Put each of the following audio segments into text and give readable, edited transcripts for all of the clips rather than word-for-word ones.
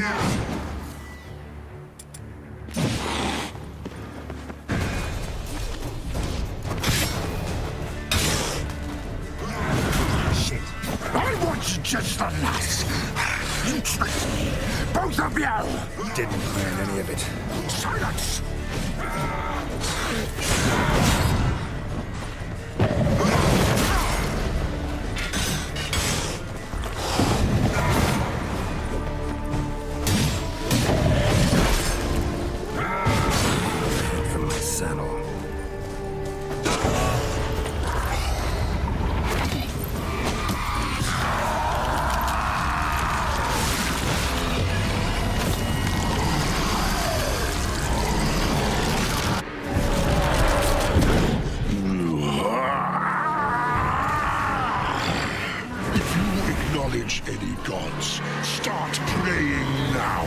Shit. I want you just the last. You tricked me. Both of you. Didn't plan any of it. Silence. From my saddle. If you acknowledge any gods, start praying now.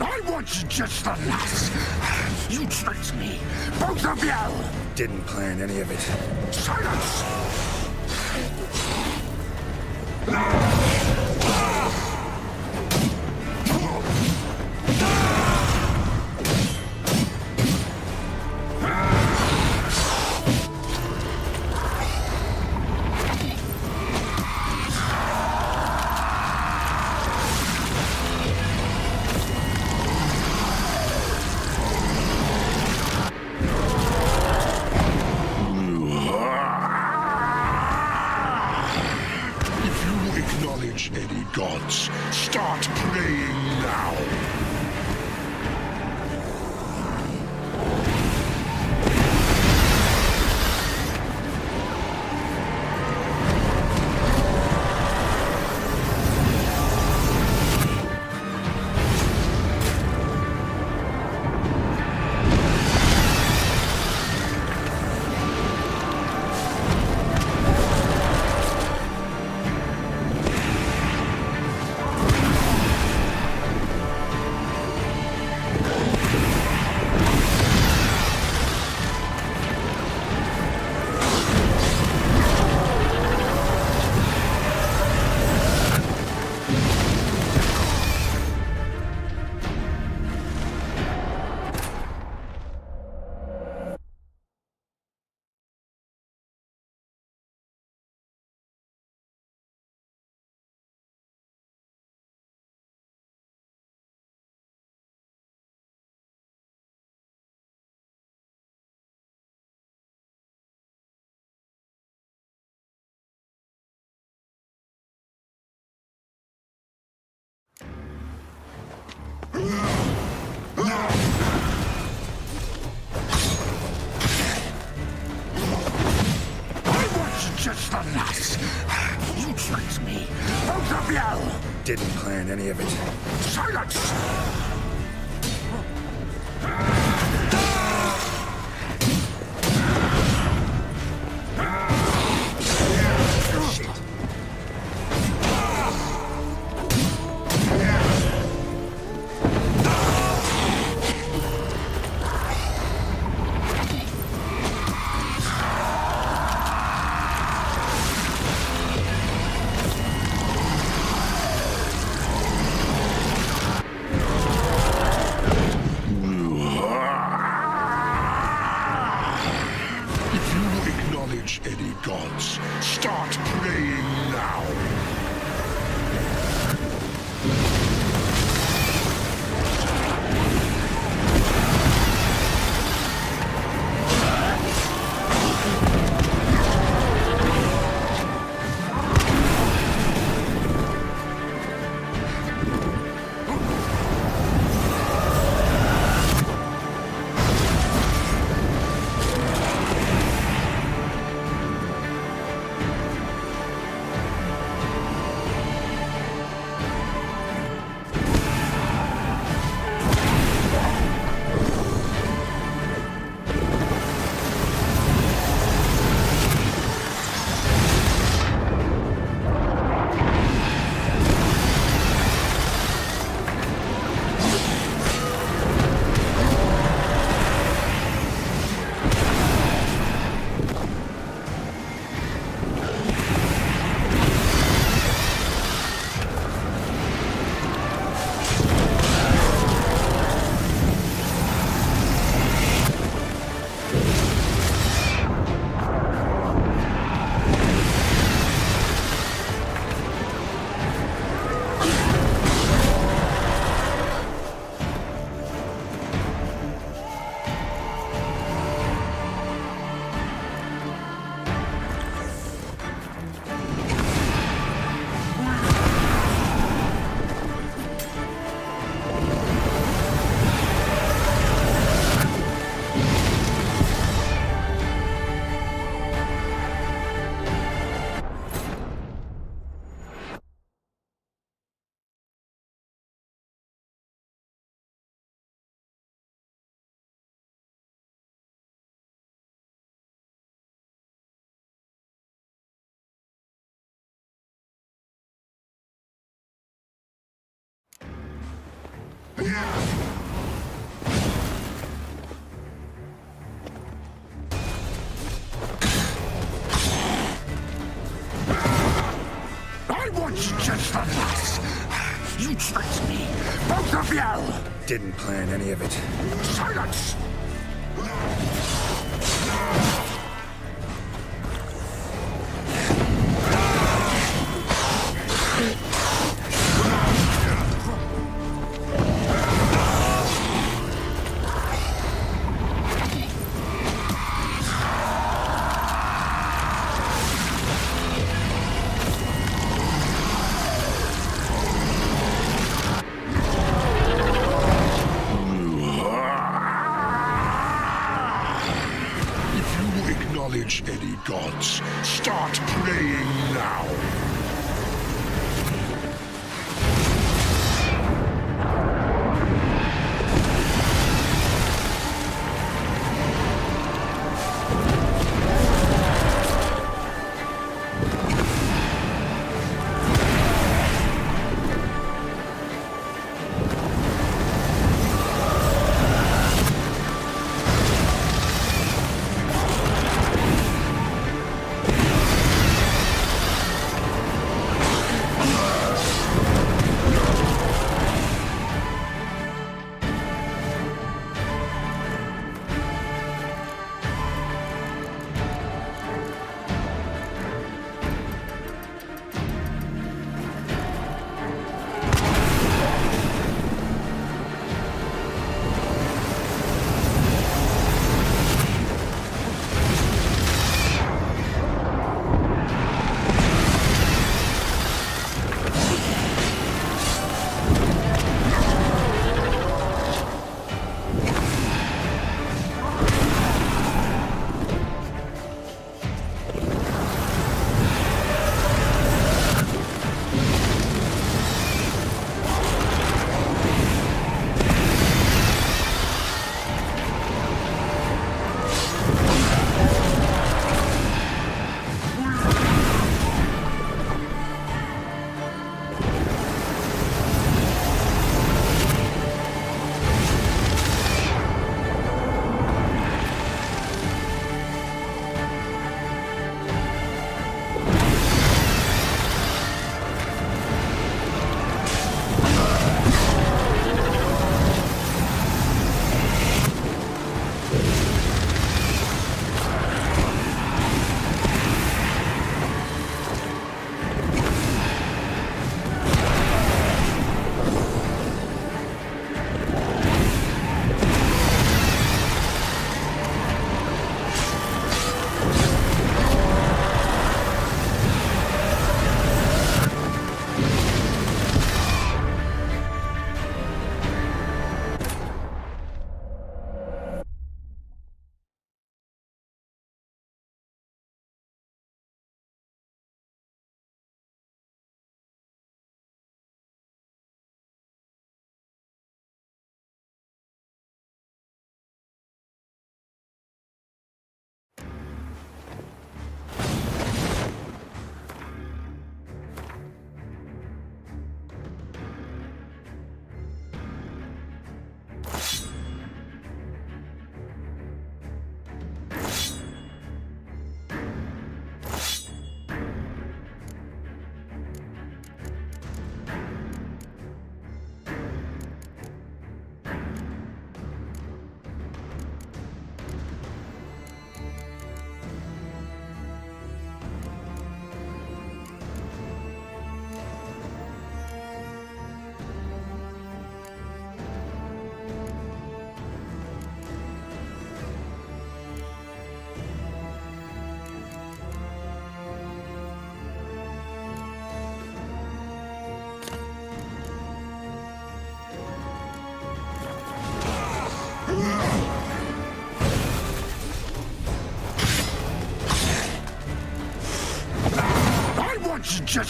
I want you just the last. You tricked me. Both of you. Didn't plan any of it. Silence. us. You tricked me. Both of you! Didn't plan any of it. Silence! Any gods, start praying now. I want just the last. You tricked me. Both of you! Didn't plan any of it. Silence! Acknowledge any gods, start praying now.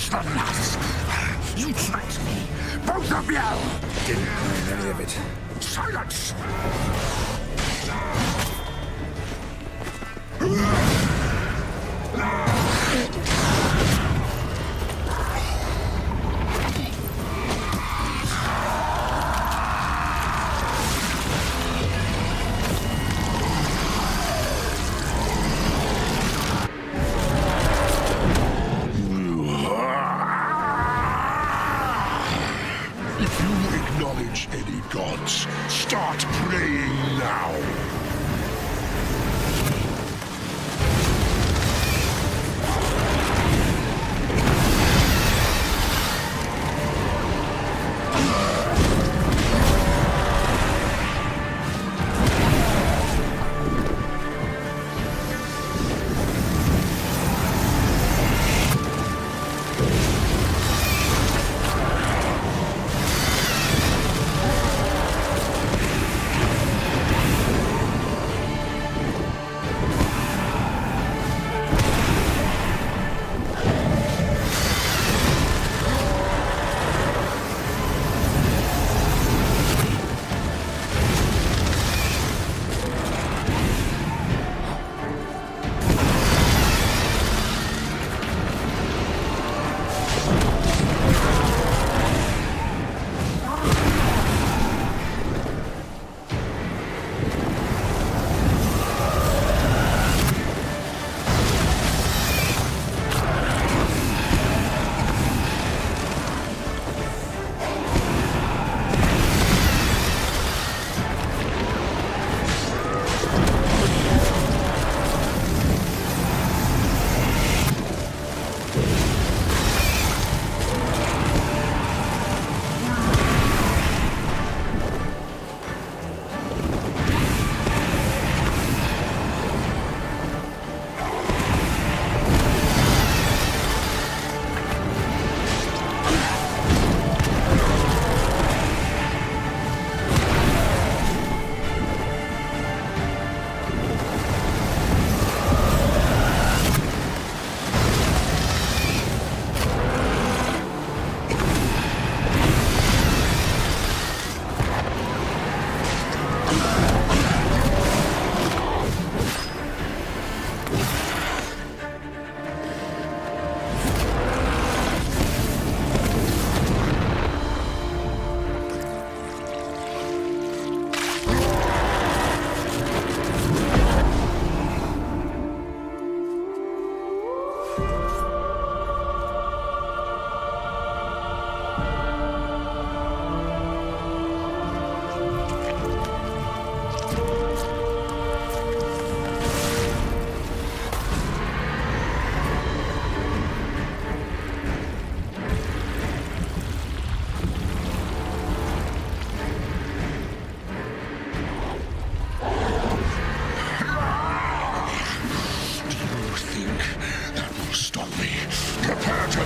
just the last. You tricked me, both of you! Didn't plan any of it. Silence! If you acknowledge any gods, start praying now.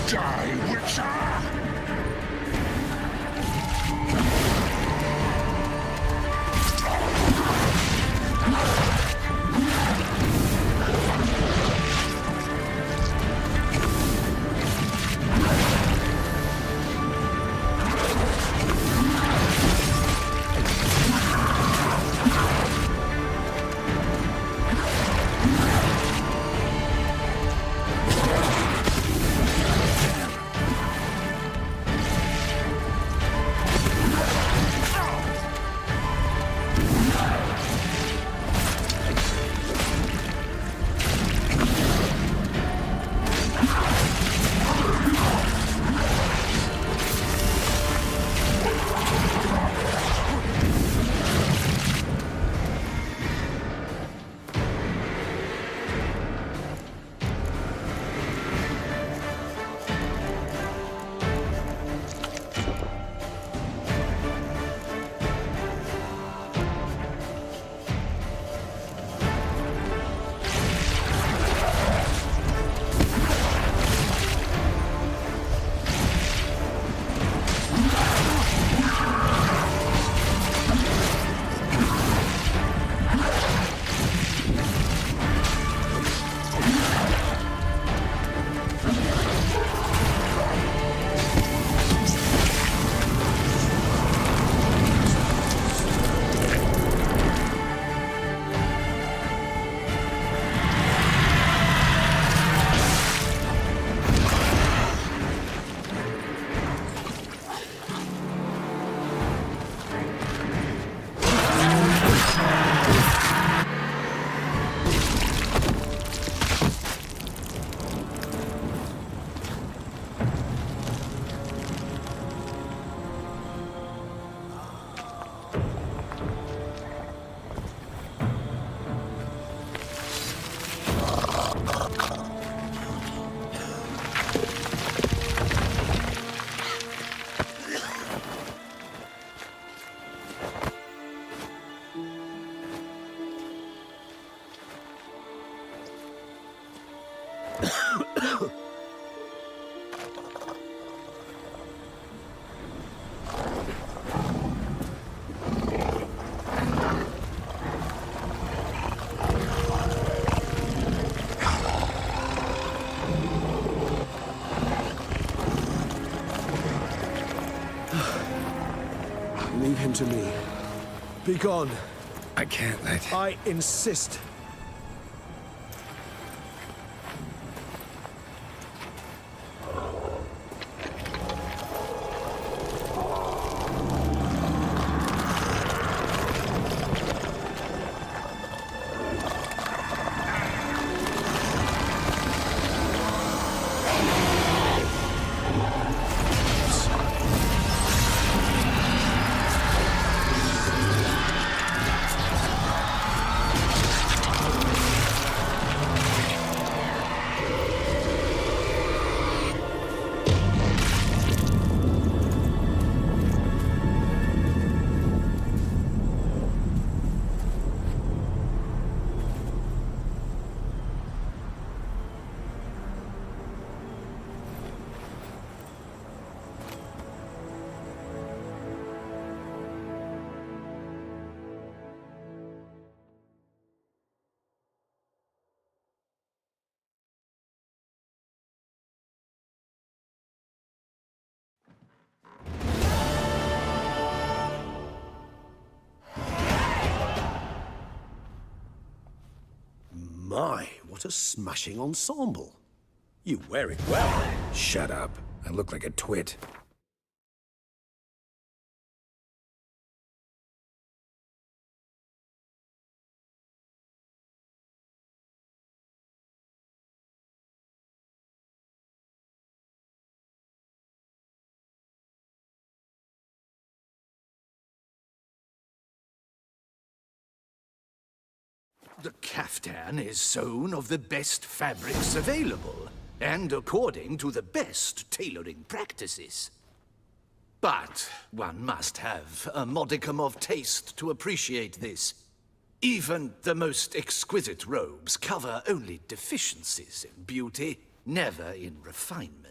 Die, Witcher! Leave him to me. Be gone. I can't let... I insist. My, what a smashing ensemble. You wear it well. Shut up. I look like a twit. The caftan is sewn of the best fabrics available, and according to the best tailoring practices. But one must have a modicum of taste to appreciate this. Even the most exquisite robes cover only deficiencies in beauty, never in refinement.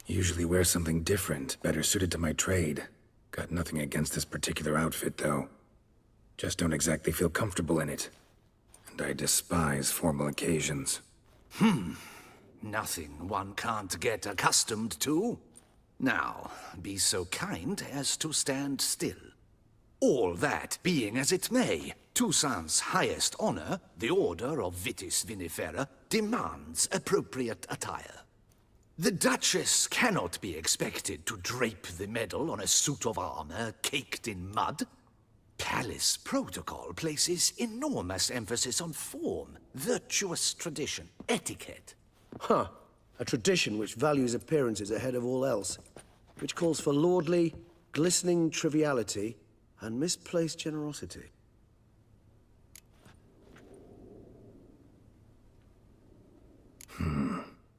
Usually wear something different, better suited to my trade. Got nothing against this particular outfit, though. Just don't exactly feel comfortable in it. And I despise formal occasions. Nothing one can't get accustomed to. Now, be so kind as to stand still. All that being as it may, Toussaint's highest honor, the Order of Vitis Vinifera, demands appropriate attire. The Duchess cannot be expected to drape the medal on a suit of armor caked in mud. Palace protocol places enormous emphasis on form, virtuous tradition, etiquette. Huh. A tradition which values appearances ahead of all else. Which calls for lordly, glistening triviality and misplaced generosity.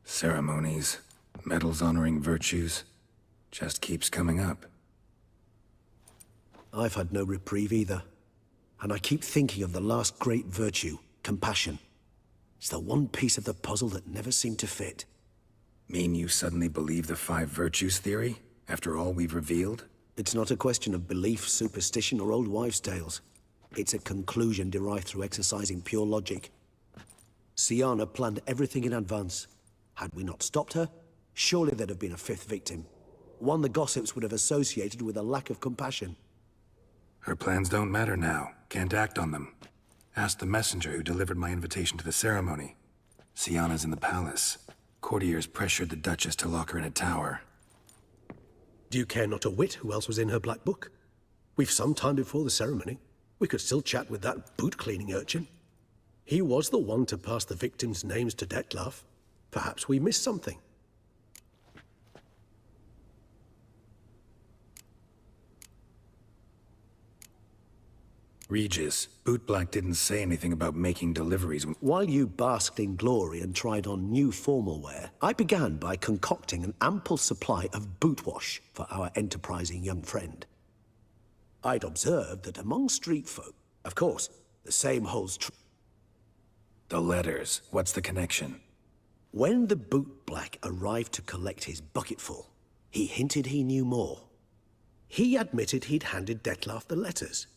Ceremonies, medals honoring virtues, just keeps coming up. I've had no reprieve either. And I keep thinking of the last great virtue, compassion. It's the one piece of the puzzle that never seemed to fit. Mean you suddenly believe the 5 virtues theory, after all we've revealed? It's not a question of belief, superstition, or old wives' tales. It's a conclusion derived through exercising pure logic. Siana planned everything in advance. Had we not stopped her, surely there'd have been a 5th victim. One the gossips would have associated with a lack of compassion. Her plans don't matter now. Can't act on them. Ask the messenger who delivered my invitation to the ceremony. Siana's in the palace. Courtiers pressured the Duchess to lock her in a tower. Do you care not a whit who else was in her black book? We've some time before the ceremony. We could still chat with that boot-cleaning urchin. He was the one to pass the victims' names to Dettlaff. Perhaps we missed something. Regis, Bootblack didn't say anything about making deliveries when... While you basked in glory and tried on new formal wear, I began by concocting an ample supply of boot wash for our enterprising young friend. I'd observed that among street folk, of course, the same holds true. The letters, what's the connection? When the bootblack arrived to collect his bucketful, he hinted he knew more. He admitted he'd handed Dettlaff the letters.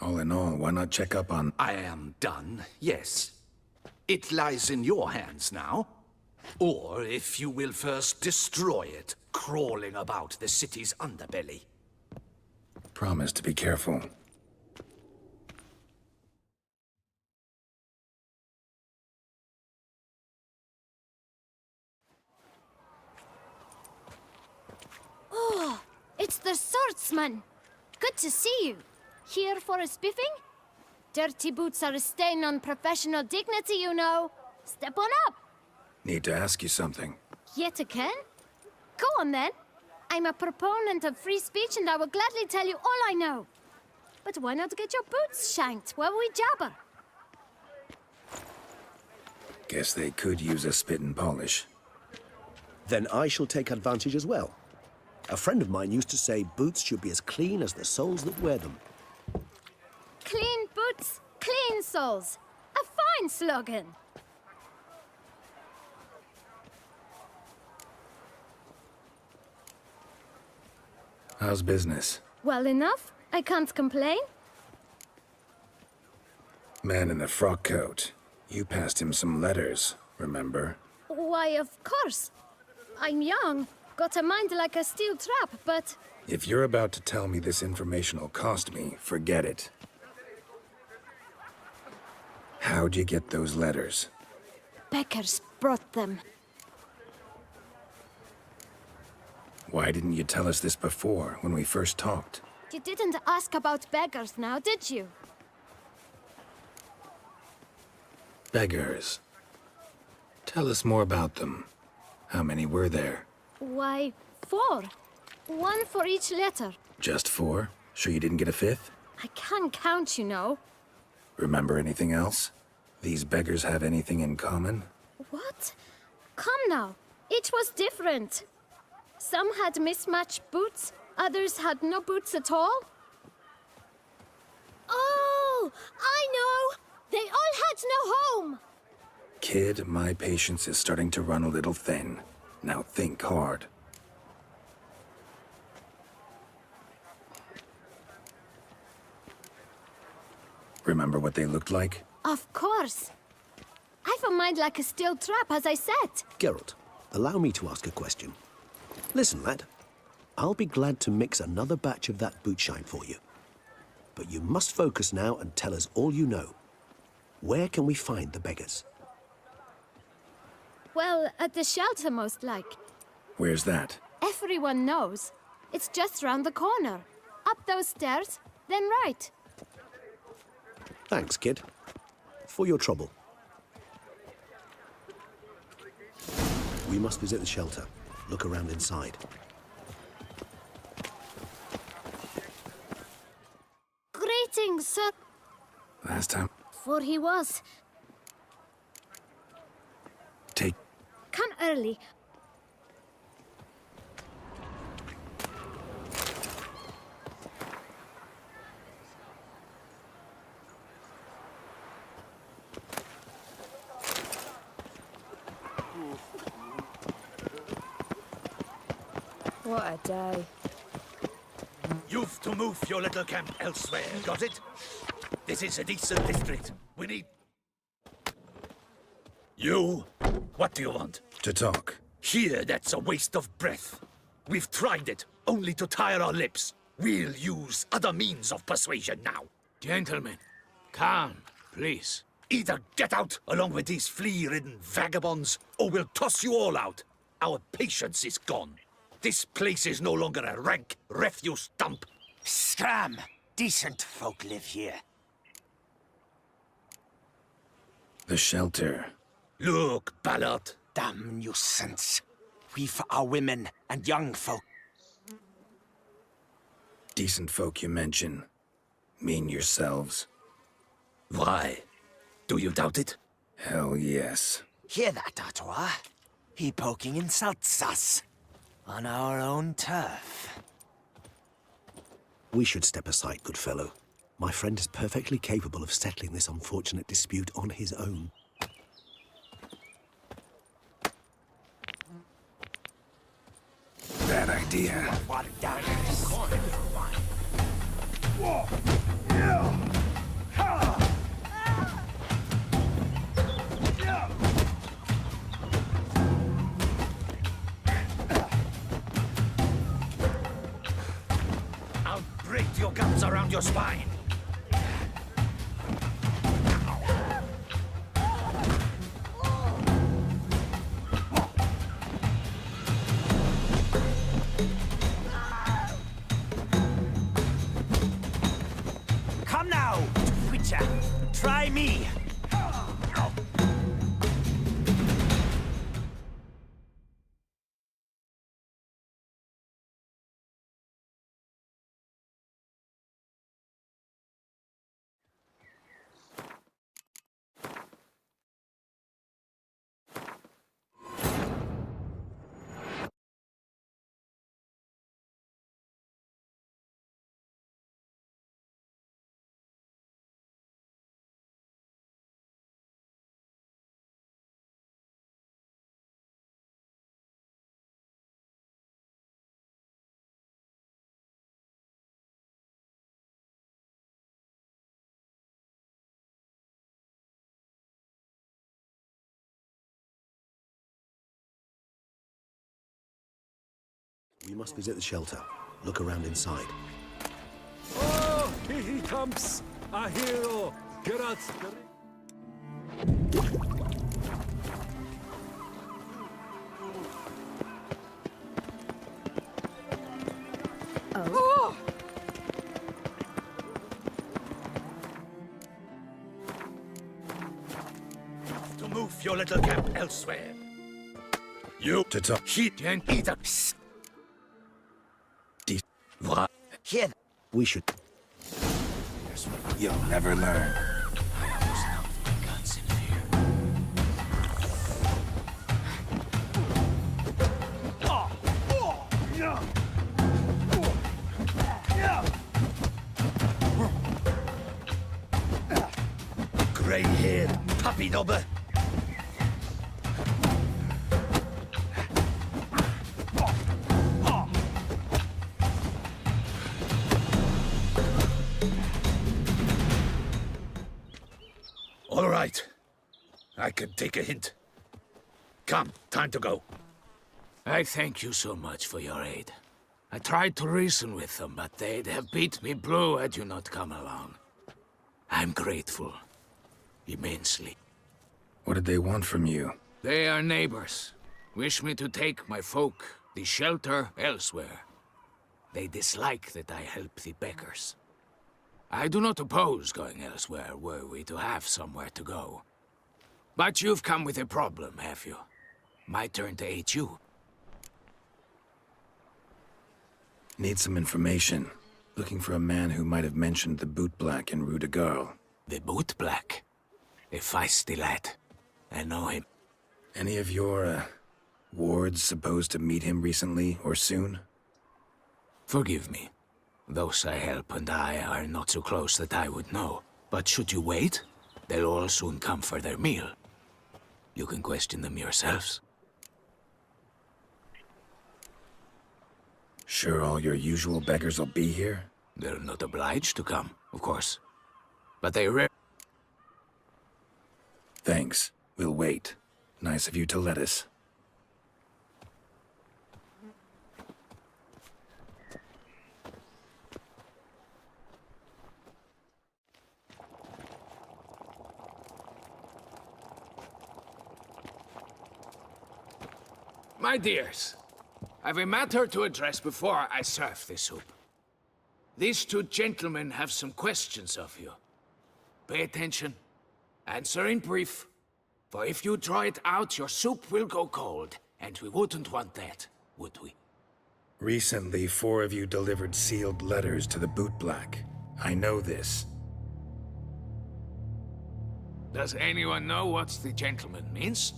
All in all, why not check up on... I am done, yes. It lies in your hands now. Or if you will first destroy it, crawling about the city's underbelly. Promise to be careful. Oh, it's the swordsman. Good to see you. Here for a spiffing? Dirty boots are a stain on professional dignity, you know. Step on up. Need to ask you something. Yet again? Go on then. I'm a proponent of free speech and I will gladly tell you all I know. But why not get your boots shanked while we jabber? Guess they could use a spit and polish. Then I shall take advantage as well. A friend of mine used to say boots should be as clean as the soles that wear them. Clean boots, clean soles. A fine slogan. How's business? Well enough. I can't complain. Man in the frock coat. You passed him some letters, remember? Why, of course. I'm young, got a mind like a steel trap, but... If you're about to tell me this information will cost me, forget it. How'd you get those letters? Beggars brought them. Why didn't you tell us this before, when we first talked? You didn't ask about beggars now, did you? Beggars. Tell us more about them. How many were there? Why, 4. 1 for each letter. Just 4? Sure you didn't get a 5th? I can't count, you know. Remember anything else? These beggars have anything in common? What? Come now. Each was different. Some had mismatched boots, others had no boots at all. Oh, I know! They all had no home! Kid, my patience is starting to run a little thin. Now think hard. Remember what they looked like? Of course. I've a mind like a steel trap, as I said. Geralt, allow me to ask a question. Listen, lad. I'll be glad to mix another batch of that boot shine for you. But you must focus now and tell us all you know. Where can we find the beggars? Well, at the shelter, most like. Where's that? Everyone knows. It's just round the corner. Up those stairs, then right. Thanks, kid. For your trouble. We must visit the shelter. Look around inside. Greetings, sir. Last time? For he was. Take... Come early. What a day. You've to move your little camp elsewhere, got it? This is a decent district. We need... You? What do you want? To talk. Here, that's a waste of breath. We've tried it, only to tire our lips. We'll use other means of persuasion now. Gentlemen, calm, please. Either get out along with these flea-ridden vagabonds, or we'll toss you all out. Our patience is gone. This place is no longer a rank refuse dump. Scram! Decent folk live here. The shelter. Look, Ballard. Damn nuisance. We've our women and young folk. Decent folk you mention. Mean yourselves. Why? Do you doubt it? Hell yes. Hear that, Artois? He poking insults us. On our own turf. We should step aside, good fellow. My friend is perfectly capable of settling this unfortunate dispute on his own. Bad idea. Water down in this corner for one. I'll break your guts around your spine. Come now, Witcher. Try me. We must visit the shelter. Look around inside. Oh, here he comes! A hero! Geralt! To move your little camp elsewhere. You To talk. heat and eat up. What? Hear that? We should... You'll never learn. I almost knocked my guts in fear. Grey-haired puppy knobber. All right. I can take a hint. Come, time to go. I thank you so much for your aid. I tried to reason with them, but they'd have beat me blue had you not come along. I'm grateful. Immensely. What did they want from you? They are neighbors. Wish me to take my folk, the shelter, elsewhere. They dislike that I help the beggars. I do not oppose going elsewhere, were we to have somewhere to go. But you've come with a problem, have you? My turn to aid you. Need some information. Looking for a man who might have mentioned the boot black in Rue de Garl. The boot black. A feisty lad. I know him. Any of your, wards supposed to meet him recently or soon? Forgive me. Those I help and I are not so close that I would know. But should you wait, they'll all soon come for their meal. You can question them yourselves. Sure all your usual beggars will be here? They're not obliged to come, of course. But they rare. Thanks. We'll wait. Nice of you to let us. My dears, I've a matter to address before I serve the soup. These two gentlemen have some questions of you. Pay attention. Answer in brief. For if you draw it out, your soup will go cold. And we wouldn't want that, would we? Recently, 4 of you delivered sealed letters to the bootblack. I know this. Does anyone know what the gentleman means?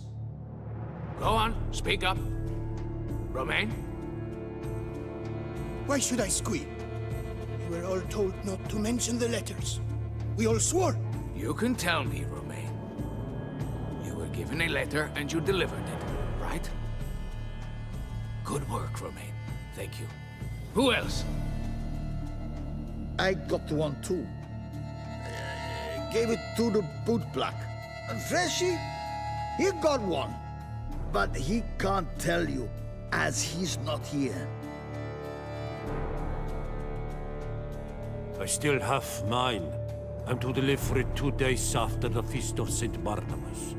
Go on, speak up. Romain? Why should I squeal? We were all told not to mention the letters. We all swore. You can tell me, Romain. You were given a letter and you delivered it, right? Good work, Romain. Thank you. Who else? I got one too. Gave it to the bootblack. Freshie, he got one. But he can't tell you, as he's not here. I still have mine. I'm to deliver it 2 days after the Feast of St. Barnabas.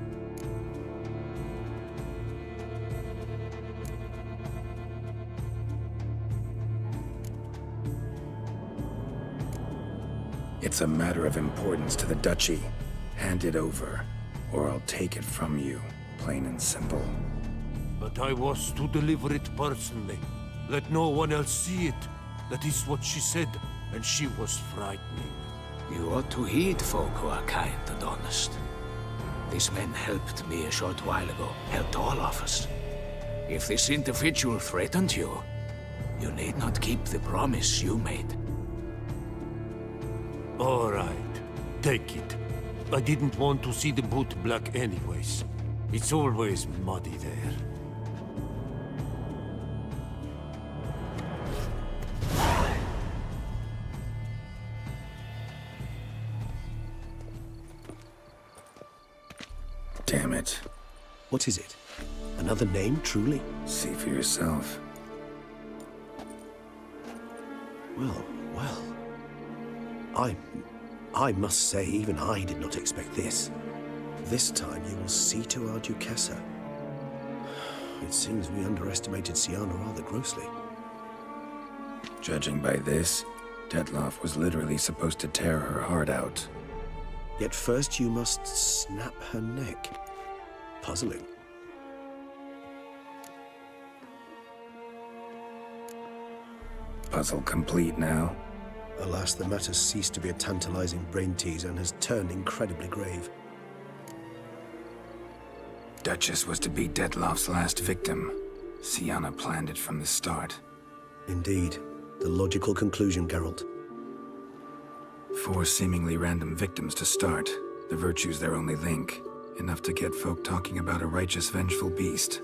It's a matter of importance to the Duchy. Hand it over, or I'll take it from you, plain and simple. But I was to deliver it personally. Let no one else see it. That is what she said, and she was frightening. You ought to heed folk who are kind and honest. These men helped me a short while ago, helped all of us. If this individual threatened you, you need not keep the promise you made. All right, take it. I didn't want to see the bootblack anyways. It's always muddy there. Damn it. What is it? Another name, truly? See for yourself. Well. I must say, even I did not expect this. This time you will see to our Duchessa. It seems we underestimated Siana rather grossly. Judging by this, Detloff was literally supposed to tear her heart out. Yet first you must snap her neck. Puzzling. Puzzle complete now? Alas, the matter ceased to be a tantalizing brain tease and has turned incredibly grave. Duchess was to be Detloff's last victim. Siana planned it from the start. Indeed. The logical conclusion, Geralt. 4 seemingly random victims to start. The virtue's their only link. Enough to get folk talking about a righteous, vengeful beast.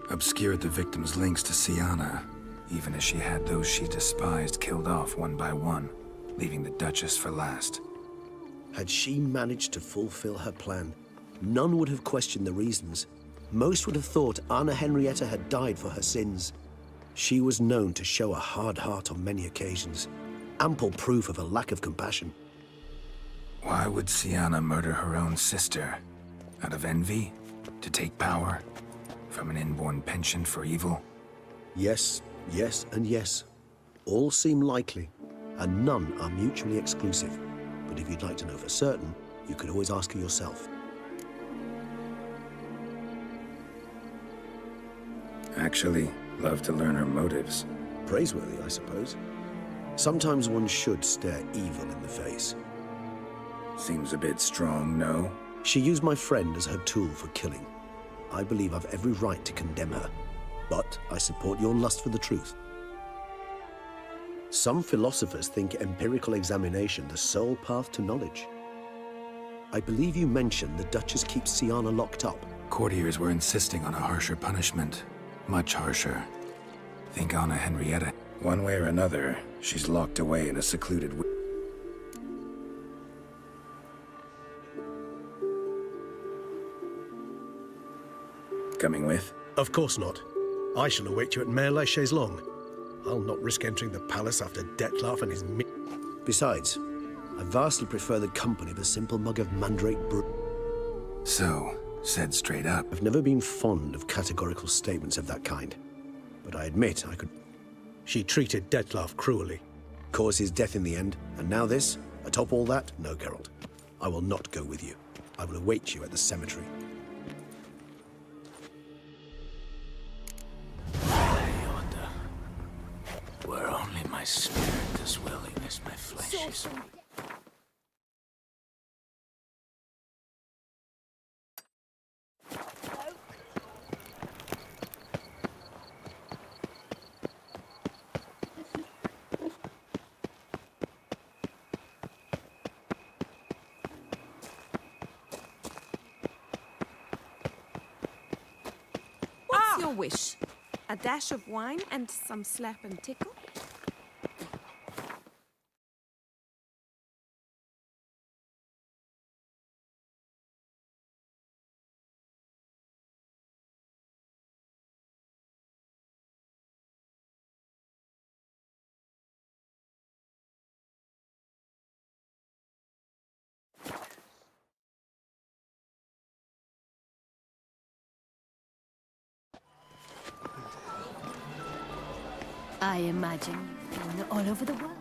Obscured the victims' links to Siana, even as she had those she despised killed off one by one, leaving the Duchess for last. Had she managed to fulfill her plan, none would have questioned the reasons. Most would have thought Anna Henrietta had died for her sins. She was known to show a hard heart on many occasions. Ample proof of a lack of compassion. Why would Siana murder her own sister? Out of envy? To take power? From an inborn penchant for evil? Yes, yes, and yes. All seem likely, and none are mutually exclusive. But if you'd like to know for certain, you could always ask her yourself. Actually, love to learn her motives. Praiseworthy, I suppose. Sometimes one should stare evil in the face. Seems a bit strong, no? She used my friend as her tool for killing. I believe I've every right to condemn her, but I support your lust for the truth. Some philosophers think empirical examination the sole path to knowledge. I believe you mentioned the Duchess keeps Siana locked up. Courtiers were insisting on a harsher punishment. Much harsher. Think Anna Henrietta. One way or another, she's locked away in a secluded... Coming with? Of course not. I shall await you at Mare la Chaise-Longue. I'll not risk entering the palace after Detloff and his Besides, I vastly prefer the company of a simple mug of mandrake brew. So, said straight up. I've never been fond of categorical statements of that kind, but I admit I could... She treated Detloff cruelly. Caused his death in the end, and now this? Atop all that? No, Geralt. I will not go with you. I will await you at the cemetery. spirit as willing as my flesh is. What's your wish? A dash of wine and some slap and tickle? I imagine you're all over the world.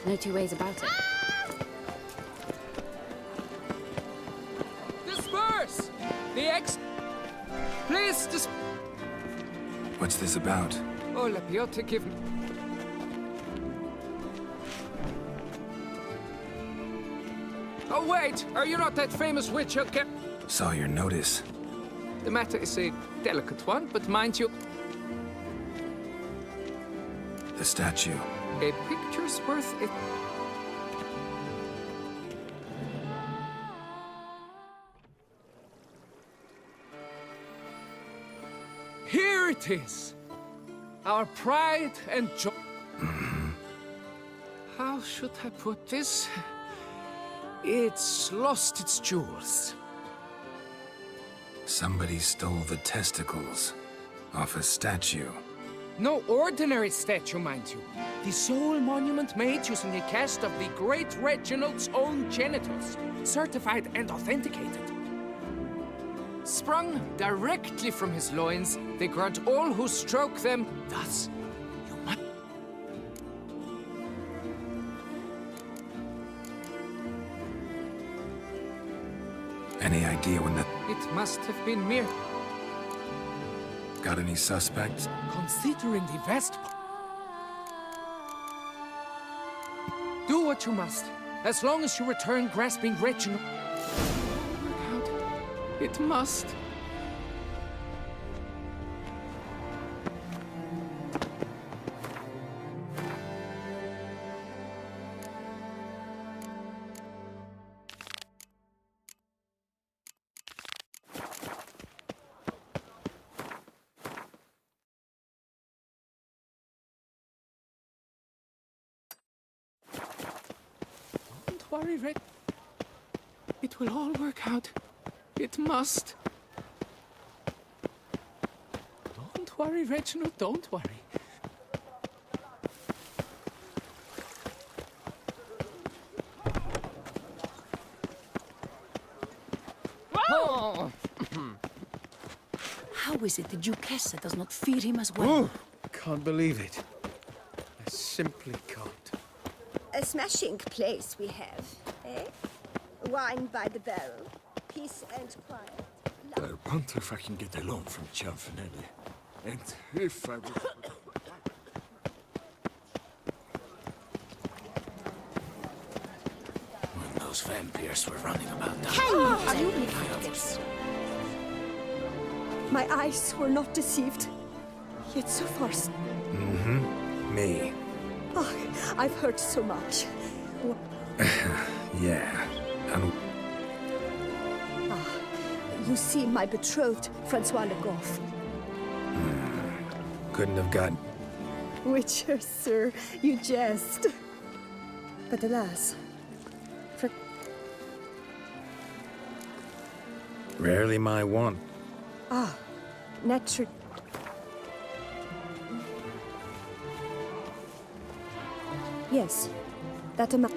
No two ways about it. Disperse! Please What's this about? Oh, Lapiote, give me... Oh, wait! Are you not that famous witch who kept... Saw your notice. The matter is a delicate one, but mind you... The statue. A picture's worth it. Here it is! Our pride and joy. How should I put this? It's lost its jewels. Somebody stole the testicles off a statue. No ordinary statue, mind you. The sole monument made using a cast of the great Reginald's own genitals, certified and authenticated. Sprung directly from his loins, they grant all who stroke them, thus, you must... idea when that... It must have been mere... Got any suspects? Considering the vast... Do what you must. As long as you return grasping Reginald... Work out. It must. Don't worry, Red. It will all work out. It must. Don't worry, Reginald, don't worry. Oh! How is it the Duchessa does not fear him as well? Can't believe it. I simply can't. A smashing place we have, eh? Wine by the barrel, peace and quiet. I wonder if I can get a loan from Cianfanelli. And if I would... When those vampires were running about down... Can you believe this? My eyes were not deceived. Yet so far... Me. Oh, I've heard so much. Yeah. And You see my betrothed, Francois Le Goff. couldn't have gotten... Witcher, sir, you jest. But alas, Rarely my want. nature... Yes, that amount...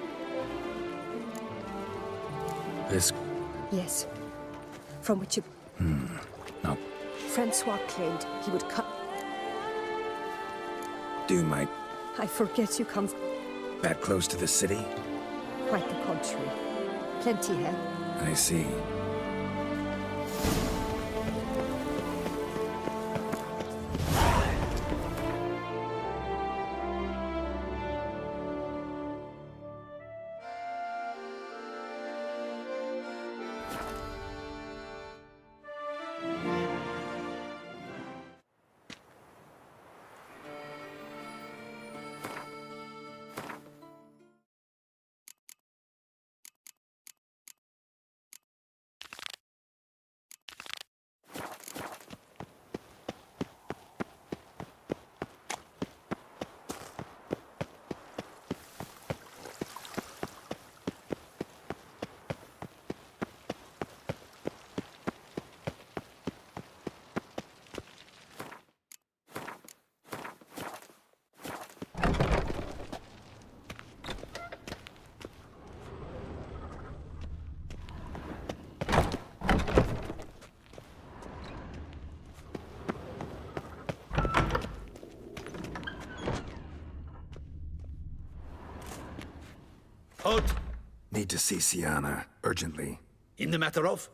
This... Yes, from which you... No. Francois claimed he would cut... Do my... I forget you come... That close to the city? Quite the contrary. Plenty here. I see. Halt! Need to see Sienna, urgently. In the matter of?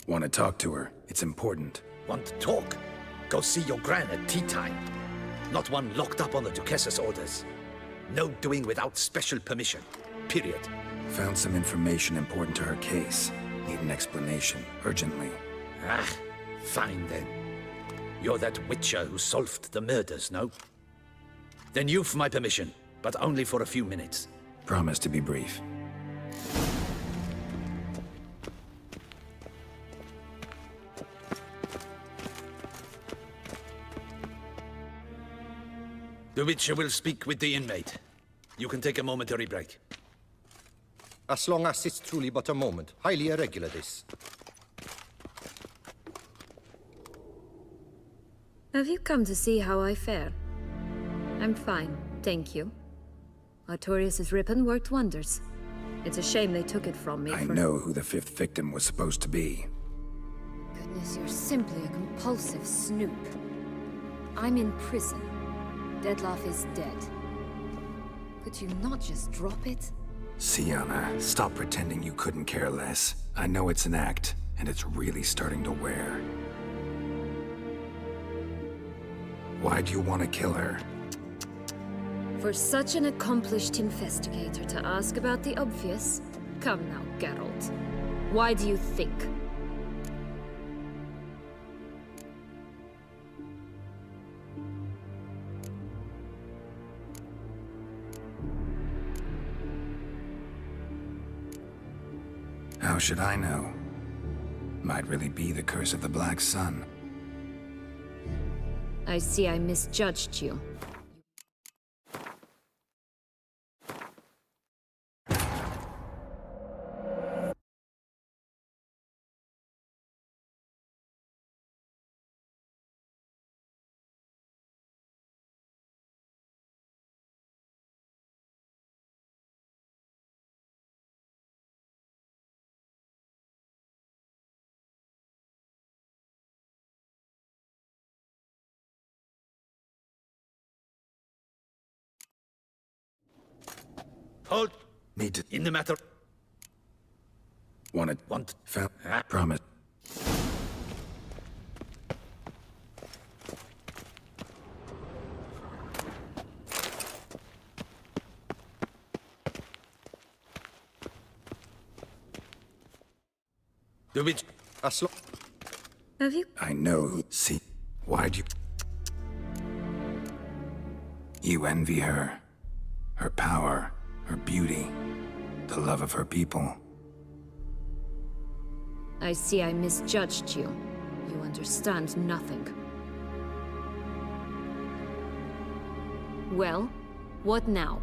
Want to talk to her. It's important. Want to talk? Go see your gran at tea time. Not one locked up on the Duchessa's orders. No doing without special permission. Period. Found some information important to her case. Need an explanation, urgently. Ah, fine then. You're that witcher who solved the murders, no? Then you've my permission, but only for a few minutes. Promise to be brief. The witcher will speak with the inmate. You can take a momentary break. As long as it's truly but a moment. Highly irregular, this. Have you come to see how I fare? I'm fine, thank you. Artorius' ribbon worked wonders. It's a shame they took it from me I know who the fifth victim was supposed to be. Goodness, you're simply a compulsive snoop. I'm in prison. Detlef is dead. Could you not just drop it? Sienna, stop pretending you couldn't care less. I know it's an act, and it's really starting to wear. Why do you want to kill her? For such an accomplished investigator to ask about the obvious? Come now, Geralt. Why do you think? How should I know? Might really be the curse of the Black Sun. I see I misjudged you. Hold. Need to... In the matter. Want. Promise. Do it. Have you? I know who... See, why'd you... You envy her. Her power, her beauty, the love of her people. I see I misjudged you. You understand nothing. Well, what now?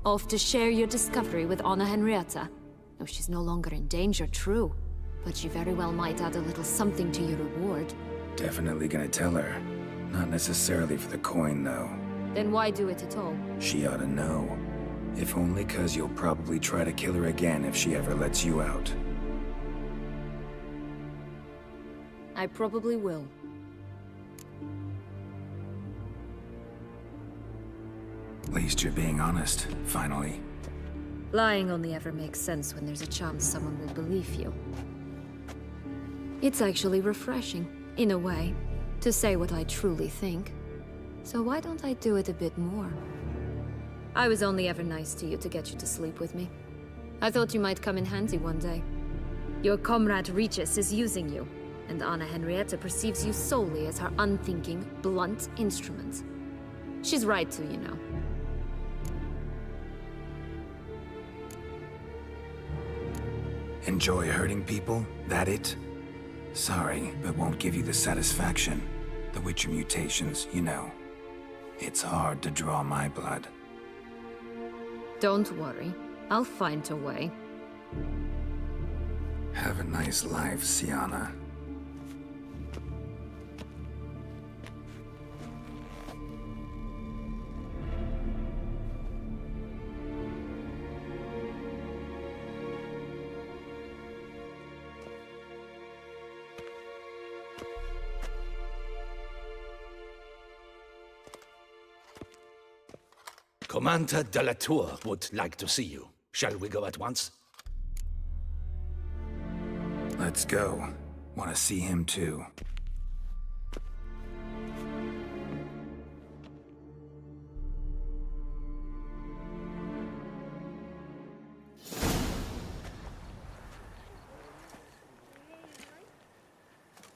Off to share your discovery with Anna Henrietta? No, she's no longer in danger, true. But she very well might add a little something to your reward. Definitely gonna tell her. Not necessarily for the coin, though. Then why do it at all? She ought to know. If only 'cause you'll probably try to kill her again if she ever lets you out. I probably will. At least you're being honest, finally. Lying only ever makes sense when there's a chance someone will believe you. It's actually refreshing, in a way, to say what I truly think. So why don't I do it a bit more? I was only ever nice to you to get you to sleep with me. I thought you might come in handy one day. Your comrade Regis is using you, and Anna Henrietta perceives you solely as her unthinking, blunt instrument. She's right to, you know. Enjoy hurting people? That it? Sorry, but won't give you the satisfaction. The Witcher mutations, you know. It's hard to draw my blood. Don't worry. I'll find a way. Have a nice life, Sienna. Commander de la Tour would like to see you. Shall we go at once? Let's go. Want to see him too.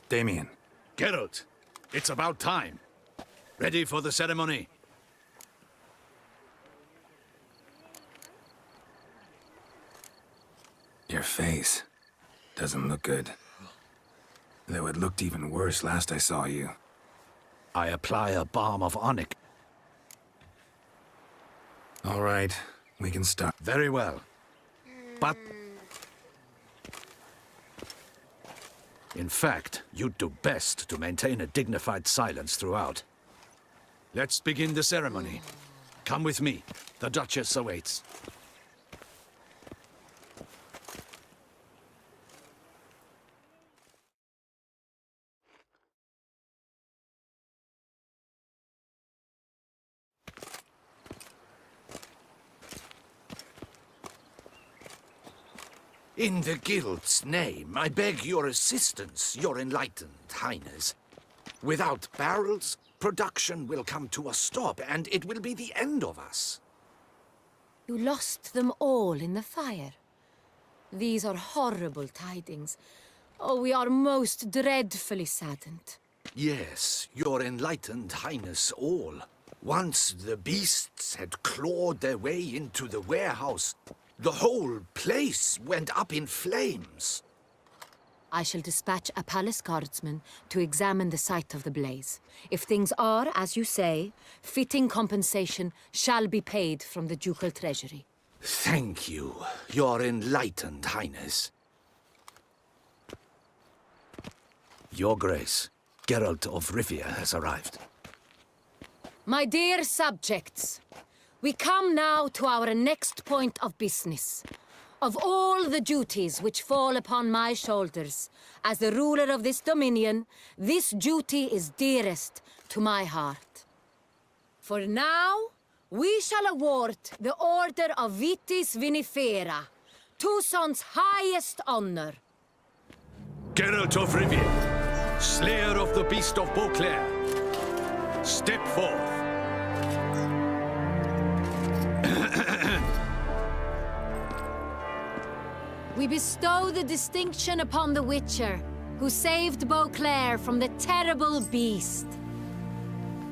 Damien. Geralt, it's about time. Ready for the ceremony? Your face doesn't look good. Though it looked even worse last I saw you. I apply a balm of onyx. All right, we can start. Very well. But... in fact, you'd do best to maintain a dignified silence throughout. Let's begin the ceremony. Come with me. The Duchess awaits. In the Guild's name, I beg your assistance, your enlightened highness. Without barrels, production will come to a stop, and it will be the end of us. You lost them all in the fire. These are horrible tidings. Oh, we are most dreadfully saddened. Yes, your enlightened highness all. Once the beasts had clawed their way into the warehouse, the whole place went up in flames. I shall dispatch a palace guardsman to examine the site of the blaze. If things are, as you say, fitting compensation shall be paid from the ducal treasury. Thank you, your enlightened highness. Your Grace, Geralt of Rivia has arrived. My dear subjects, we come now to our next point of business. Of all the duties which fall upon my shoulders, as the ruler of this dominion, this duty is dearest to my heart. For now, we shall award the Order of Vitis Vinifera, Tucson's highest honor. Geralt of Rivia, slayer of the beast of Beauclair, step forth. We bestow the distinction upon the Witcher, who saved Beauclair from the terrible beast.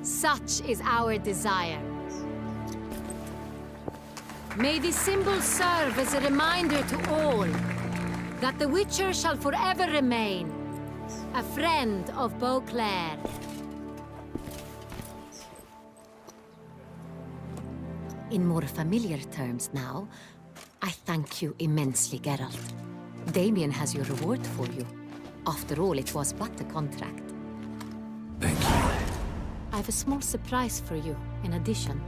Such is our desire. May this symbol serve as a reminder to all that the Witcher shall forever remain a friend of Beauclair. In more familiar terms now, I thank you immensely, Geralt. Damien has your reward for you. After all, it was but a contract. Thank you. I have a small surprise for you, in addition.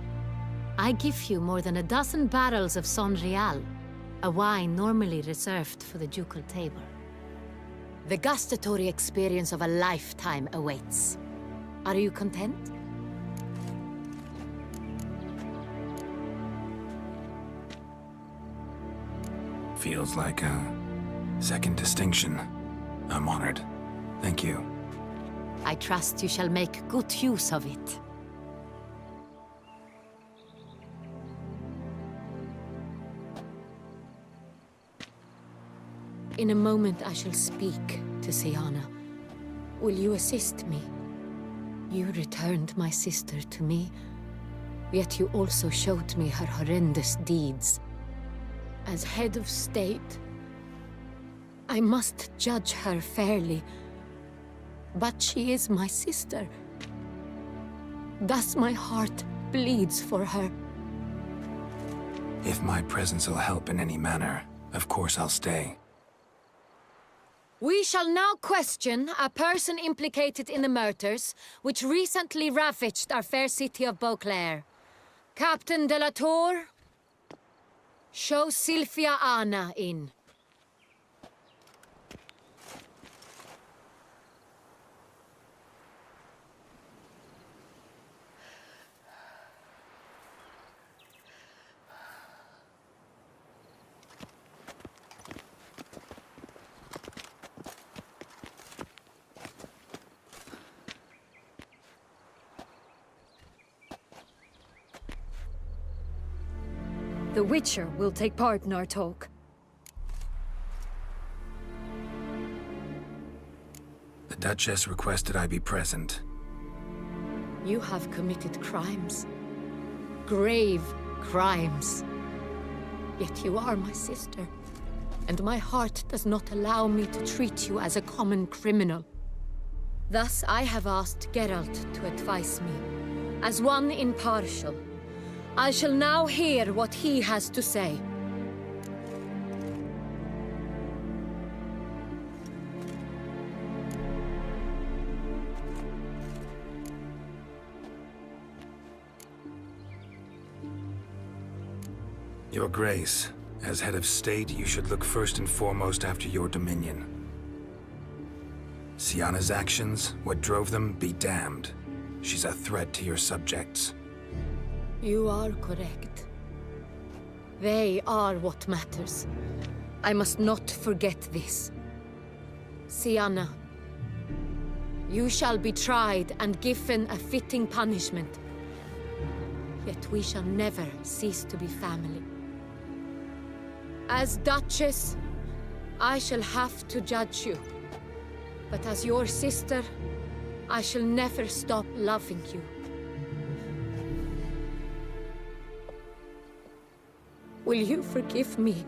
I give you more than a dozen barrels of Son Real, a wine normally reserved for the ducal table. The gustatory experience of a lifetime awaits. Are you content? Feels like a second distinction. I'm honored. Thank you. I trust you shall make good use of it. In a moment I shall speak to Siana. Will you assist me? You returned my sister to me, yet you also showed me her horrendous deeds. As head of state, I must judge her fairly. But she is my sister. Thus my heart bleeds for her. If my presence will help in any manner, of course I'll stay. We shall now question a person implicated in the murders which recently ravaged our fair city of Beauclair. Captain de la Tour, show Sylvia Anna in. The Witcher will take part in our talk. The Duchess requested I be present. You have committed crimes. Grave crimes. Yet you are my sister, and my heart does not allow me to treat you as a common criminal. Thus I have asked Geralt to advise me, as one impartial. I shall now hear what he has to say. Your Grace, as head of state, you should look first and foremost after your dominion. Siana's actions, what drove them, be damned. She's a threat to your subjects. You are correct. They are what matters. I must not forget this. Sienna, you shall be tried and given a fitting punishment. Yet we shall never cease to be family. As Duchess, I shall have to judge you. But as your sister, I shall never stop loving you. Will you forgive me?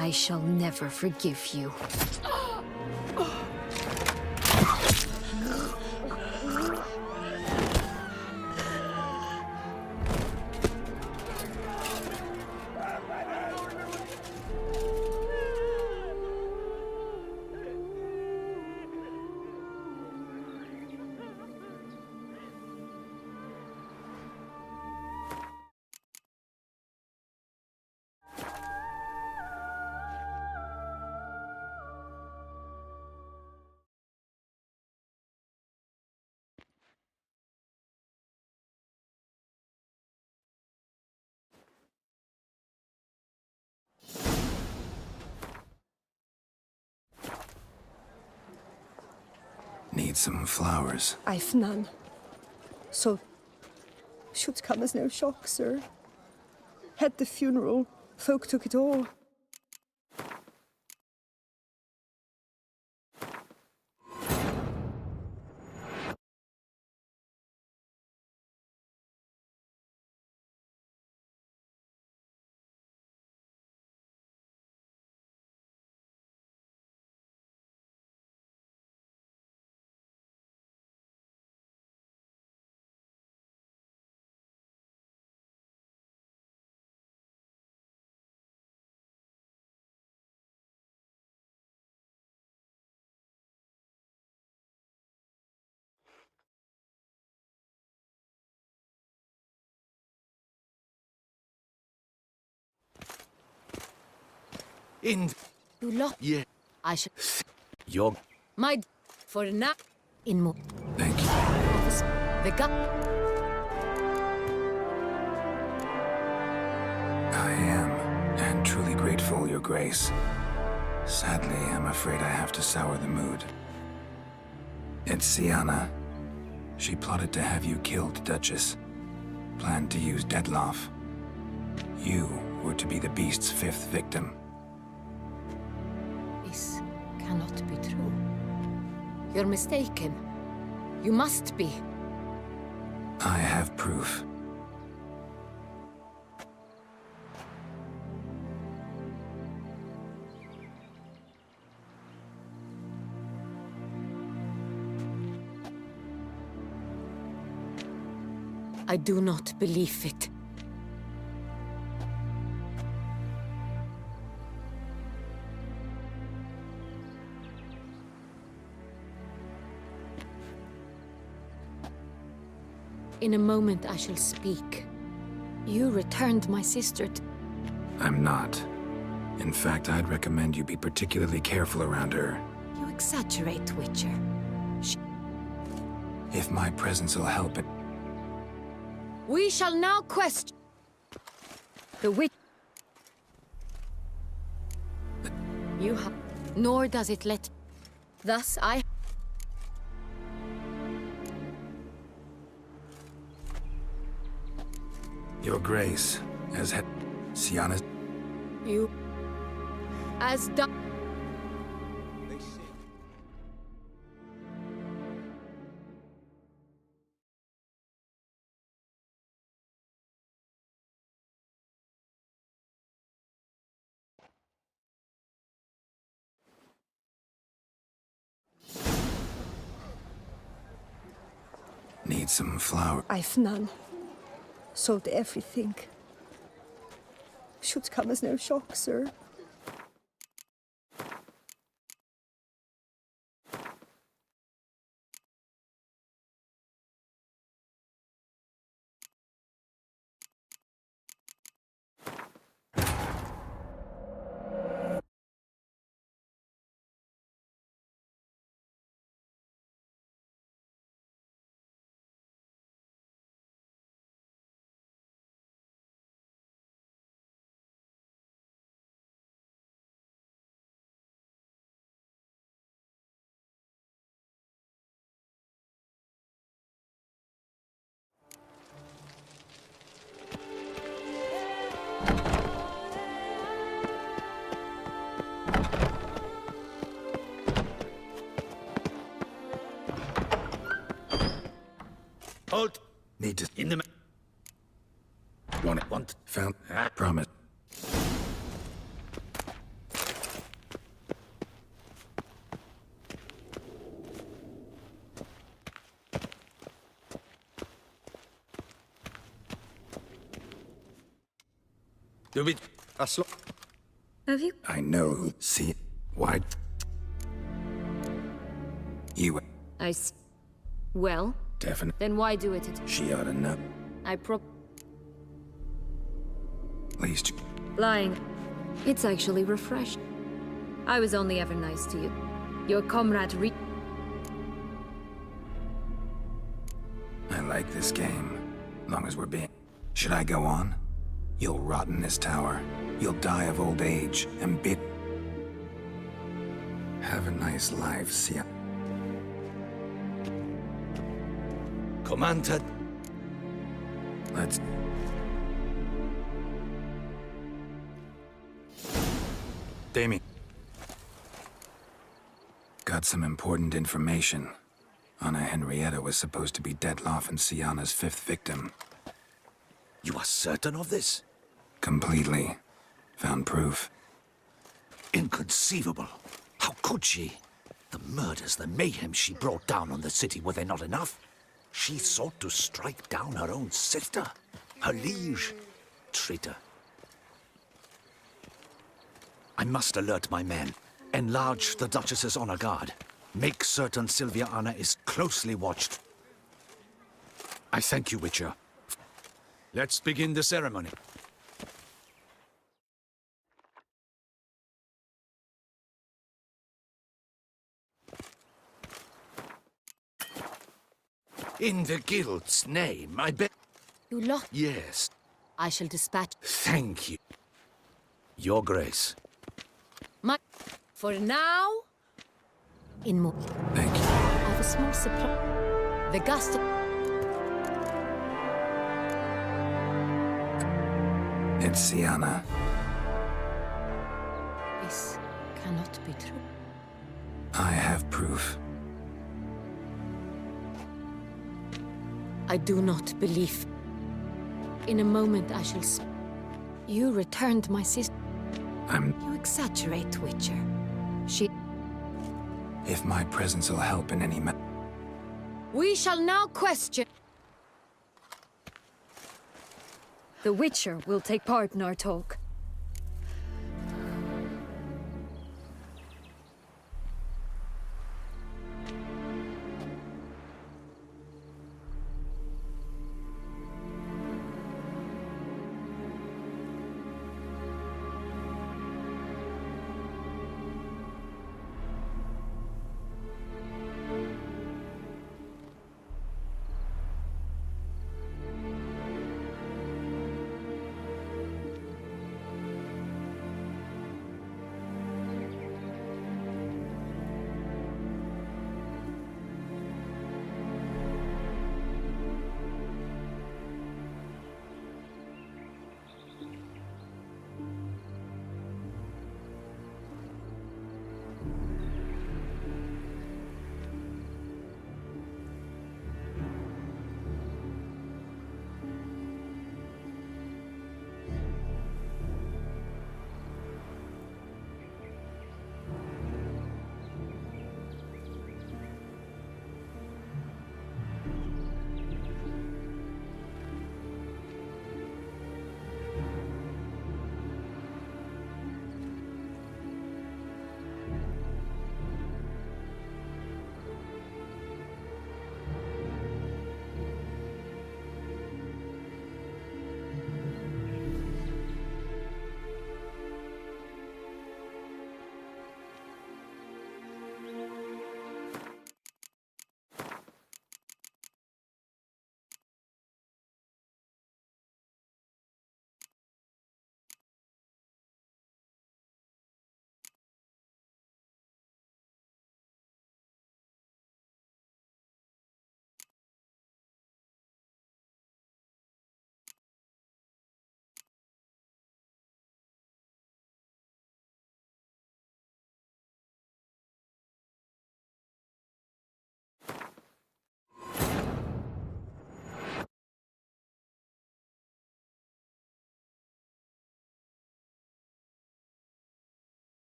I shall never forgive you. Need some flowers. I've none. So, should come as no shock, sir. Had the funeral, folk took it all. In... You look. Yeah. I should. You're... My... For now. In more. Thank you. The gun. I am, and truly grateful, Your Grace. Sadly, I'm afraid I have to sour the mood. It's Sienna. She plotted to have you killed, Duchess. Planned to use Dettlaff. You were to be the beast's 5th victim. This cannot be true. You're mistaken. You must be. I have proof. I do not believe it. In a moment I shall speak. You returned my sister to... I'm not. In fact, I'd recommend you be particularly careful around her. You exaggerate, Witcher. If my presence will help it... We shall now question... The witch... You have... Nor does it let... Thus I... Your Grace, as head... Sienna's... You... As done... Need some flour. I've none. Sold everything. Should come as no shock, sir. Need to... In the... Want... Found... Promise. Do we... Have you? I know. See... Why... You... I see. Well? Definitely. Then why do it? She ought to know. I Least... Lying. It's actually refreshing. I was only ever nice to you. Your comrade I like this game. Long as we're being... Should I go on? You'll rot in this tower. You'll die of old age and bit... Have a nice life, Sia. Commander... Let's... Damien. Got some important information. Anna Henrietta was supposed to be Detloff and Sienna's 5th victim. You are certain of this? Completely. Found proof. Inconceivable. How could she? The murders, the mayhem she brought down on the city, were they not enough? She sought to strike down her own sister, her liege. Traitor. I must alert my men. Enlarge the Duchess's honor guard. Make certain Sylvia Anna is closely watched. I thank you, Witcher. Let's begin the ceremony. In the guild's name, I bet... You lost. Yes. I shall dispatch. Thank you. Your Grace. For now... In more... Thank you. I have a small supply. The gust... It's Sienna. This cannot be true. I have proof. I do not believe. In a moment I shall You returned my sister. You exaggerate, Witcher. She... If my presence will help in any We shall now question... The Witcher will take part in our talk.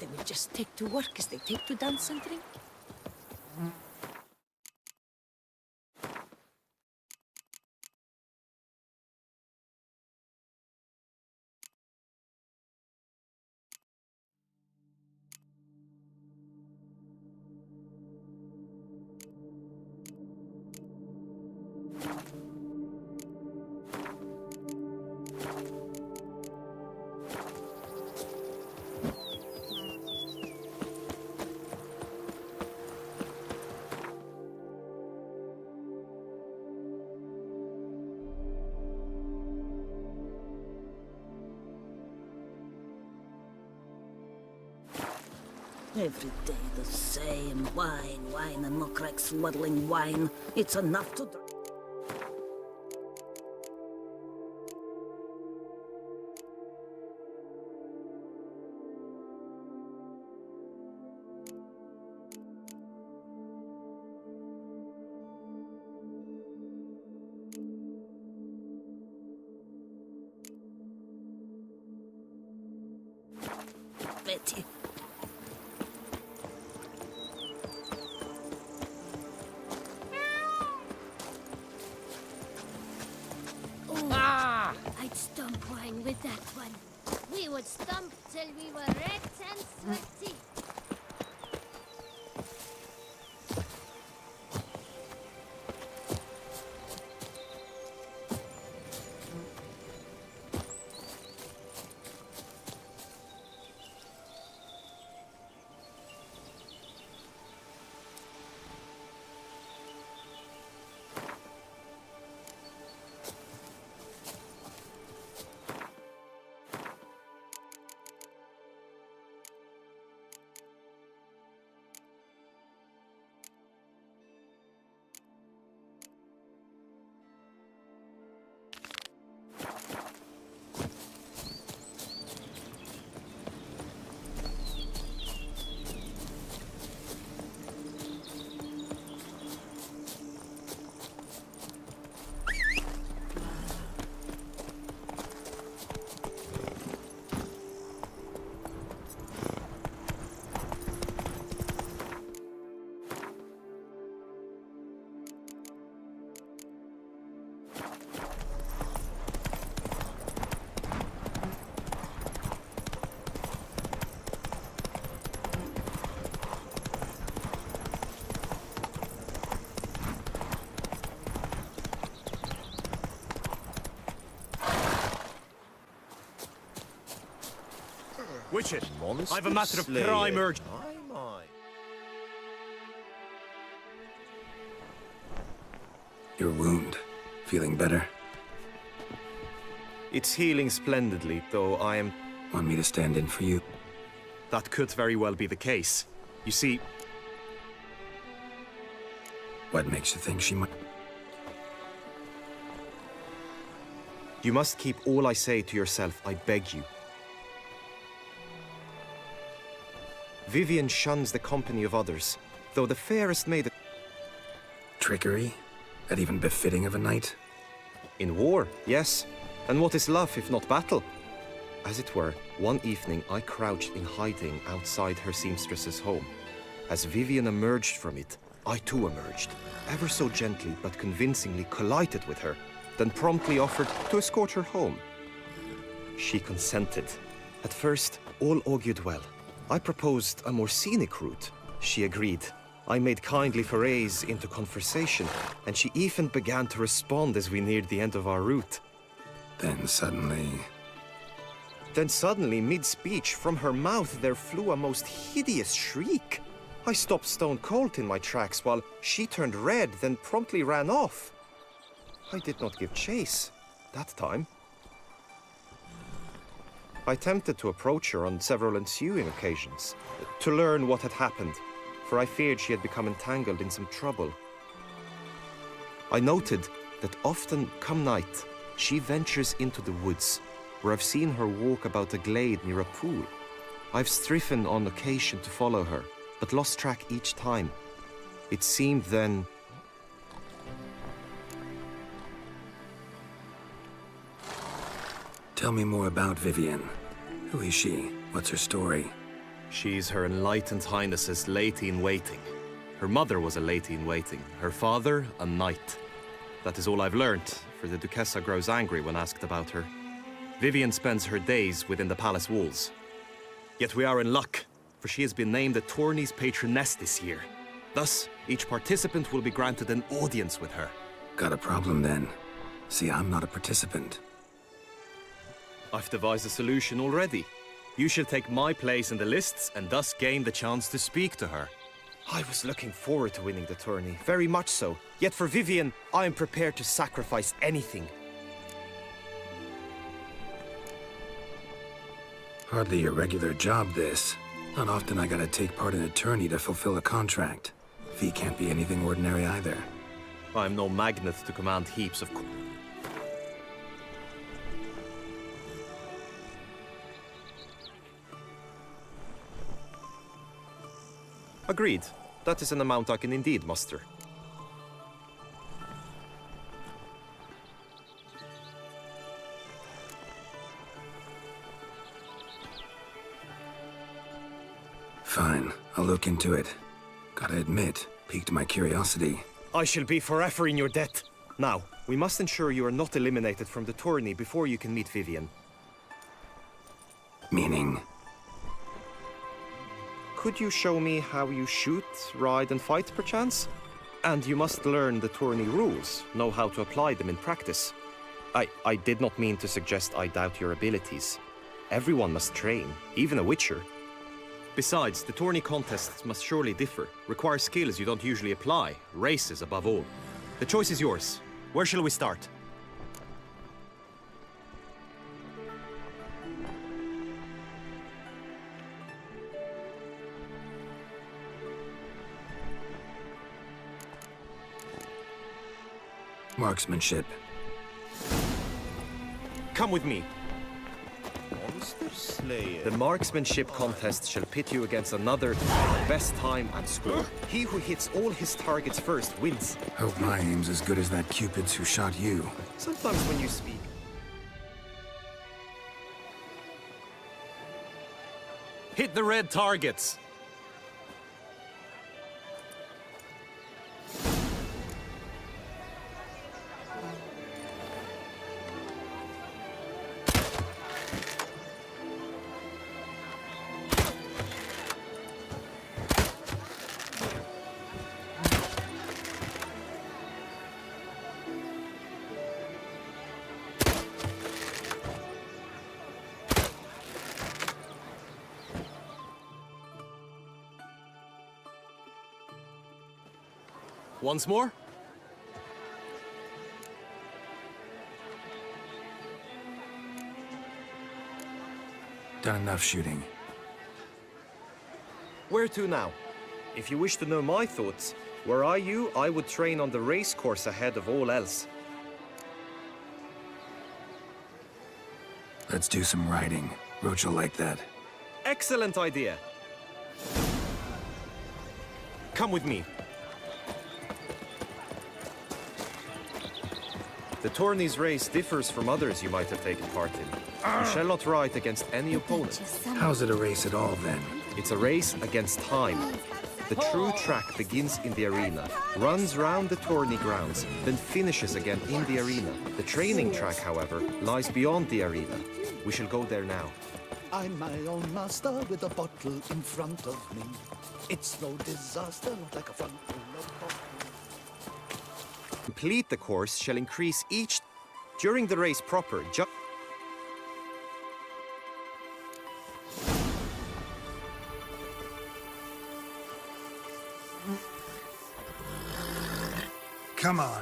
They will just take to work as they take to dance and drink. Every day the same wine, wine, and look like swaddling wine. It's enough to drink. Betty. I'd stomp wine with that one. We would stomp till we were wrecked and sweaty. Witcher, I've a matter of prime urge. Your wound. Feeling better? It's healing splendidly, though I am... Want me to stand in for you? That could very well be the case. You see... What makes you think she might... You must keep all I say to yourself, I beg you. Vivian shuns the company of others, though the fairest maid... Trickery? That even befitting of a knight? In war, yes. And what is love if not battle? As it were, one evening I crouched in hiding outside her seamstress's home. As Vivian emerged from it, I too emerged, ever so gently but convincingly collided with her, then promptly offered to escort her home. She consented. At first, all augured well. I proposed a more scenic route. She agreed. I made kindly forays into conversation, and she even began to respond as we neared the end of our route. Then suddenly, mid-speech, from her mouth there flew a most hideous shriek. I stopped stone cold in my tracks while she turned red, then promptly ran off. I did not give chase that time. I attempted to approach her on several ensuing occasions, to learn what had happened, for I feared she had become entangled in some trouble. I noted that often, come night, she ventures into the woods, where I've seen her walk about a glade near a pool. I've striven on occasion to follow her, but lost track each time. It seemed then... Tell me more about Vivian. Who is she? What's her story? She's Her Enlightened Highness's lady-in-waiting. Her mother was a lady-in-waiting, her father a knight. That is all I've learnt, for the Duchessa grows angry when asked about her. Vivian spends her days within the palace walls. Yet we are in luck, for she has been named the tourney's patroness this year. Thus, each participant will be granted an audience with her. Got a problem then. See, I'm not a participant. I've devised a solution already. You shall take my place in the lists and thus gain the chance to speak to her. I was looking forward to winning the tourney, very much so. Yet for Vivian, I am prepared to sacrifice anything. Hardly a regular job, this. Not often I gotta take part in a tourney to fulfill a contract. Fee can't be anything ordinary either. I'm no magnet to command heaps of... Agreed. That is an amount I can indeed muster. Fine, I'll look into it. Gotta admit, piqued my curiosity. I shall be forever in your debt. Now, we must ensure you are not eliminated from the tourney before you can meet Vivian. Meaning? Could you show me how you shoot, ride and fight, perchance? And you must learn the tourney rules, know how to apply them in practice. I did not mean to suggest I doubt your abilities. Everyone must train, even a witcher. Besides, the tourney contests must surely differ, require skills you don't usually apply, races above all. The choice is yours. Where shall we start? Marksmanship. Come with me. Monster Slayer. The marksmanship contest shall pit you against another best time and score. He who hits all his targets first wins. Hope my aim's as good as that Cupid's who shot you. Sometimes when you speak... Hit the red targets! Once more? Done enough shooting. Where to now? If you wish to know my thoughts, were I you, I would train on the race course ahead of all else. Let's do some riding. Roach will like that. Excellent idea. Come with me. The tourney's race differs from others you might have taken part in. You shall not ride against any opponent. How's it a race at all, then? It's a race against time. The true track begins in the arena, runs round the tourney grounds, then finishes again in the arena. The training track, however, lies beyond the arena. We shall go there now. I'm my own master with a bottle in front of me. It's no disaster, not like a front full of bottles. Complete the course shall increase each during the race proper. Come on.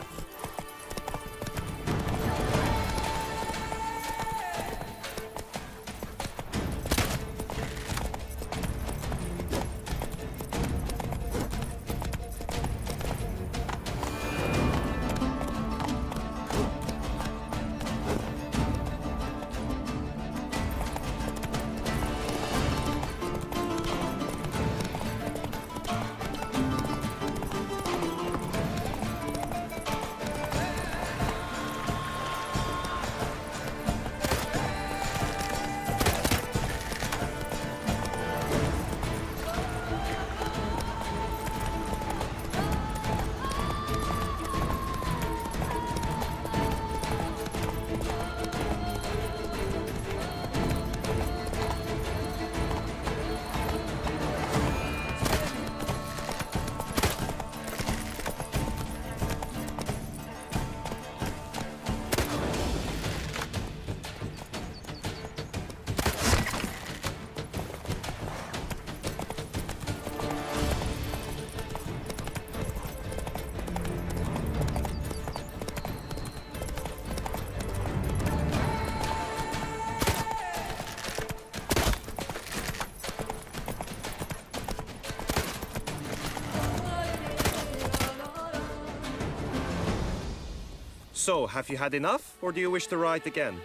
So, have you had enough, or do you wish to ride again?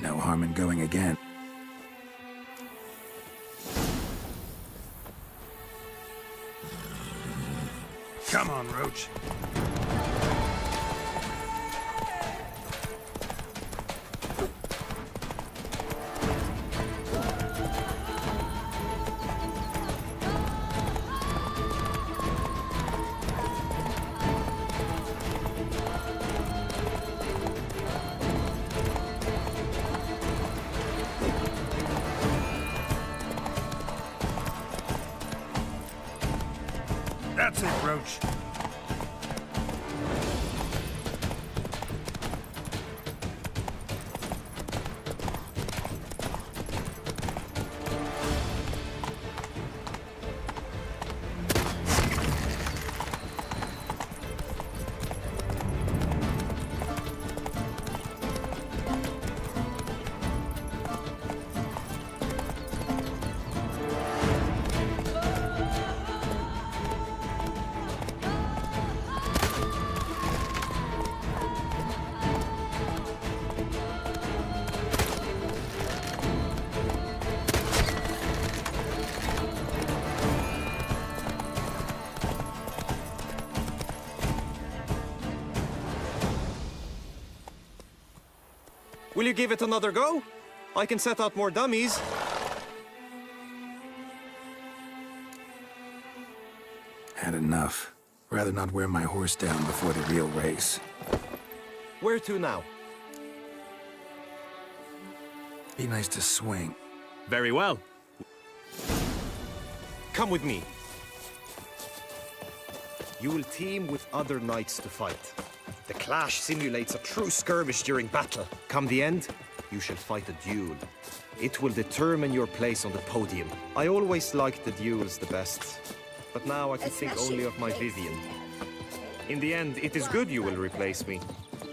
No harm in going again. Come on, Roach. That's it, Roach. Will you give it another go? I can set out more dummies. Had enough. Rather not wear my horse down before the real race. Where to now? Be nice to swing. Very well. Come with me. You will team with other knights to fight. The clash simulates a true skirmish during battle. Come the end, you shall fight a duel. It will determine your place on the podium. I always liked the duels the best, but now I can think only of my Vivian. In the end, it is good you will replace me.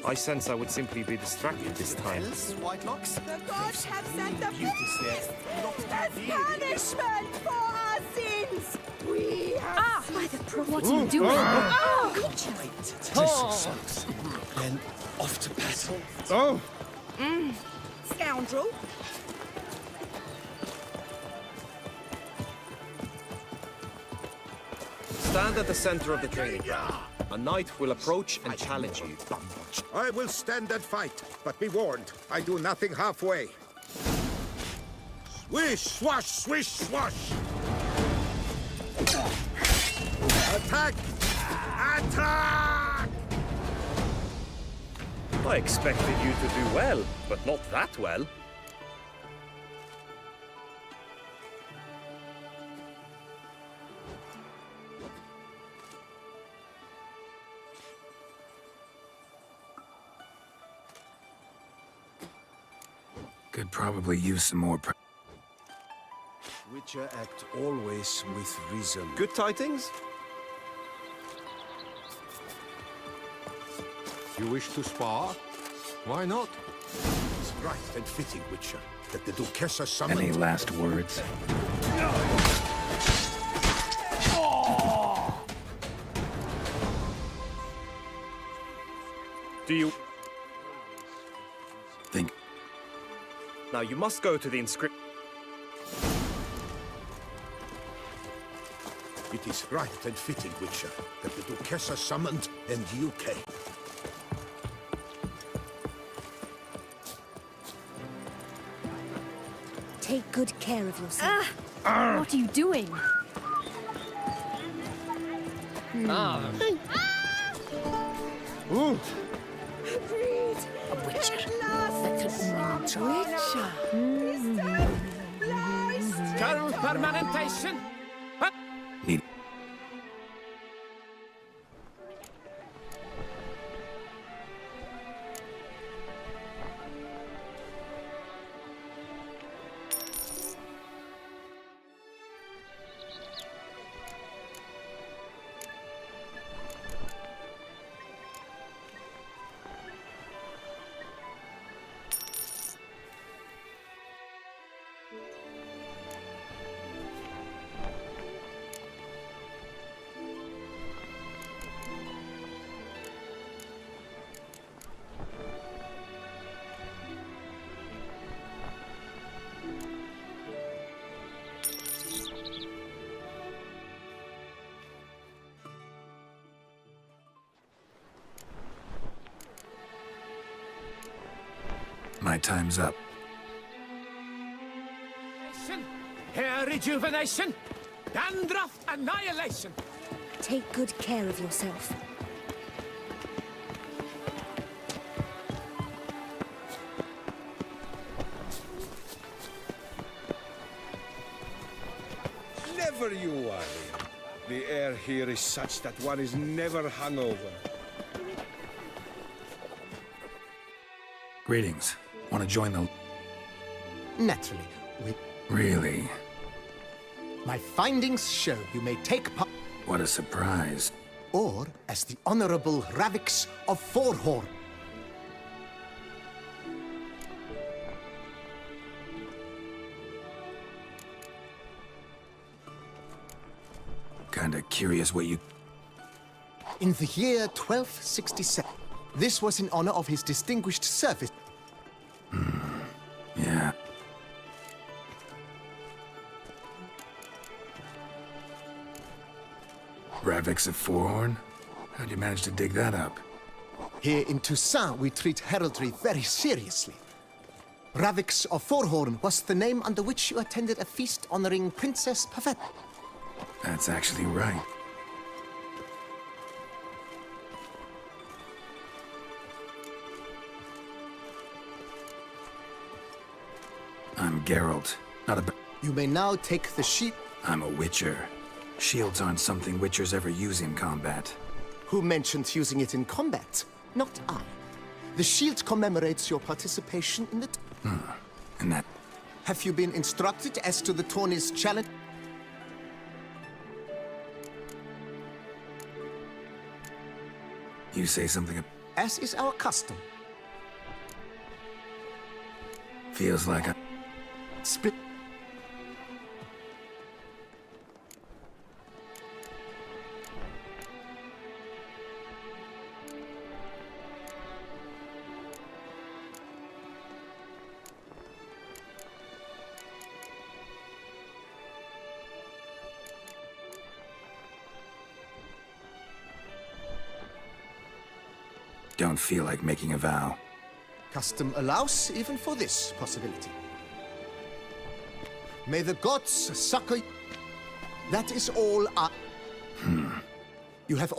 I sense I would simply be distracted this time. Whitelocks? The gods have sent the beast as punishment for our sins! We have... What are you doing? Oh! Then off to battle. Oh! Scoundrel! Stand at the center of the training ground. A knight will approach and challenge you. I will stand and fight, but be warned, I do nothing halfway. Swish, swash, swish, swash! Attack! Attack! I expected you to do well, but not that well. Could probably use some more Witcher act always with reason. Good tidings? You wish to spar? Why not? It's right and fitting, Witcher, that the Duchessa summoned... Any last words? Do you... Think... Now you must go to the inscription. It is right and fitting, Witcher, that the Duchessa summoned and you came. Take good care of yourself. What are you doing? Read! A witcher. Current permanentation. Need... My time's up. Hair rejuvenation, dandruff annihilation. Take good care of yourself. Never you worry. The air here is such that one is never hungover. Greetings. Want to join the... Naturally. Really? My findings show you may take part... What a surprise. Or as the Honorable Ravix of Forhorn. Kinda curious what you... In the year 1267, this was in honor of his distinguished service. Yeah. Ravix of Forhorn? How'd you manage to dig that up? Here in Toussaint, we treat heraldry very seriously. Ravix of Forhorn was the name under which you attended a feast honoring Princess Pavette. That's actually right. I'm Geralt, not a... You may now take the sheep. I'm a Witcher. Shields aren't something Witchers ever use in combat. Who mentioned using it in combat? Not I. The shield commemorates your participation in the... And that... Have you been instructed as to the tourney's challenge? You say something... As is our custom. Feels like a... Split. Don't feel like making a vow. Custom allows even for this possibility. May the gods succor you. That is all I... You have...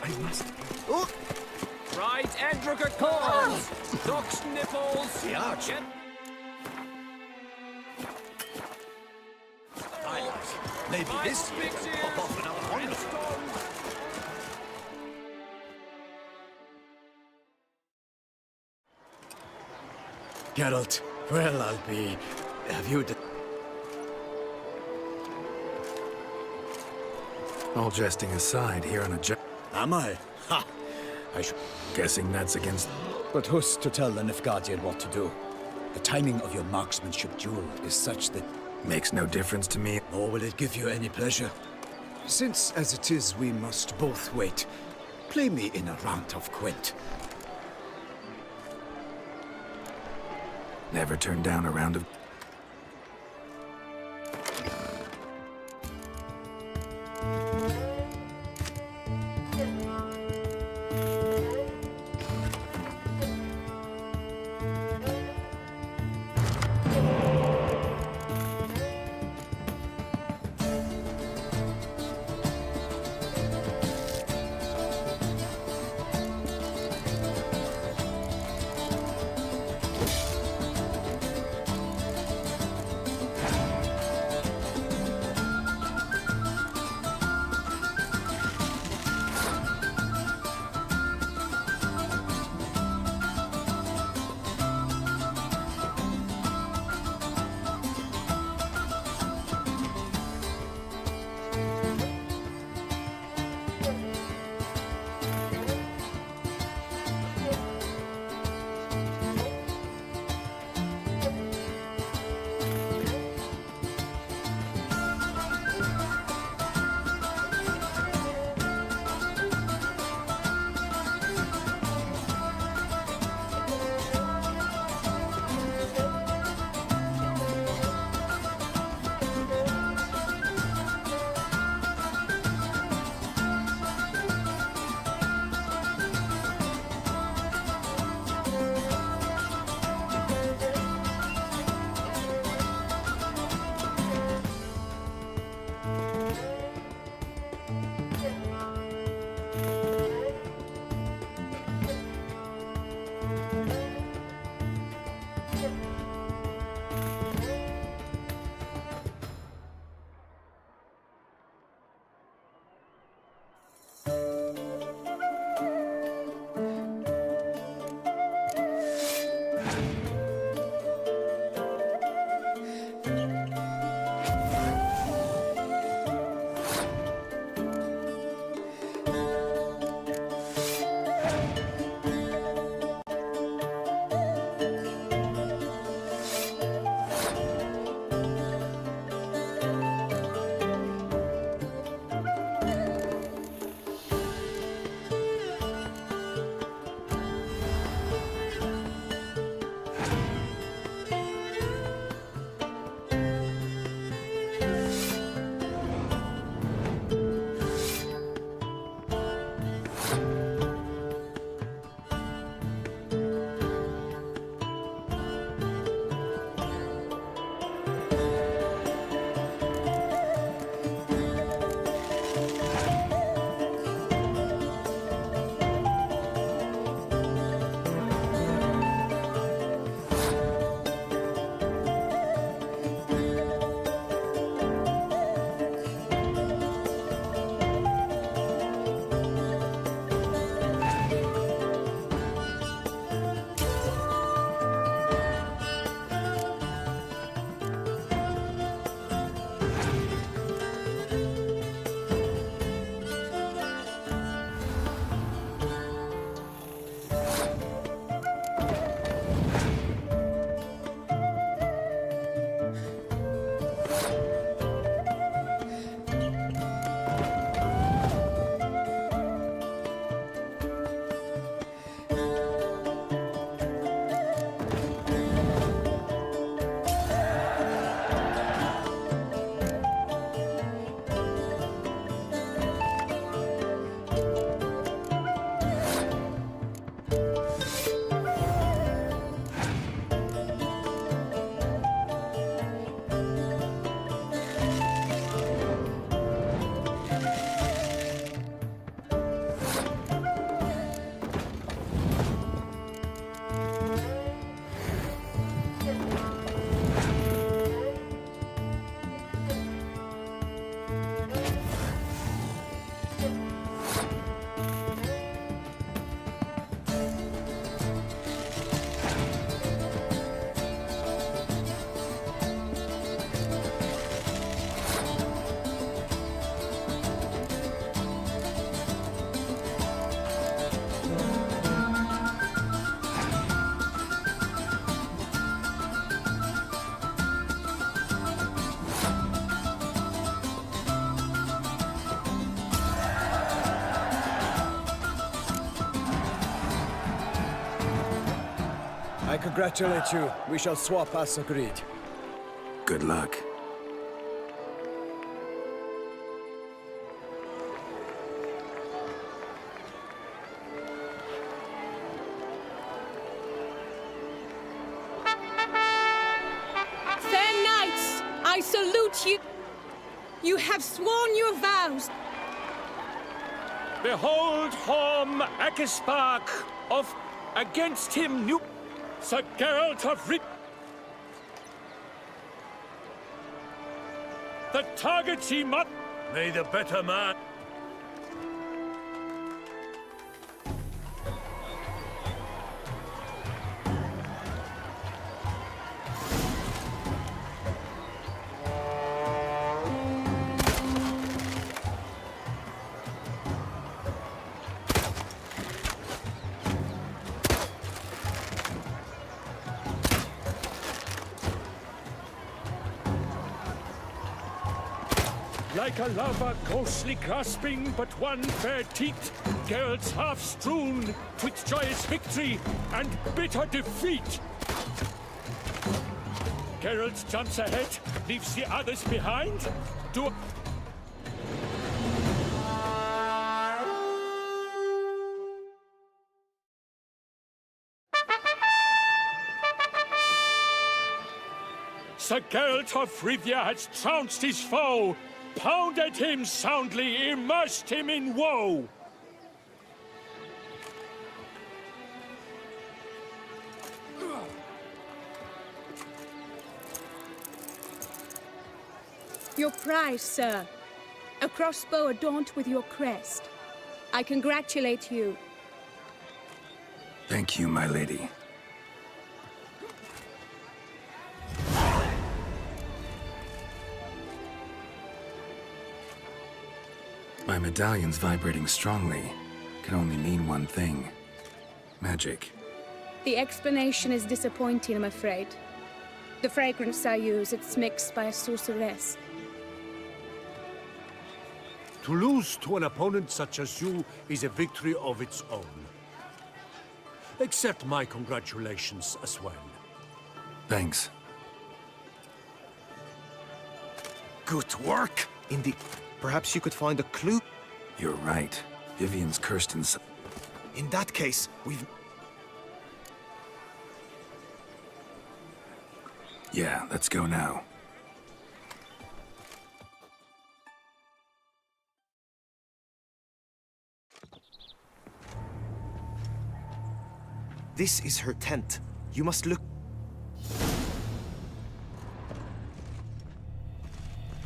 I must... Oh! Right, Edrica calls! Duck's nipples! The archer! Maybe this year will pop off another wonderful. Geralt, well, I'll be... Have you... All jesting aside, here on a Am I? Ha! I should... Guessing that's against... But who's to tell the Nilfgaardian what to do? The timing of your marksmanship duel is such that... Makes no difference to me. Nor will it give you any pleasure. Since, as it is, we must both wait, play me in a round of Gwent. Never turn down a round of... I congratulate you. We shall swap as agreed. Good luck. Fair knights, I salute you. You have sworn your vows. Behold Horm Akispark of against him new Sir Geralt of Rip. The target he must. May the better man. Like a lover ghostly grasping but one fair teat, Geralt's half strewn twixt joyous victory and bitter defeat. Geralt jumps ahead, leaves the others behind. Sir Geralt of Rivia has trounced his foe, pounded him soundly, immersed him in woe. Your prize, sir. A crossbow adorned with your crest. I congratulate you. Thank you, my lady. My medallion's vibrating strongly. Can only mean one thing. Magic. The explanation is disappointing, I'm afraid. The fragrance I use, it's mixed by a sorceress. To lose to an opponent such as you is a victory of its own. Accept my congratulations as well. Thanks. Good work! Indeed. Perhaps you could find a clue? You're right. Vivian's cursed in... In that case, we've... Yeah, let's go now. This is her tent. You must look...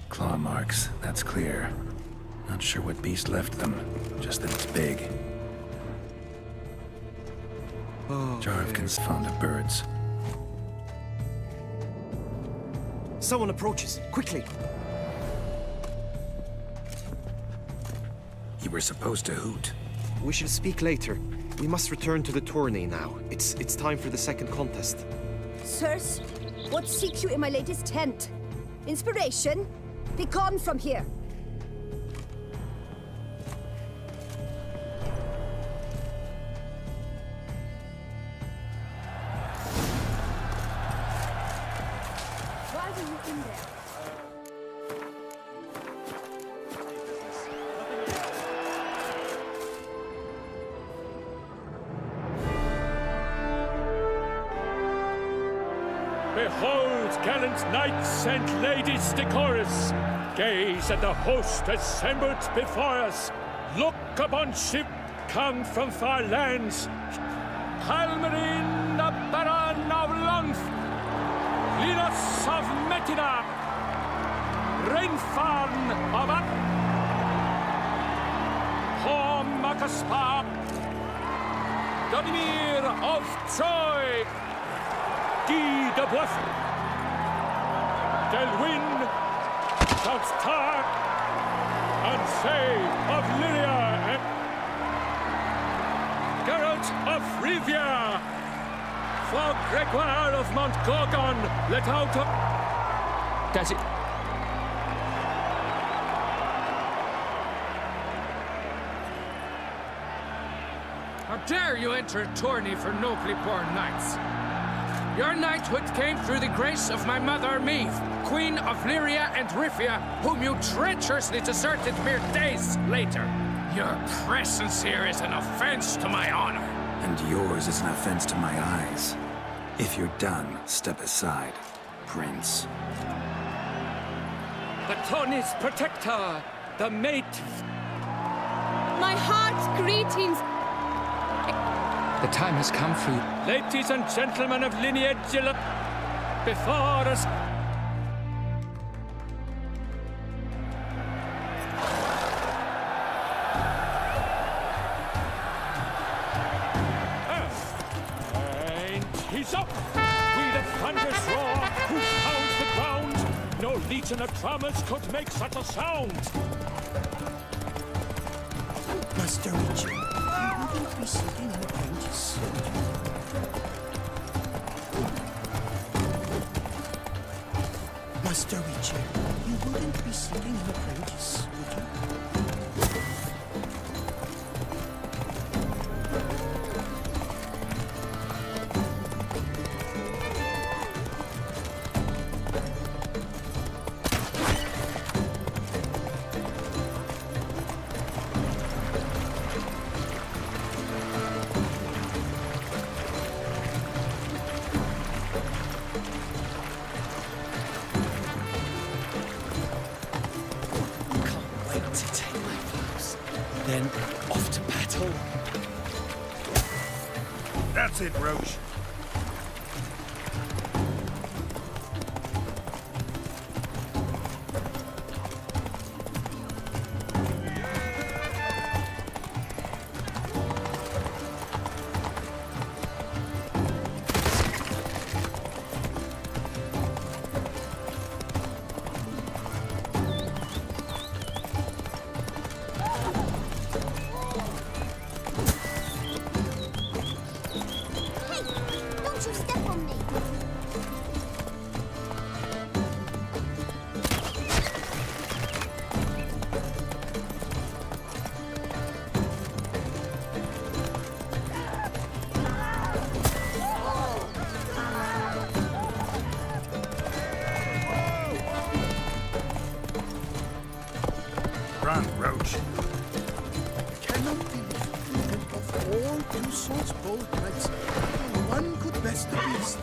Claw marks, that's clear. Not sure what beast left them, just that it's big. Oh, Jarvkin's fond of birds. Someone approaches, quickly! You were supposed to hoot. We shall speak later. We must return to the tourney now. It's time for the second contest. Sirs, what seek you in my lady's tent? Inspiration? Be gone from here! Why were you in there? Behold, gallant knights and ladies decorous, gaze at the host assembled before us. Look upon ship come from far lands. Halmarin, the Baron of Longth, Linus of Metina, Rainfarn of Horm Akispark, Donimir of Troy, Guy de Bois, Delwyn, Count Tar, and Say of Lyria, and Geralt of Rivia, for Gregoire of Montgorgon, let out of... Does it... How dare you enter a tourney for nobly born knights? Your knighthood came through the grace of my mother, Meve, Queen of Lyria and Rifia, whom you treacherously deserted mere days later. Your presence here is an offense to my honor. And yours is an offense to my eyes. If you're done, step aside, Prince. The Tony's protector, the mate. My heart's greetings. The time has come for you. Ladies and gentlemen of lineage, before us. And he's up. With a thunderous roar, who pounds the ground? No legion of drummers could make such a sound. Master Richard, you wouldn't be sitting in a bench suit. Master Richard, you wouldn't be sitting in a bench, would you? Then off to battle. That's it, Roach. Run, Roach. Cannot believe that of all two swords bold knights, one could best the beast.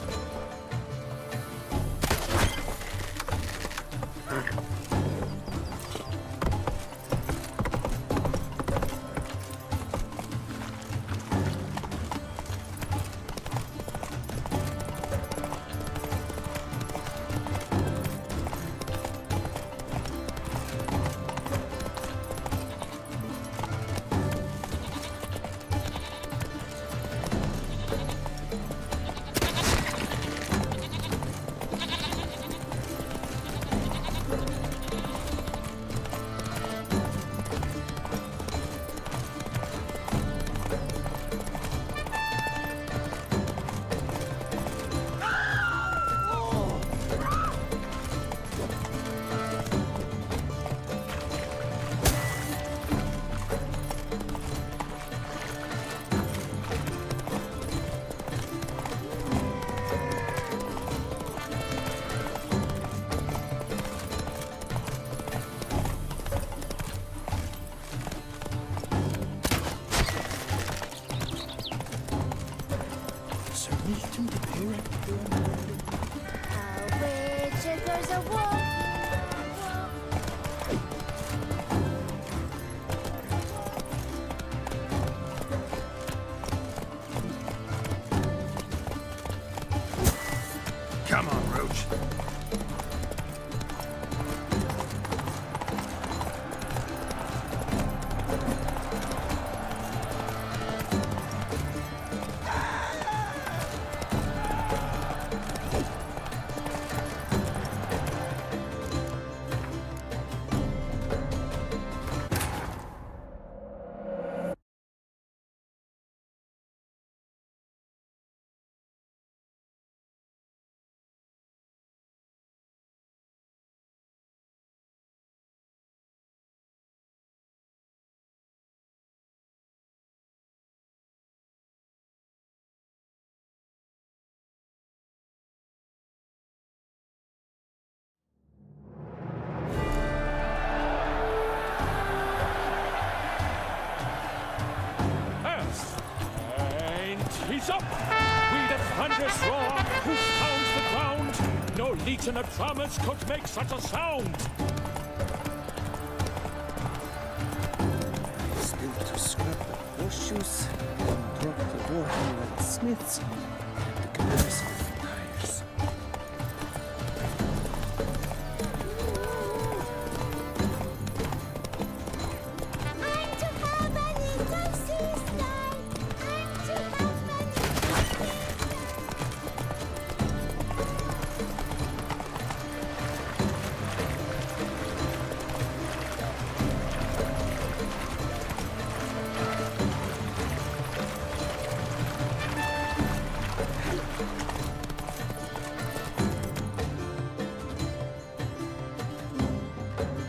There's a wolf. Come on, Roach. he's up! We the thunderous roar, who pounds the ground! No legion of drummers could make such a sound! Still to scrap the horseshoes, and drop the warhammer at smiths, the comparison of tires.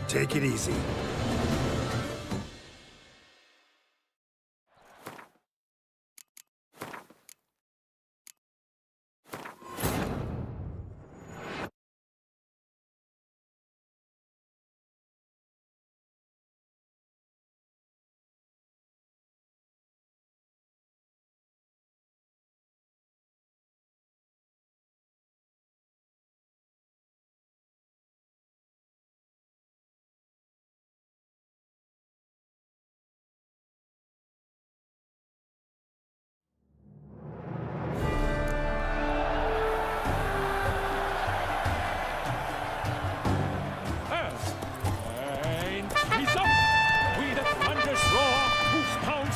Take it easy.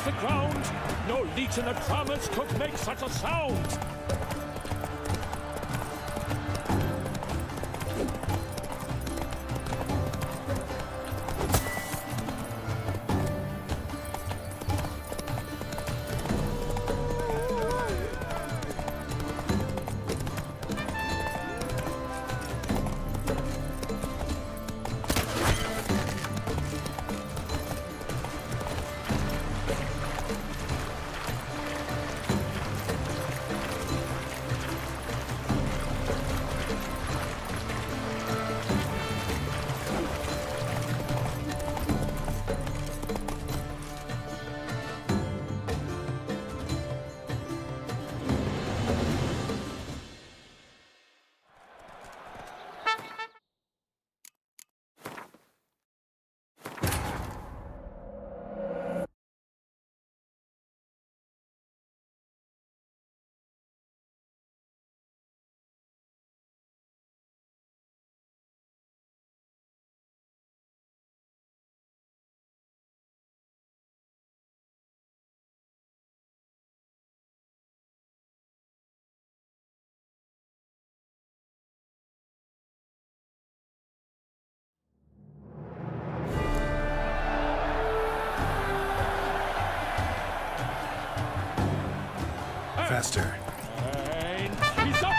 The ground! No legion of drummers could make such a sound! Faster. And he's up!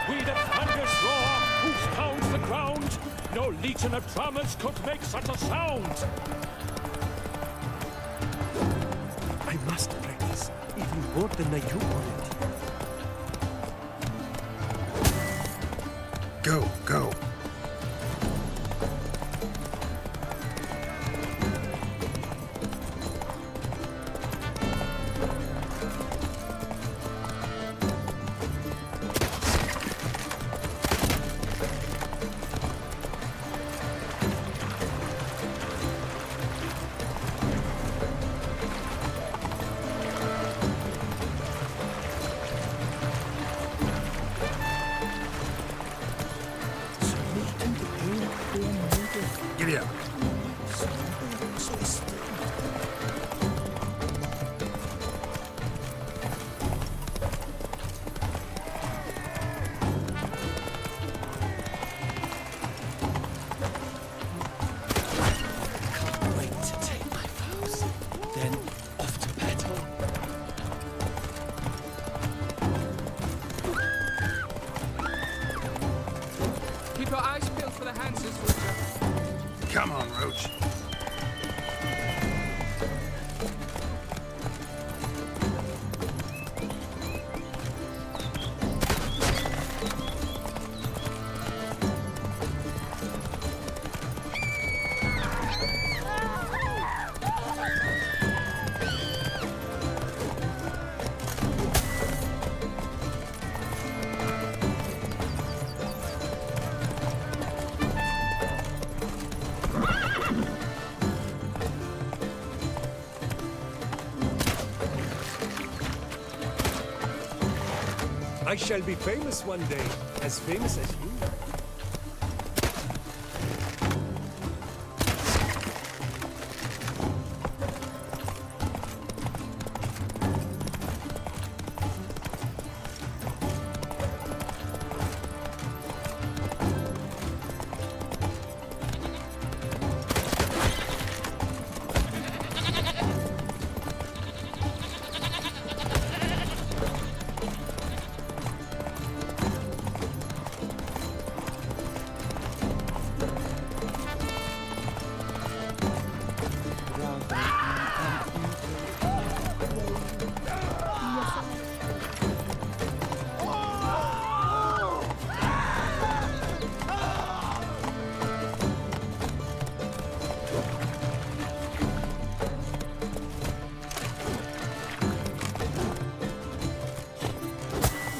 We the thunderous roar, who pounds the ground! No legion of drummers could make such a sound! I must practice, even more than I do already. Go, go. Giddy up. Can't wait to take my vows. Then off to battle. Keep your eyes peeled for the Hansons, Roger. Come on, Roach. I shall be famous one day, as famous as you.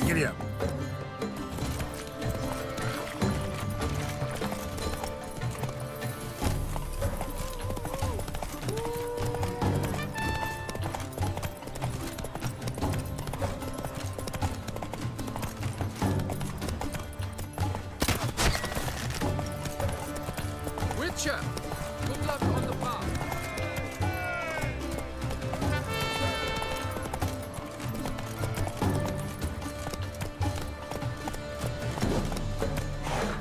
Giddy up. Witcher, good luck on the path.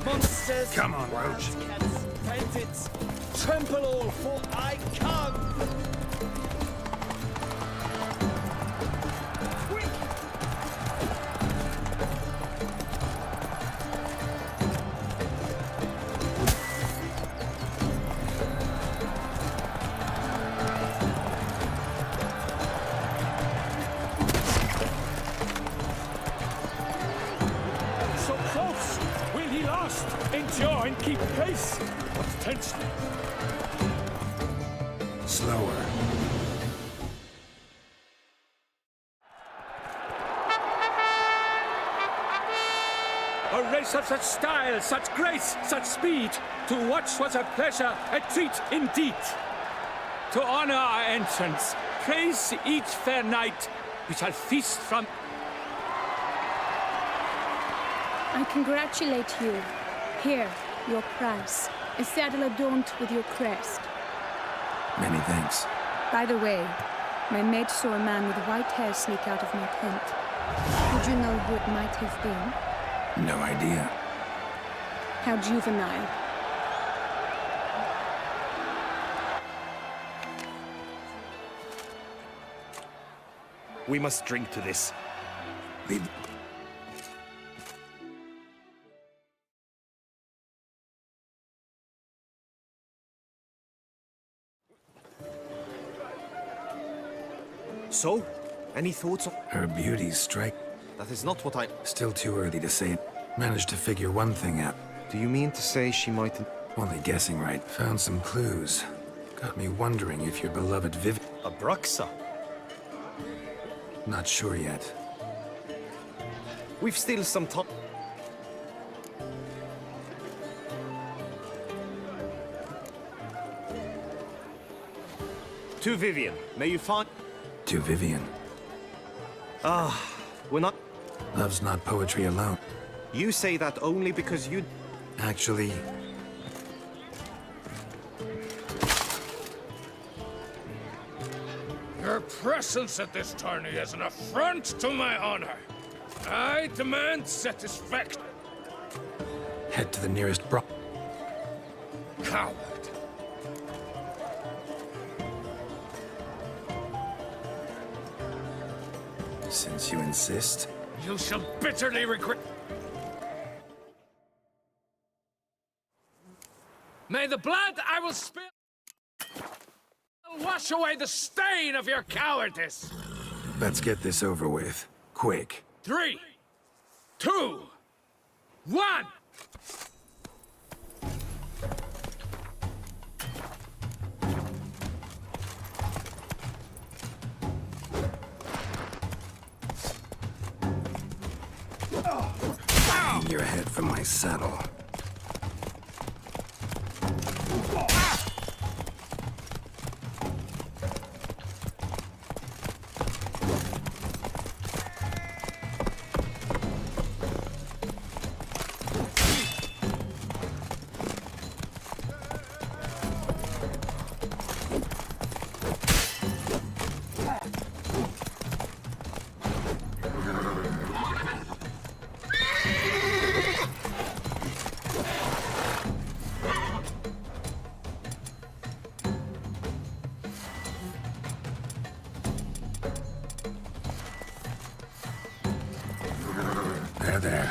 Monsters, Come on, Roach. cats, bandits, trample all, for I come! So close! Will he last? Endure and keep pace! What's tense? Slower. A race of such style, such grace, such speed. To watch was a pleasure, a treat indeed. To honor our entrance, praise each fair knight. We shall feast from... I congratulate you. Here, your prize. A saddle adorned with your crest. Many thanks. By the way, my mate saw a man with white hair sneak out of my tent. Would you know who it might have been? No idea. How juvenile. We must drink to this. Leave. So, any thoughts on... Her beauty's strike. That is not what I... Still too early to say it. Managed to figure one thing out. Do you mean to say she might... Only guessing right. Found some clues. Got me wondering if your beloved Viv... Abraxa? Not sure yet. We've still some time. To Vivian, may you find... To Vivian. Ah, we're not... Love's not poetry alone. You say that only because you... Actually... Your presence at this tourney is an affront to my honor. I demand satisfaction. Head to the nearest bro... Coward. Since you insist. You shall bitterly regret... May the blood I will spill wash away the stain of your cowardice! Let's get this over with. Quick. 3, 2, 1! Hang your head from my saddle. there.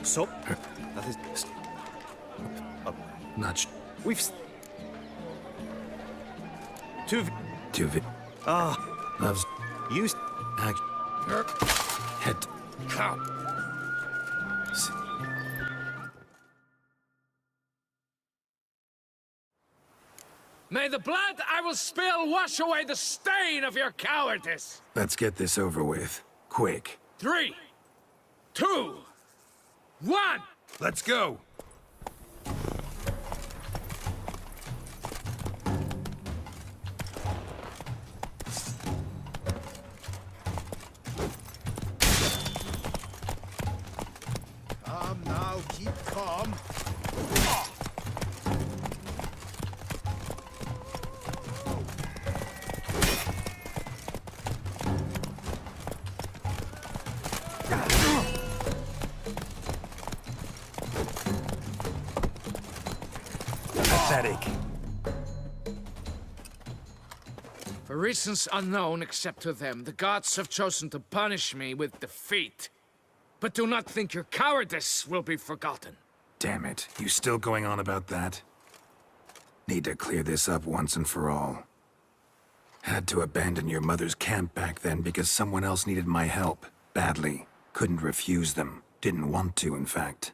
So, that is not. We've two. Loves used act head. May the blood I will spill wash away the stain of your cowardice. Let's get this over with, quick. 3, 2, 1. Let's go. Calm now, keep calm. Pathetic. For reasons unknown except to them, the gods have chosen to punish me with defeat. But do not think your cowardice will be forgotten. Damn it, you still going on about that? Need to clear this up once and for all. Had to abandon your mother's camp back then because someone else needed my help, badly. Couldn't refuse them. Didn't want to, in fact.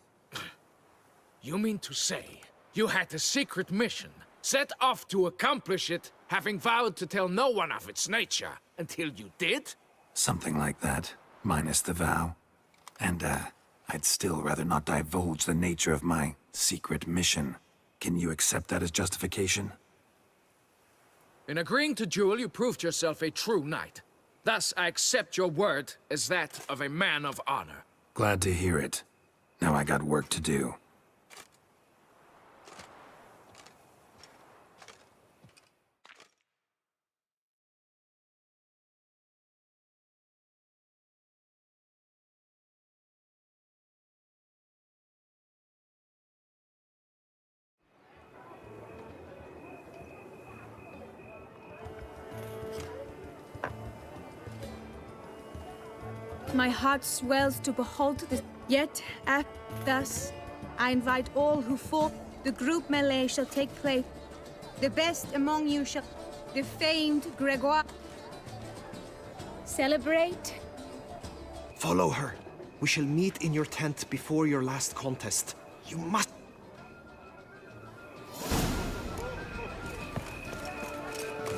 You mean to say you had a secret mission, set off to accomplish it, having vowed to tell no one of its nature, until you did? Something like that, minus the vow. And, I'd still rather not divulge the nature of my secret mission. Can you accept that as justification? In agreeing to duel, you proved yourself a true knight. Thus, I accept your word as that of a man of honor. Glad to hear it. Now I got work to do. My heart swells to behold this. Yet, thus, I invite all who fought. The group melee shall take place. The best among you shall... the famed Gregoire. Celebrate? Follow her. We shall meet in your tent before your last contest. You must...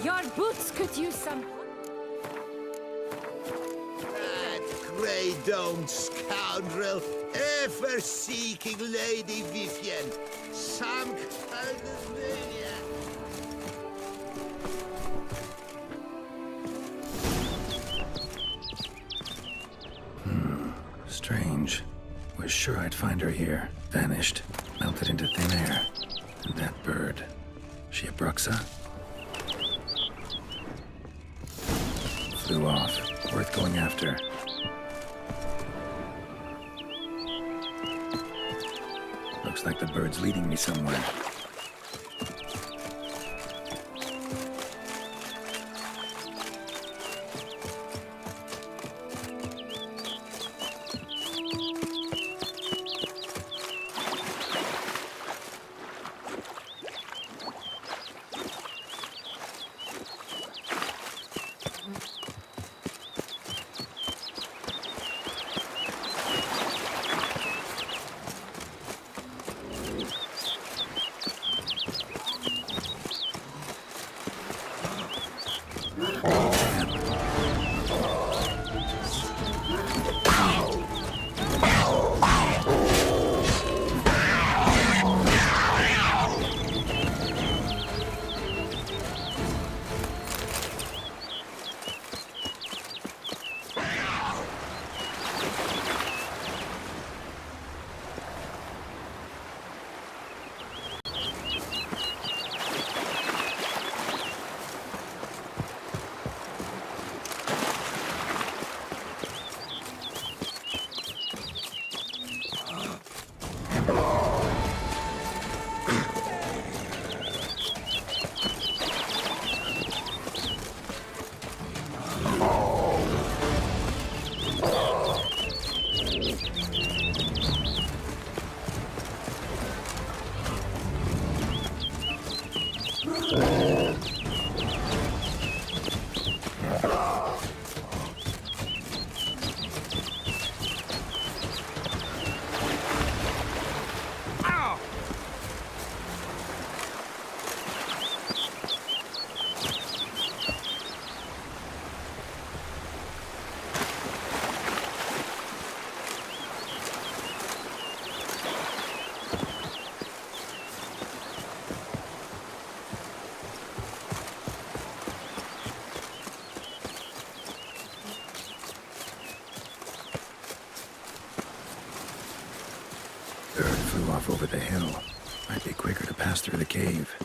Your boots could use some... That grey-domed scoundrel, ever-seeking Lady Vivienne. Some kind of maniac. Strange. Was sure I'd find her here. Vanished. Melted into thin air. And that bird. She a Bruxa? Flew off. Worth going after. Looks like the bird's leading me somewhere. Bird flew off over the hill. Might be quicker to pass through the cave.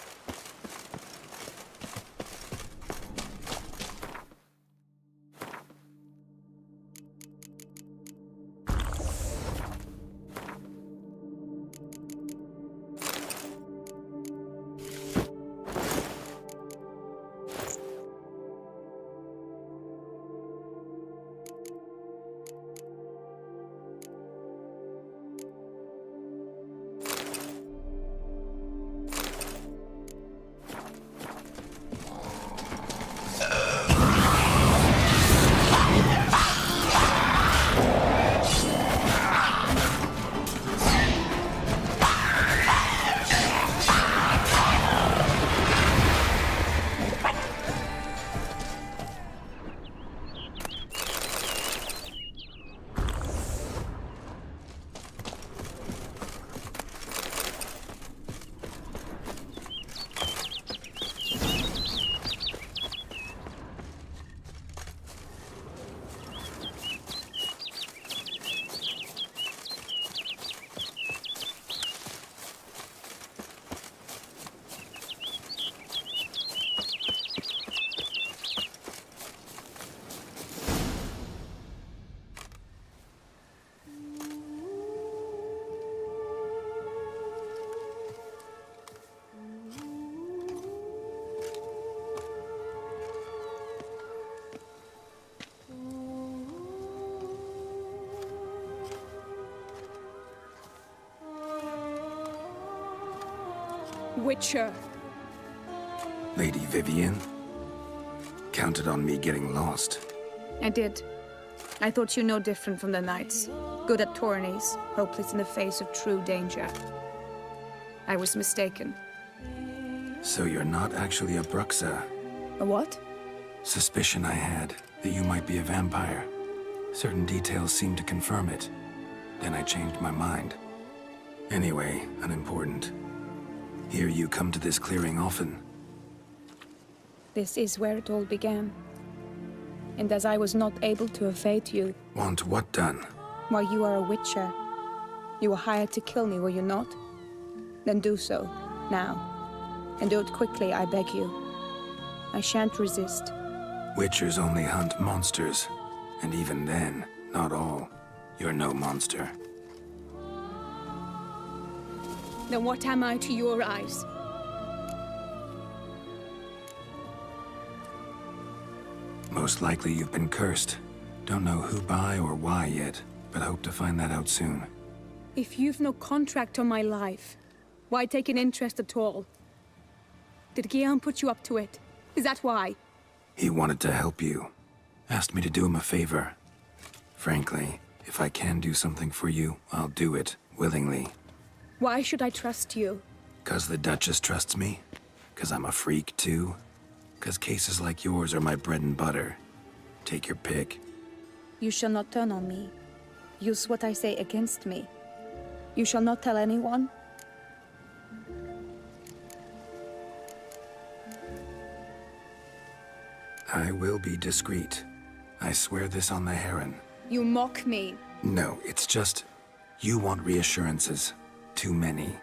Witcher. Lady Vivienne? Counted on me getting lost. I did. I thought you no different from the knights. Good at tourneys, hopeless in the face of true danger. I was mistaken. So you're not actually a Bruxa? A what? Suspicion I had, that you might be a vampire. Certain details seemed to confirm it. Then I changed my mind. Anyway, unimportant. Here you come to this clearing often. This is where it all began. And as I was not able to evade you... Want what done? While you are a witcher. You were hired to kill me, were you not? Then do so, now. And do it quickly, I beg you. I shan't resist. Witchers only hunt monsters. And even then, not all. You're no monster. Then what am I to your eyes? Most likely you've been cursed. Don't know who by or why yet, but hope to find that out soon. If you've no contract on my life, why take an interest at all? Did Guillaume put you up to it? Is that why? He wanted to help you. Asked me to do him a favor. Frankly, if I can do something for you, I'll do it, willingly. Why should I trust you? 'Cause the Duchess trusts me? 'Cause I'm a freak, too? 'Cause cases like yours are my bread and butter. Take your pick. You shall not turn on me. Use what I say against me. You shall not tell anyone? I will be discreet. I swear this on the Heron. You mock me. No, it's just... You want reassurances. Too many.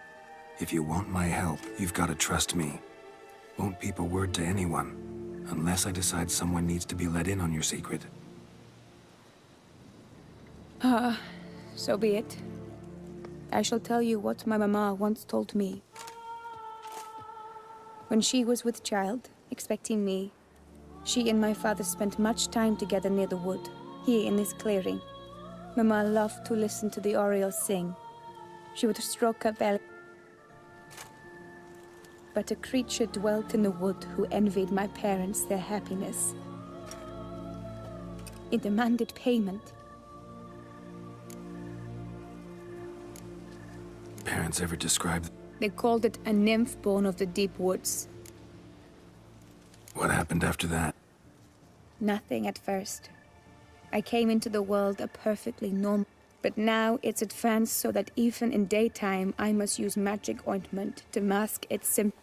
If you want my help, you've got to trust me. Won't peep a word to anyone. Unless I decide someone needs to be let in on your secret. So be it. I shall tell you what my mama once told me. When she was with child, expecting me, she and my father spent much time together near the wood, here in this clearing. Mama loved to listen to the orioles sing. She would stroke her belly. But a creature dwelt in the wood who envied my parents their happiness. It demanded payment. Parents ever described... They called it a nymph born of the deep woods. What happened after that? Nothing at first. I came into the world a perfectly normal... But now it's advanced so that even in daytime I must use magic ointment to mask its symptoms.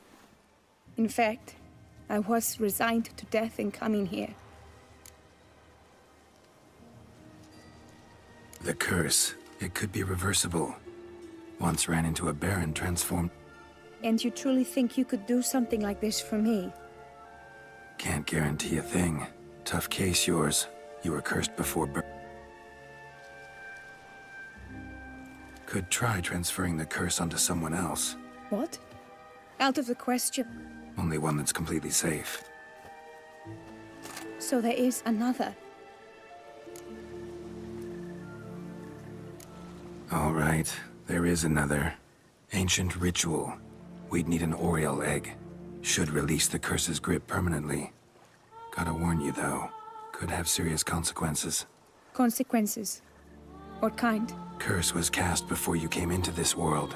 In fact, I was resigned to death in coming here. The curse. It could be reversible. Once ran into a baron transformed... And you truly think you could do something like this for me? Can't guarantee a thing. Tough case, yours. You were cursed before birth. Could try transferring the curse onto someone else. What? Out of the question. Only one that's completely safe. So there is another. All right, there is another. Ancient ritual. We'd need an Oriole egg. Should release the curse's grip permanently. Gotta warn you, though. Could have serious consequences. Consequences? What kind? Curse was cast before you came into this world.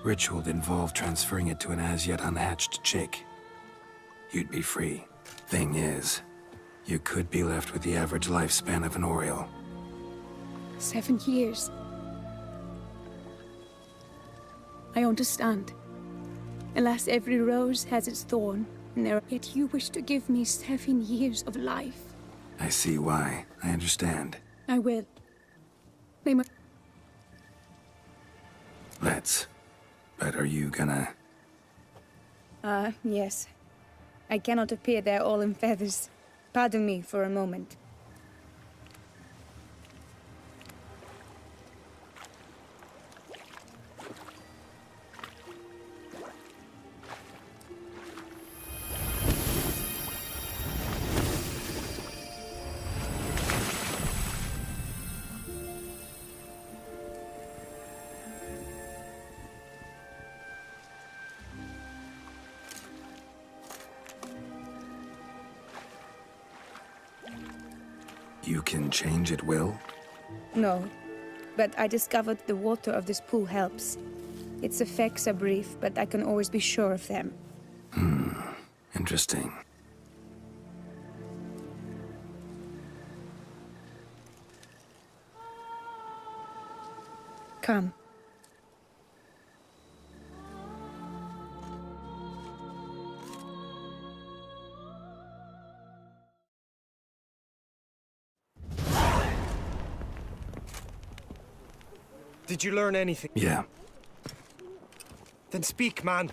Ritual involved transferring it to an as-yet unhatched chick. You'd be free. Thing is, you could be left with the average lifespan of an Oriole. 7 years. I understand. Alas, every rose has its thorn, and yet you wish to give me 7 years of life. I see why. I understand. I will. They must... Let's. But are you gonna... Yes. I cannot appear there all in feathers. Pardon me for a moment. You can change at will? No, but I discovered the water of this pool helps. Its effects are brief, but I can always be sure of them. Interesting. Come. Did you learn anything? Yeah. Then speak, man.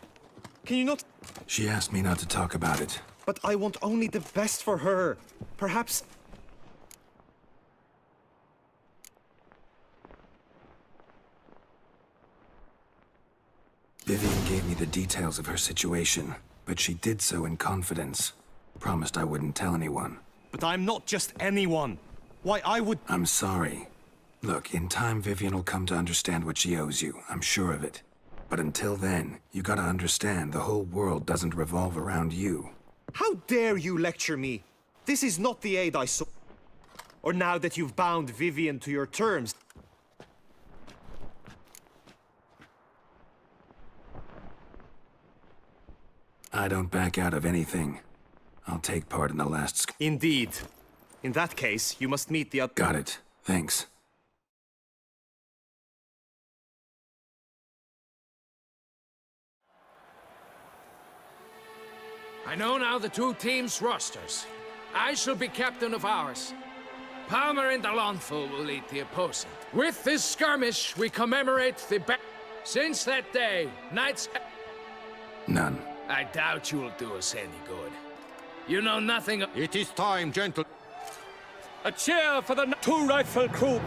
Can you not? She asked me not to talk about it. But I want only the best for her. Perhaps... Vivian gave me the details of her situation, but she did so in confidence. Promised I wouldn't tell anyone. But I'm not just anyone. Why, I would... I'm sorry. Look, in time Vivian will come to understand what she owes you. I'm sure of it. But until then, you gotta understand the whole world doesn't revolve around you. How dare you lecture me? This is not the aid I saw. Or now that you've bound Vivian to your terms. I don't back out of anything. I'll take part in the last Indeed. In that case, you must meet the other... Got it. Thanks. I know now the two teams' rosters. I shall be captain of ours. Palmer and Alonfo will lead the opposing. With this skirmish, we commemorate the Since that day, Knights... None. I doubt you'll do us any good. You know nothing of... It is time, gentle... A cheer for the two-rifle crew!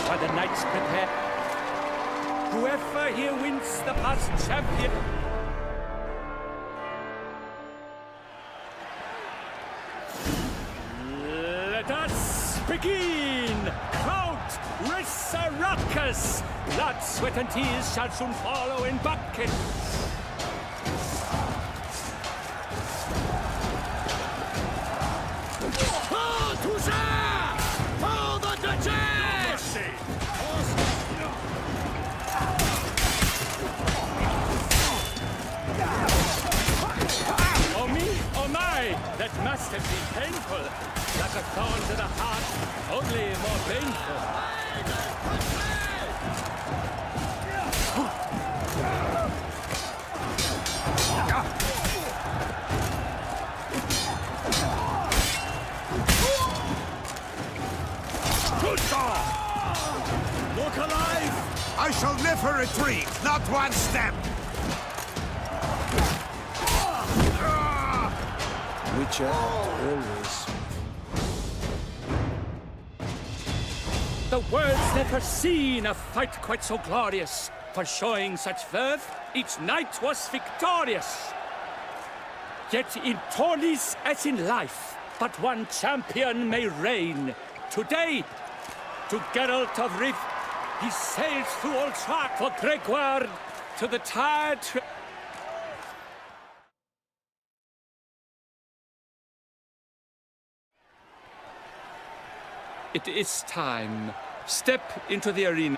While the knights prepare. Whoever here wins the past champion... Let us begin! Count Resurrectus! Blood, sweat, and tears shall soon follow in bucket. Oh, Touchard! For the Duchess! Oh me, oh my! That must have been painful. Like a thorn to the heart, only more painful. Look alive! I shall never retreat, not one step! Witcher always. The world's never seen a fight quite so glorious. For showing such verve, each knight was victorious. Yet in tourneys as in life, but one champion may reign. Today, to Geralt of Riv, he sails through all track for Gregoire to the tired... It is time. Step into the arena.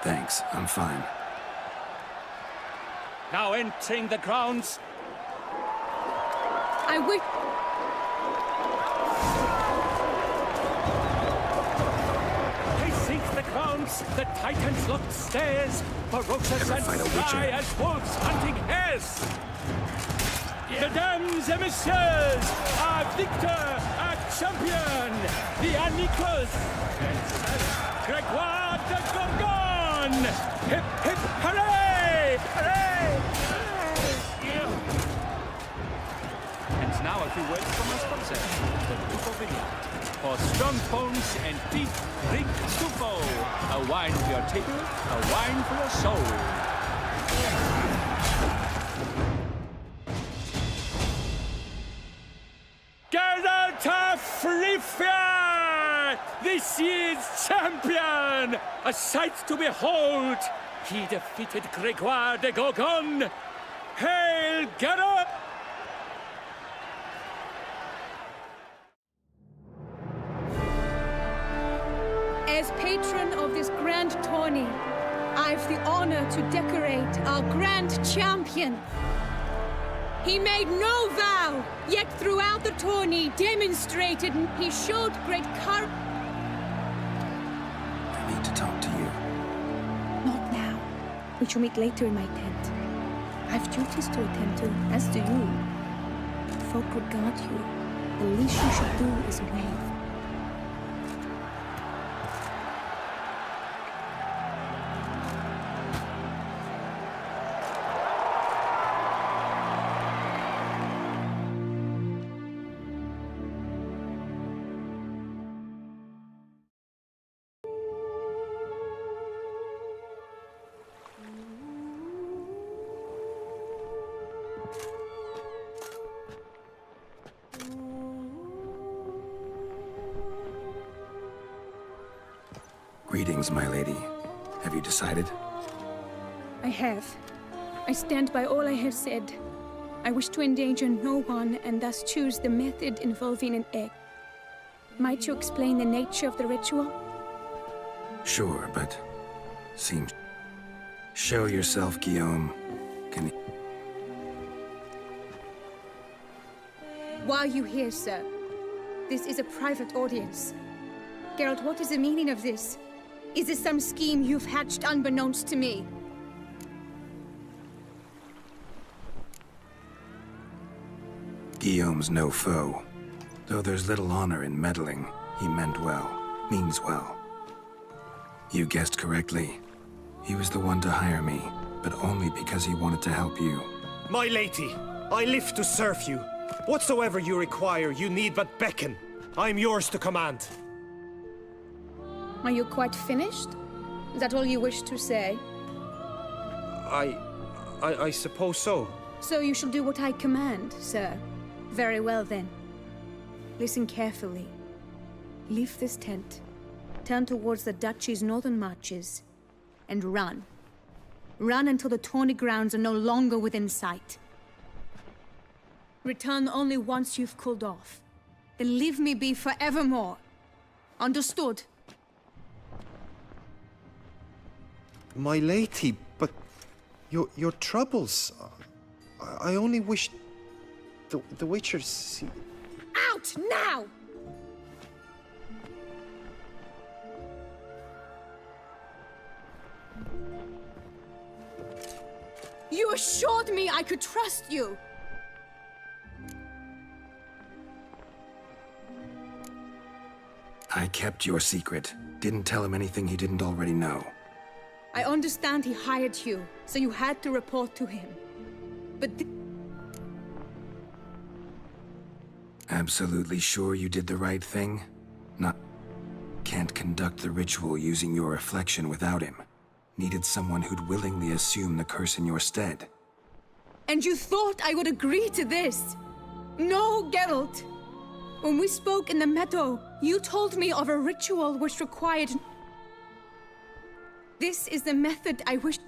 Thanks, I'm fine. Now entering the grounds. I wish... Pacing the grounds, the Titans locked stairs, ferocious and sly as wolves hunting hares. Mesdames et messieurs, our victor, our champion, the Anicos, Gregoire de Gorgon! Hip, hip, hooray! Hooray! And now a few words from my sponsor, the Duco Vineyard. For strong bones and deep, drink Duco. A wine for your table, a wine for your soul. Geralt of Rivia! This year's champion! A sight to behold! He defeated Gregoire de Gorgon! Hail, Geralt! patron of this grand tourney, I've the honor to decorate our grand champion. He made no vow, yet throughout the tourney demonstrated he showed great courage. I need to talk to you. Not now. We shall meet later in my tent. I've duties to attend to, as do you. Folk regard you. The least you should do is wave. Greetings, my lady. Have you decided? I have. I stand by all I have said. I wish to endanger no one and thus choose the method involving an egg. Might you explain the nature of the ritual? Sure, but... seems... Show yourself, Guillaume. Can you... Why are you here, sir? This is a private audience. Geralt, what is the meaning of this? Is this some scheme you've hatched unbeknownst to me? Guillaume's no foe. Though there's little honor in meddling, he meant well, means well. You guessed correctly. He was the one to hire me, but only because he wanted to help you. My lady, I live to serve you. Whatsoever you require, you need but beckon. I am yours to command. Are you quite finished? Is that all you wish to say? I suppose so. So you shall do what I command, sir. Very well then. Listen carefully. Leave this tent, turn towards the duchy's northern marches, and run. Run until the tourney grounds are no longer within sight. Return only once you've cooled off. Then leave me be forevermore. Understood? My lady, but your troubles. I only wish the Witcher see. Out now! You assured me I could trust you. I kept your secret. Didn't tell him anything he didn't already know. I understand he hired you, so you had to report to him. But Absolutely sure you did the right thing? Not... Can't conduct the ritual using your reflection without him. Needed someone who'd willingly assume the curse in your stead. And you thought I would agree to this? No, Geralt. When we spoke in the meadow, you told me of a ritual which required... This is the method I wish...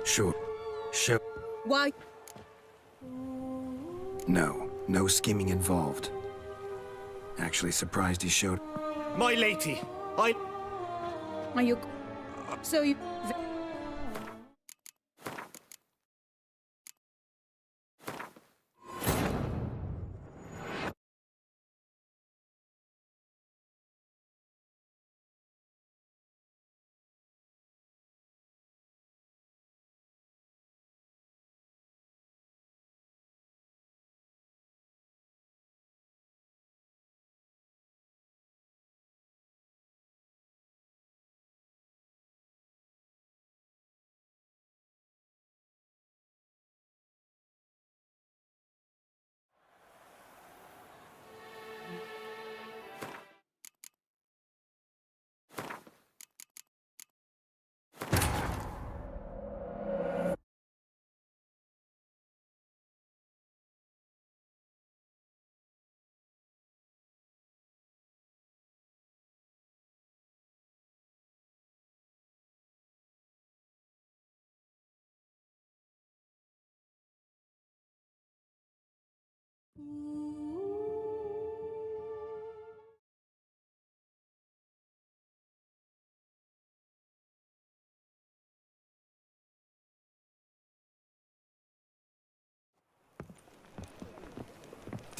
Sure. Show. Why? No scheming involved. Actually surprised he showed. My lady, Are you... So you...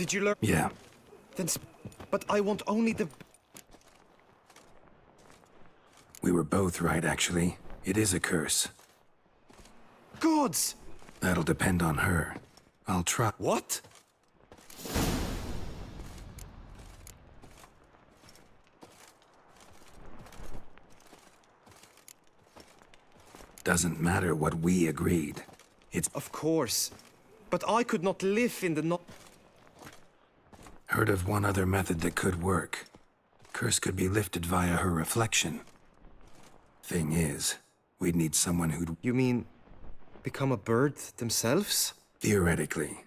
did you learn? Yeah. Then, but I want only the... We were both right, actually. It is a curse. Gods! That'll depend on her. I'll try. What? Doesn't matter what we agreed. It's... Of course. But I could not live in the Heard of one other method that could work. Curse could be lifted via her reflection. Thing is, we'd need someone who'd... You mean... become a bird themselves? Theoretically.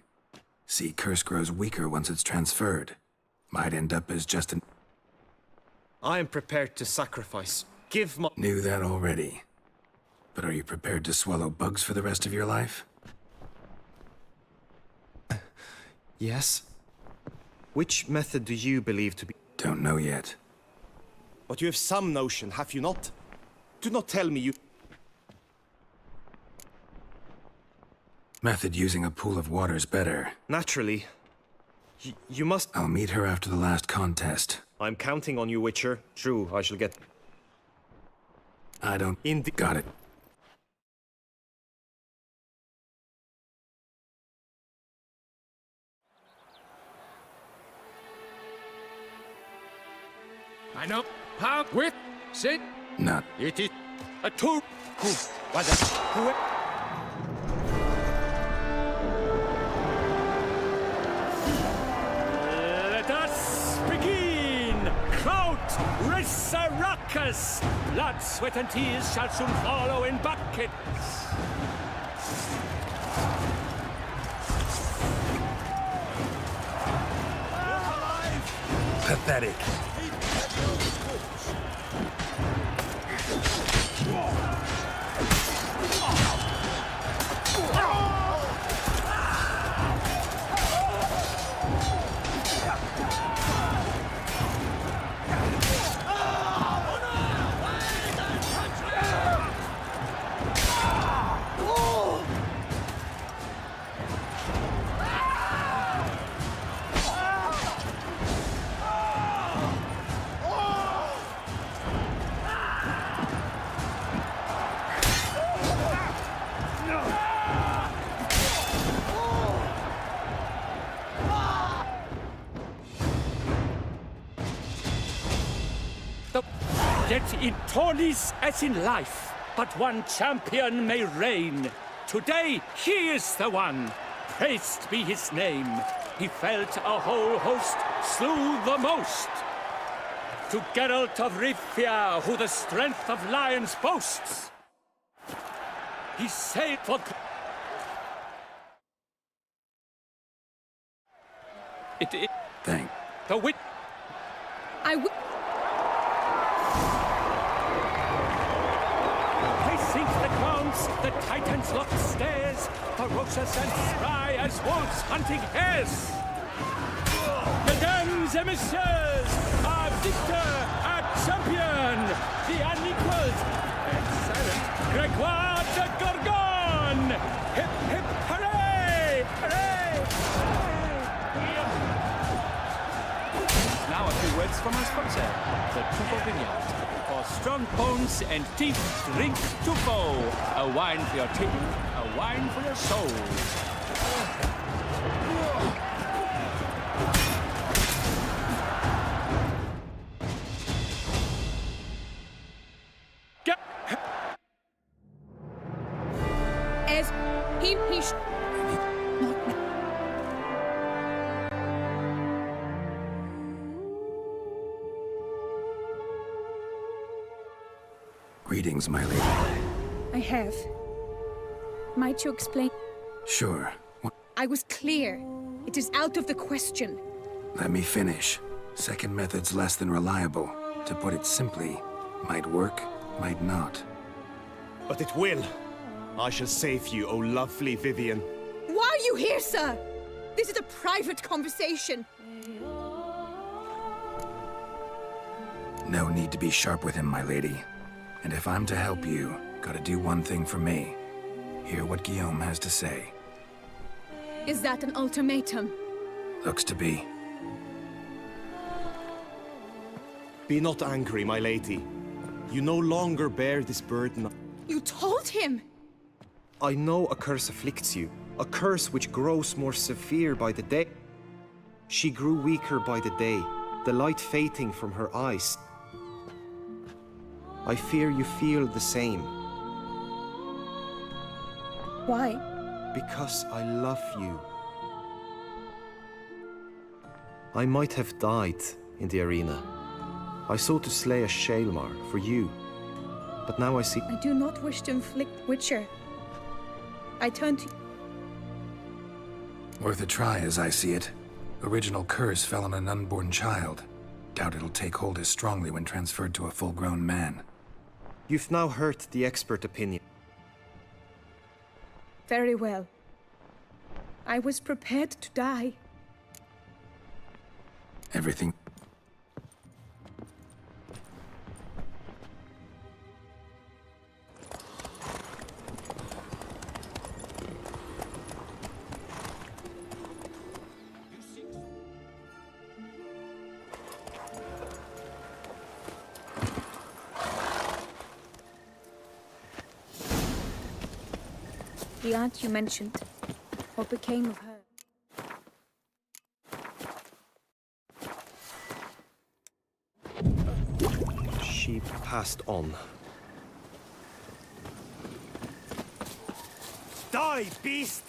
See, curse grows weaker once it's transferred. Might end up as just an... I am prepared to sacrifice. Give my... Knew that already. But are you prepared to swallow bugs for the rest of your life? Yes. Which method do you believe to be... Don't know yet. But you have some notion, have you not? Do not tell me you... Method using a pool of water's better. Naturally. You must... I'll meet her after the last contest. I'm counting on you, Witcher. True, I shall get... I don't... Got it. I know. How? With? Sit? Not. It is a two. Who? What the? Who? Let us begin! Kraut Resurrecus! Blood, sweat, and tears shall soon follow in buckets. Pathetic. Yet in tourneys as in life, but one champion may reign. Today, he is the one. Praised be his name. He felt a whole host, slew the most. To Geralt of Rivia, who the strength of lions boasts, he sailed for... Thank. The wit... Beast, the Titans lock stares, ferocious and spry as wolves hunting hares. Mesdames et messieurs, our victor, our champion, the unequaled and silent Gregoire de Gorgon! Hip, hip, hooray! Hooray! Now a few words from our sponsor, the Tufo Vineyard. For strong bones and teeth, drink Tufo. A wine for your teeth, a wine for your soul. As he Greetings, my lady. I have. Might you explain? Sure. I was clear. It is out of the question. Let me finish. Second method's less than reliable. To put it simply, might work, might not. But it will. I shall save you, O lovely Vivian. Why are you here, sir? This is a private conversation. No need to be sharp with him, my lady. And if I'm to help you, gotta do one thing for me. Hear what Guillaume has to say. Is that an ultimatum? Looks to be. Be not angry, my lady. You no longer bear this burden. You told him! I know a curse afflicts you, a curse which grows more severe by the day. She grew weaker by the day, the light fading from her eyes. I fear you feel the same. Why? Because I love you. I might have died in the arena. I sought to slay a Shaelmar for you. But now I see... I do not wish to inflict Witcher. I turn to... Worth a try, as I see it. Original curse fell on an unborn child. Doubt it'll take hold as strongly when transferred to a full-grown man. You've now heard the expert opinion. Very well. I was prepared to die. Everything... The aunt you mentioned. What became of her? She passed on. Die, beast!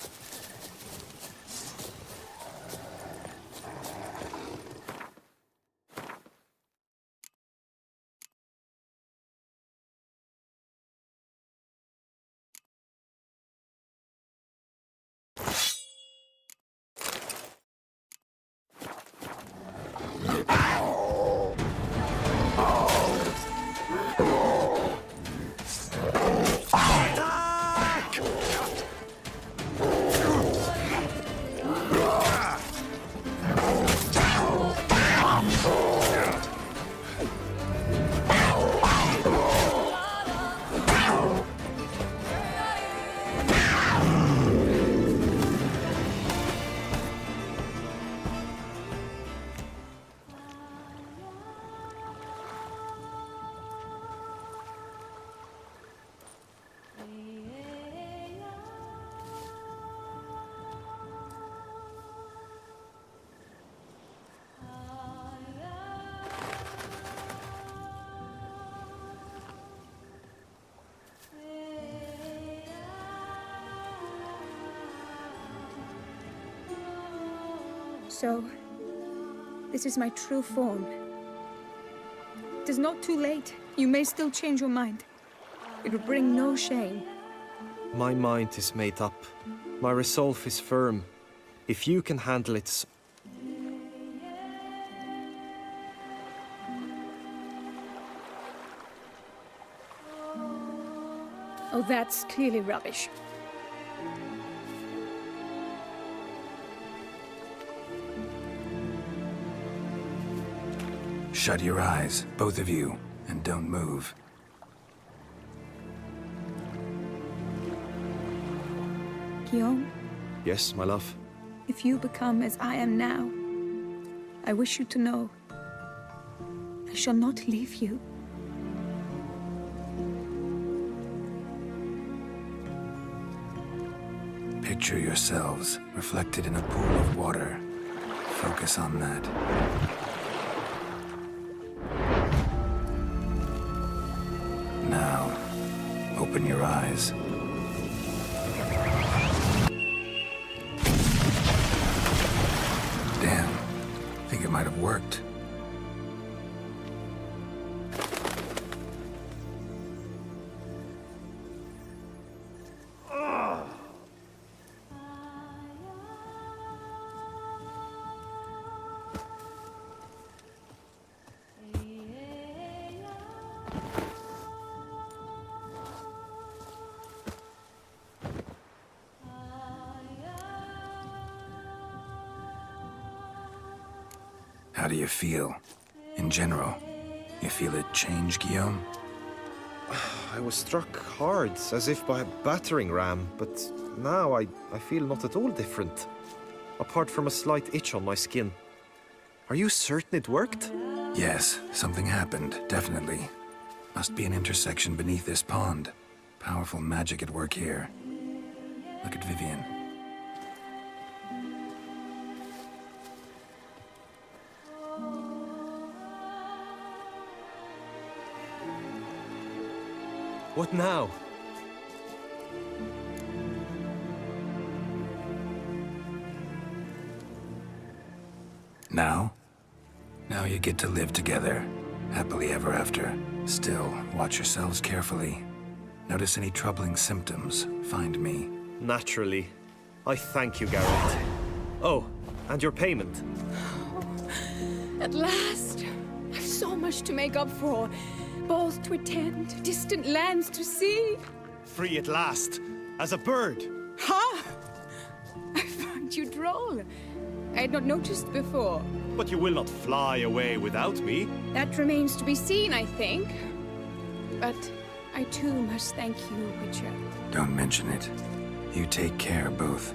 So, this is my true form. It is not too late. You may still change your mind. It will bring no shame. My mind is made up. My resolve is firm. If you can handle it... Oh, that's clearly rubbish. Shut your eyes, both of you, and don't move. Guillaume, Yes, my love? if you become as I am now, I wish you to know I shall not leave you. Picture yourselves reflected in a pool of water. Focus on that. Now, open your eyes. Damn, think it might have worked. How do you feel? In general, you feel it change, Guillaume? I was struck hard, as if by a battering ram, but now I feel not at all different. Apart from a slight itch on my skin. Are you certain it worked? Yes, something happened, definitely. Must be an intersection beneath this pond. Powerful magic at work here. Look at Vivian. What now? Now? Now you get to live together, happily ever after. Still, watch yourselves carefully. Notice any troubling symptoms, find me. Naturally. I thank you, Garrett. Oh, and your payment. At last! I've so much to make up for. Balls to attend, distant lands to see. Free at last, as a bird. Ha! I find you droll. I had not noticed before. But you will not fly away without me. That remains to be seen, I think. But I too must thank you, Witcher. Don't mention it. You take care, both.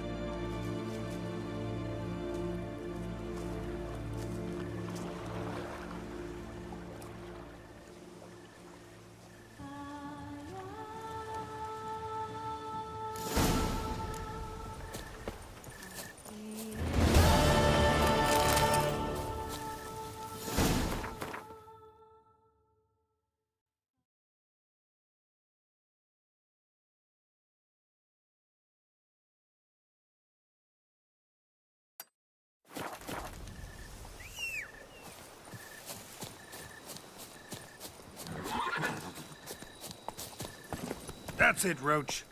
That's it, Roach.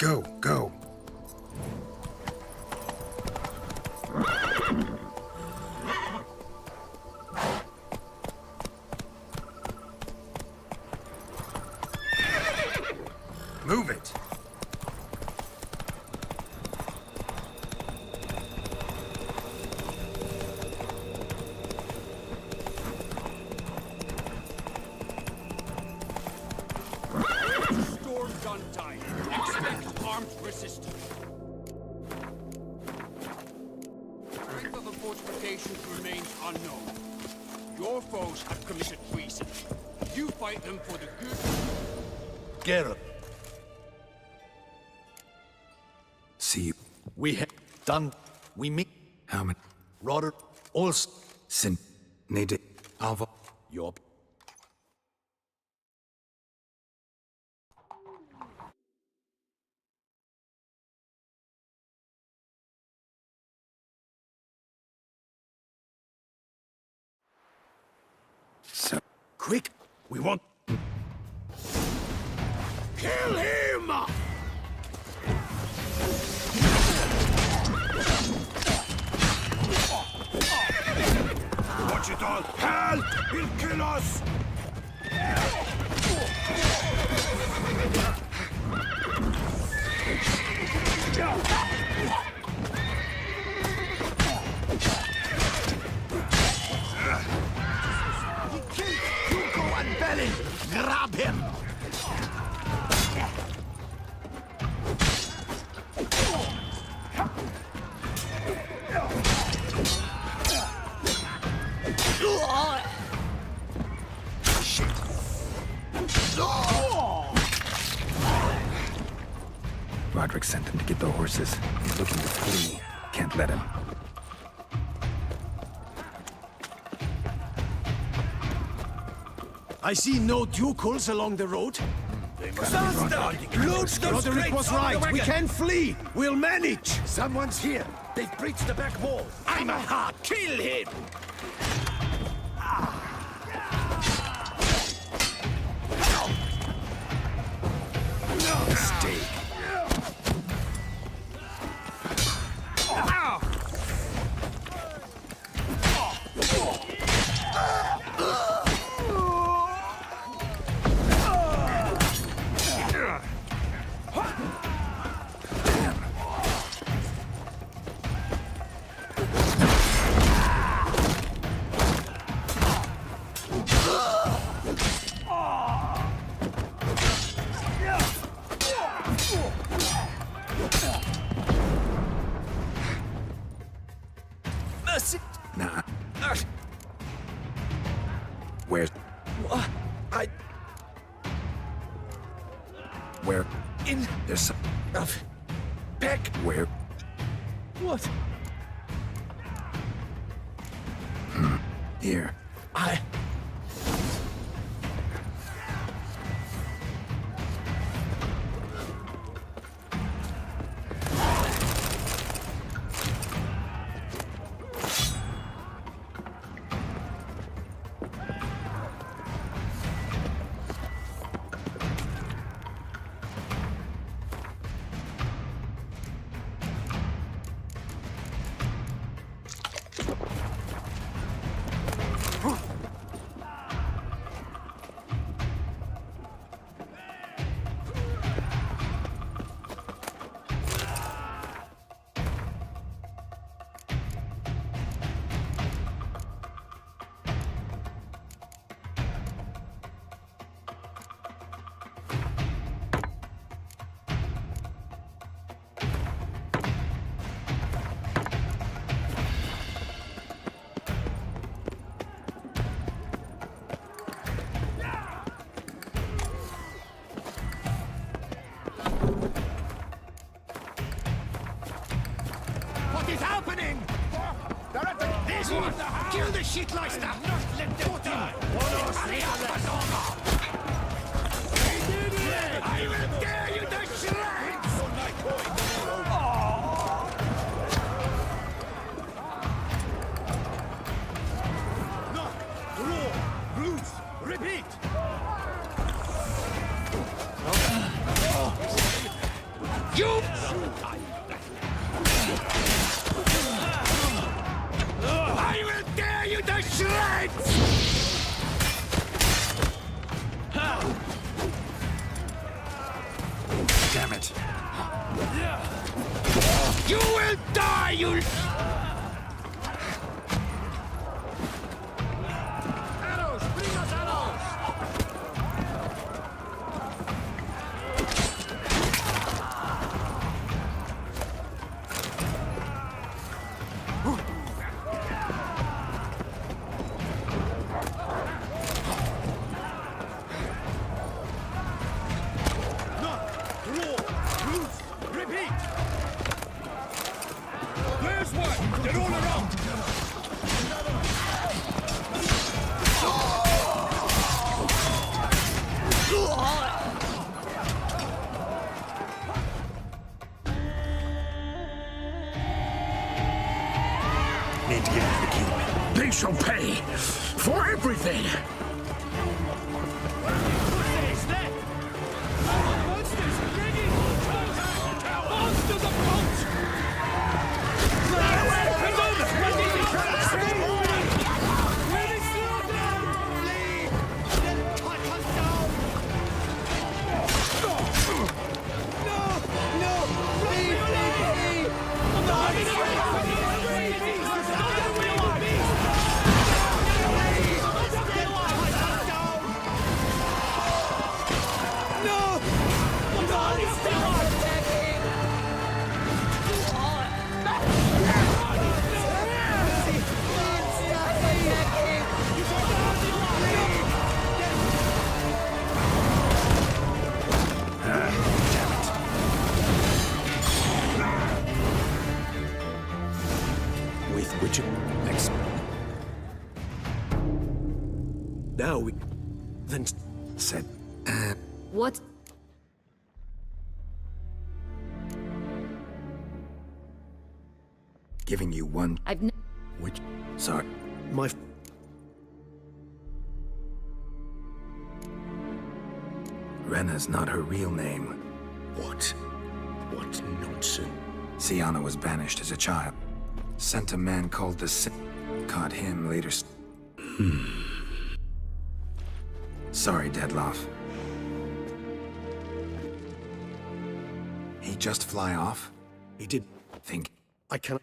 Go, go. Move it. Storm's untied. Expect armed resistance. Strength of the fortifications remains unknown. Your foes have committed treason. You fight them for the good. Garrett. See you. We have done. We meet. How many? Rodder. Also. Sin. Nede. Alva. Your. So. Quick! We want. Kill him! Watch it all! Hell! He'll kill us! He killed Hugo and Belin! Grab him! Roderick sent them to get the horses. He's looking to flee. Can't let him. I see no ducals along the road. Loot those Roderick was right. We can flee. We'll manage. Someone's here! They've breached the back wall! I'm a heart. Kill him! Mistake. Nah. Where's... Where? In... There's some... Back... Where? What? Here. What is happening? This one! Kill the shitleister! Let them die! Hurry up, Manova! I will tear you to shreds! No! Roar! Bruce! Repeat! You! I will tear you to shreds! Damn it. You will die, you... Arrows! Bring us arrows! Repeat! There's one! They're all around! Need to get out of the keep. They shall pay for everything. Monsters approach! With which... Next. Now we... Then... Said... What? Giving you one... Which... Sorry. My... Rena's not her real name. What? What nonsense. Sienna was banished as a child. Sent a man called the Caught him later. Sorry, Deadloff. He just fly off? He did... Think... I can't...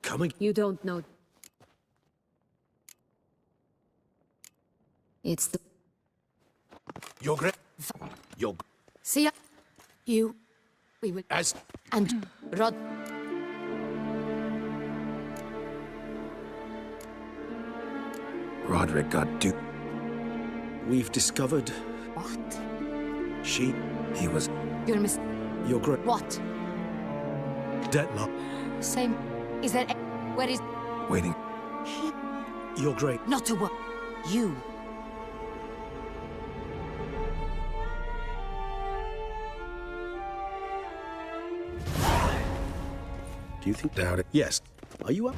Coming. You don't know. It's the... You're great. You're... See ya. You... We will... As... And... Rod... Roderick got duped. We've discovered... What? He was... You're mis... You're great. What? Deadlock. Same... Is there... Where is... Waiting. You're great. Not to work. You... Do you think... Doubt it. Yes. Are you up?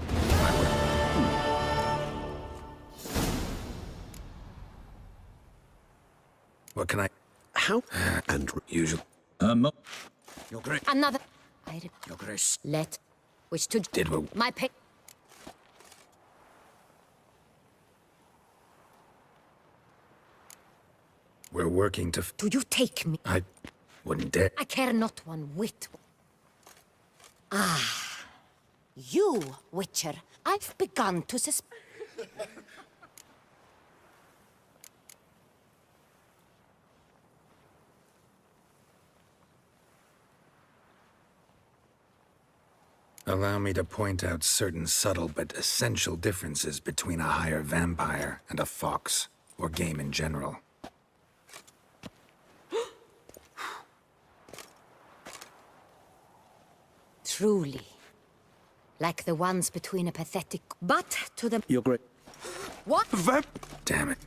What can I... How? And... Usual. Your grace. Another... Your grace. Let... Which to... Did we... My pay... We're working to... Do you take me? I... wouldn't dare... I care not one whit. Ah... You, Witcher, I've begun to suspect... Allow me to point out certain subtle but essential differences between a higher vampire and a fox, or game in general. Truly. Like the ones between a pathetic... But to the... You're great. What? Damn it.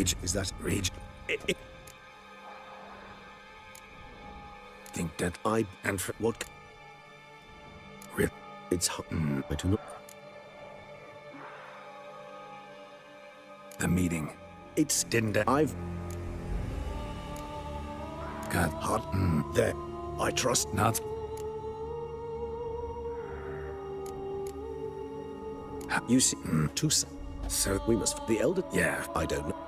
Rage. Is that rage? Think that I and for what? It's I do not. The meeting. It's didn't I've got hot there. I trust not. You see, two. So we must. The elder. Yeah, I don't know.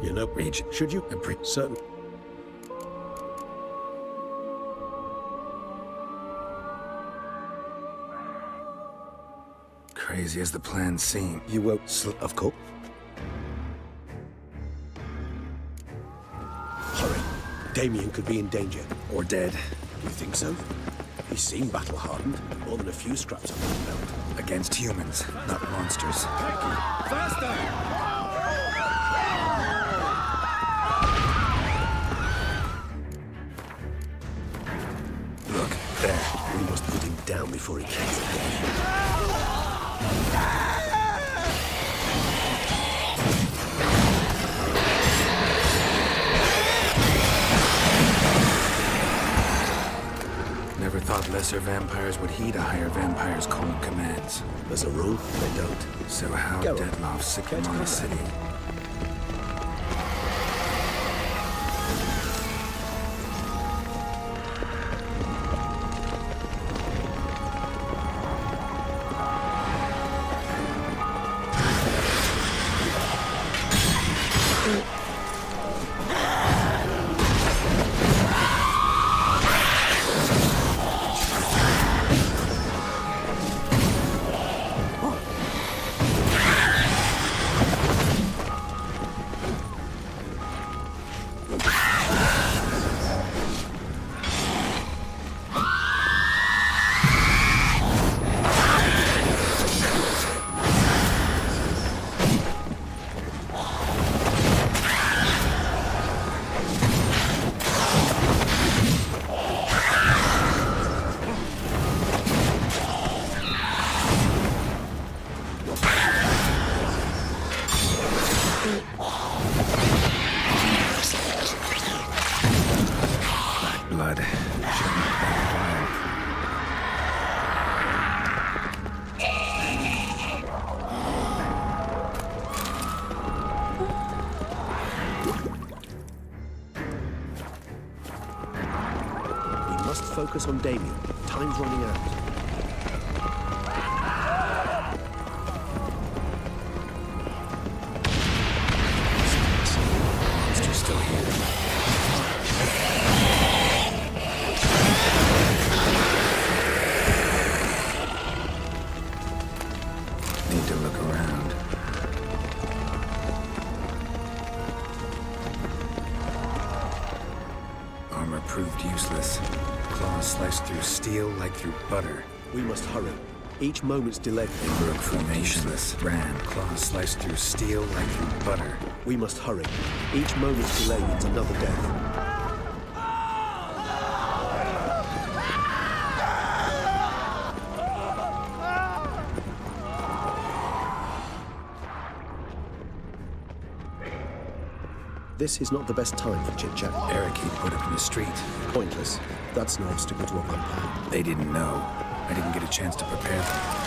You know, Rage. Should you? Certain. Crazy as the plan seemed. You won't of course. Hurry. Damien could be in danger. Or dead. You think so? He seemed battle-hardened. More than a few scraps under the belt. Against humans, not monsters. Faster! Look, there. We must put him down before he kills again. Never thought lesser vampires would heed a higher vampire's cold commands. As a rule, they don't. So how Detloff sick him on the city? Blood. We must focus on Damien. Time's running out. Monster's still here. Need to look around. Armor proved useless. Claws sliced through steel like through butter. We must hurry. Each moment's delay. They broke formationless. Ran. Claws sliced through steel like through butter. We must hurry. Each moment's delay means another death. This is not the best time for chit-chat. Barricade put up in the street. Pointless. That's no obstacle to a vampire. They didn't know. I didn't get a chance to prepare them.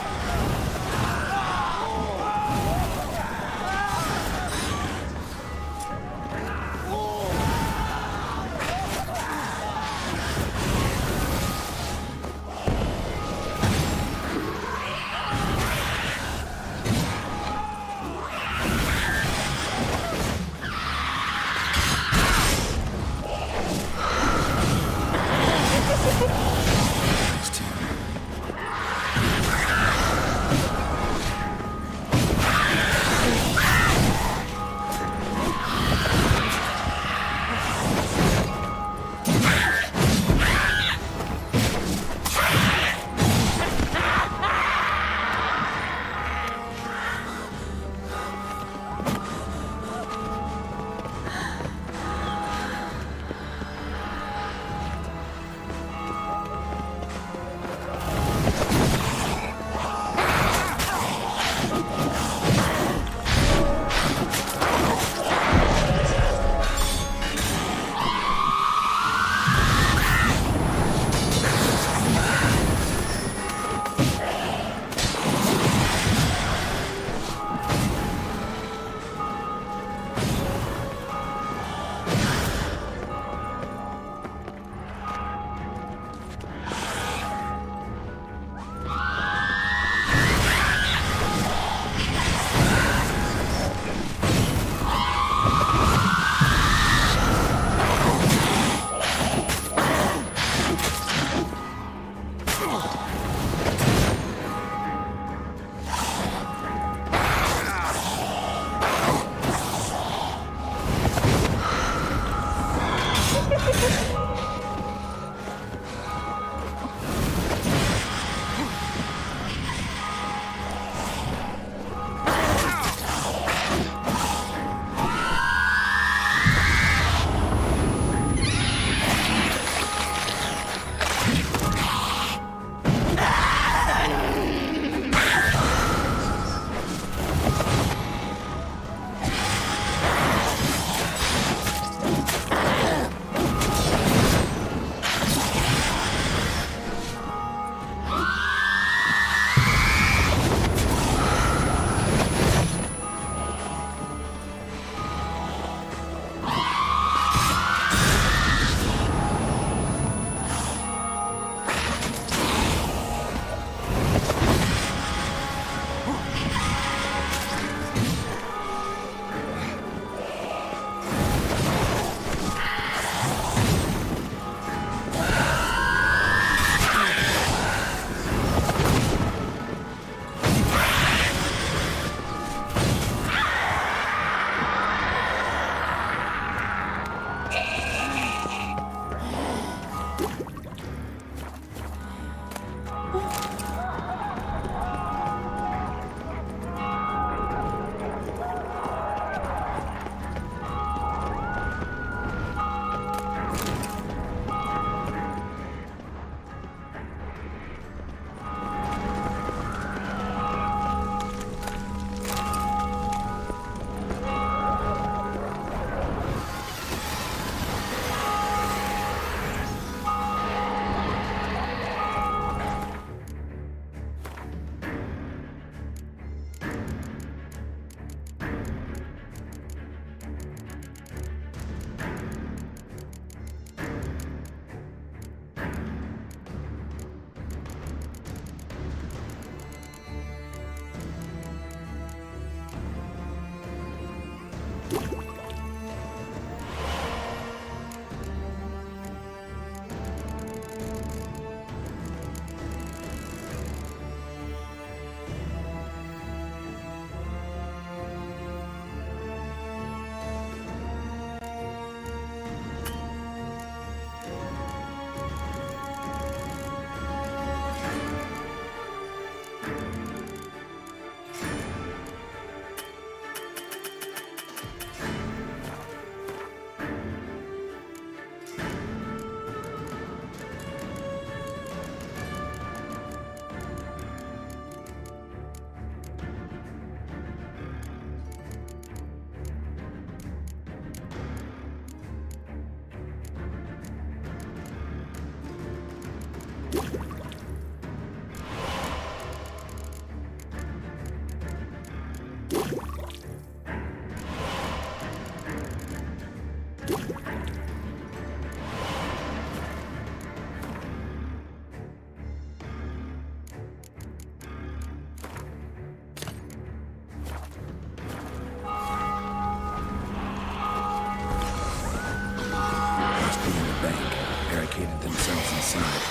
bank, barricaded themselves inside.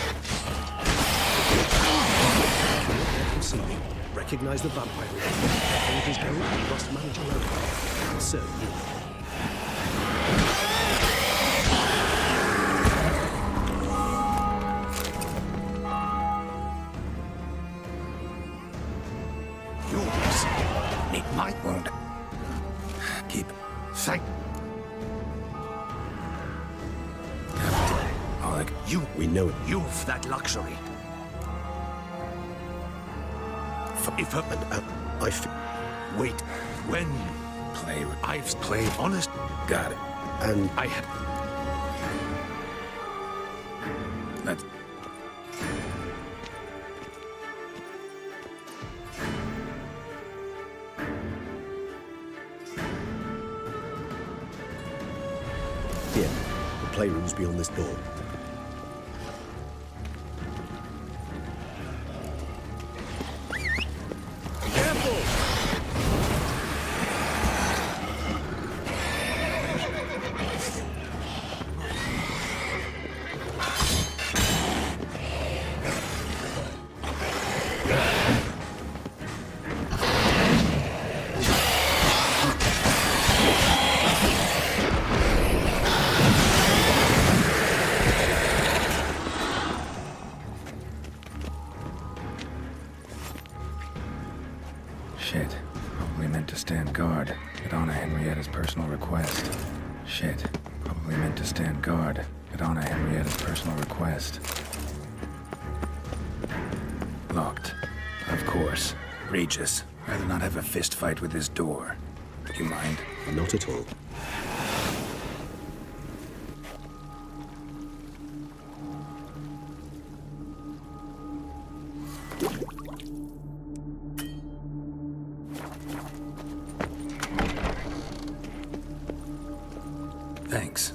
See me. Recognize the vampire. Hold his goal, we must manage alone. Sir, you. Yours. It might won't. Keep. Thank Oleg. We know it. You've that luxury. If wait, when I've played honest, got it. And I have. Let's. Here, the playroom's beyond this door. Shit. Probably meant to stand guard, but Anna Henrietta's personal request. Shit. Probably meant to stand guard, at Anna Henrietta's personal request. Locked. Of course. Regis, rather not have a fist fight with this door. Do you mind? Not at all. Thanks.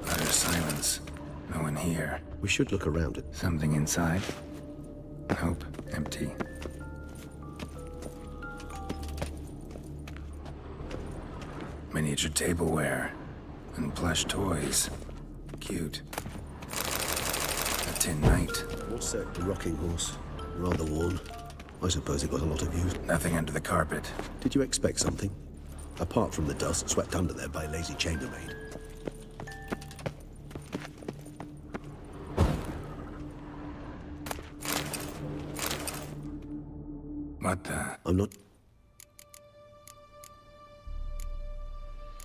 Utter silence. No one here. We should look around it. Something inside? Nope. Empty. Miniature tableware. And plush toys. Cute. A tin knight. What's that? The rocking horse. Rather worn. I suppose it got a lot of use. Nothing under the carpet. Did you expect something? Apart from the dust swept under there by a lazy chambermaid. What the? I'm not...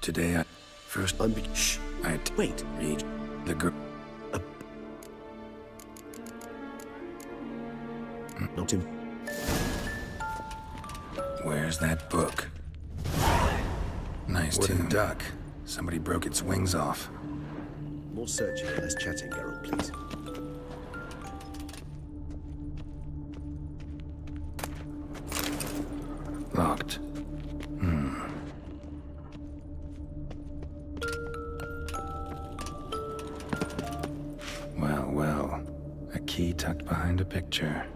Today I... First... Shh. I... Wait. Read. The girl... Not him. Where's that book? Nice Wooden tune. Duck. Somebody broke its wings off. More searching and less chatting, Geralt, please. Locked. Well, well. A key tucked behind a picture.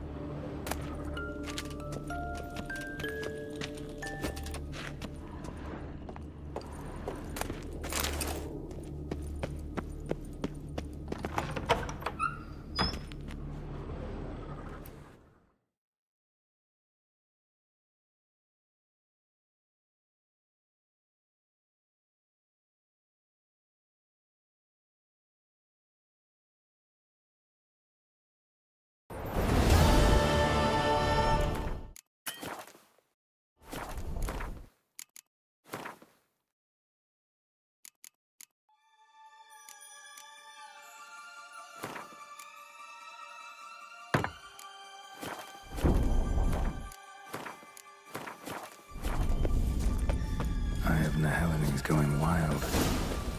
Eye of Nehelene is going wild.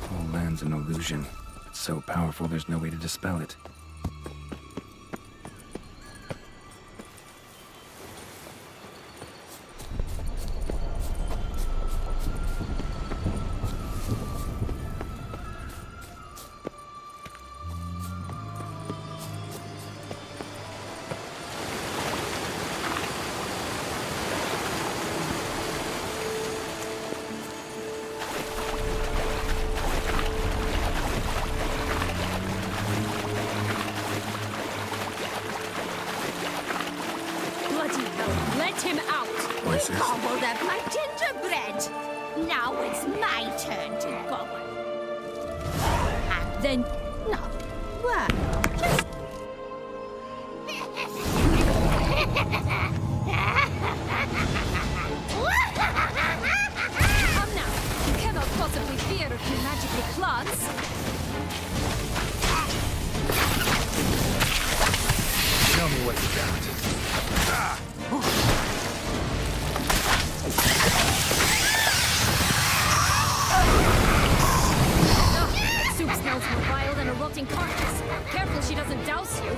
Whole land's an illusion. It's so powerful there's no way to dispel it. Get him out! Voices. Gobbled up my gingerbread. Now it's my turn to gobble. And then, no, what? Just. Come now. You cannot possibly fear if you magically plants. Tell me what you got. Soup smells more vile than a rotting carcass. Careful she doesn't douse you.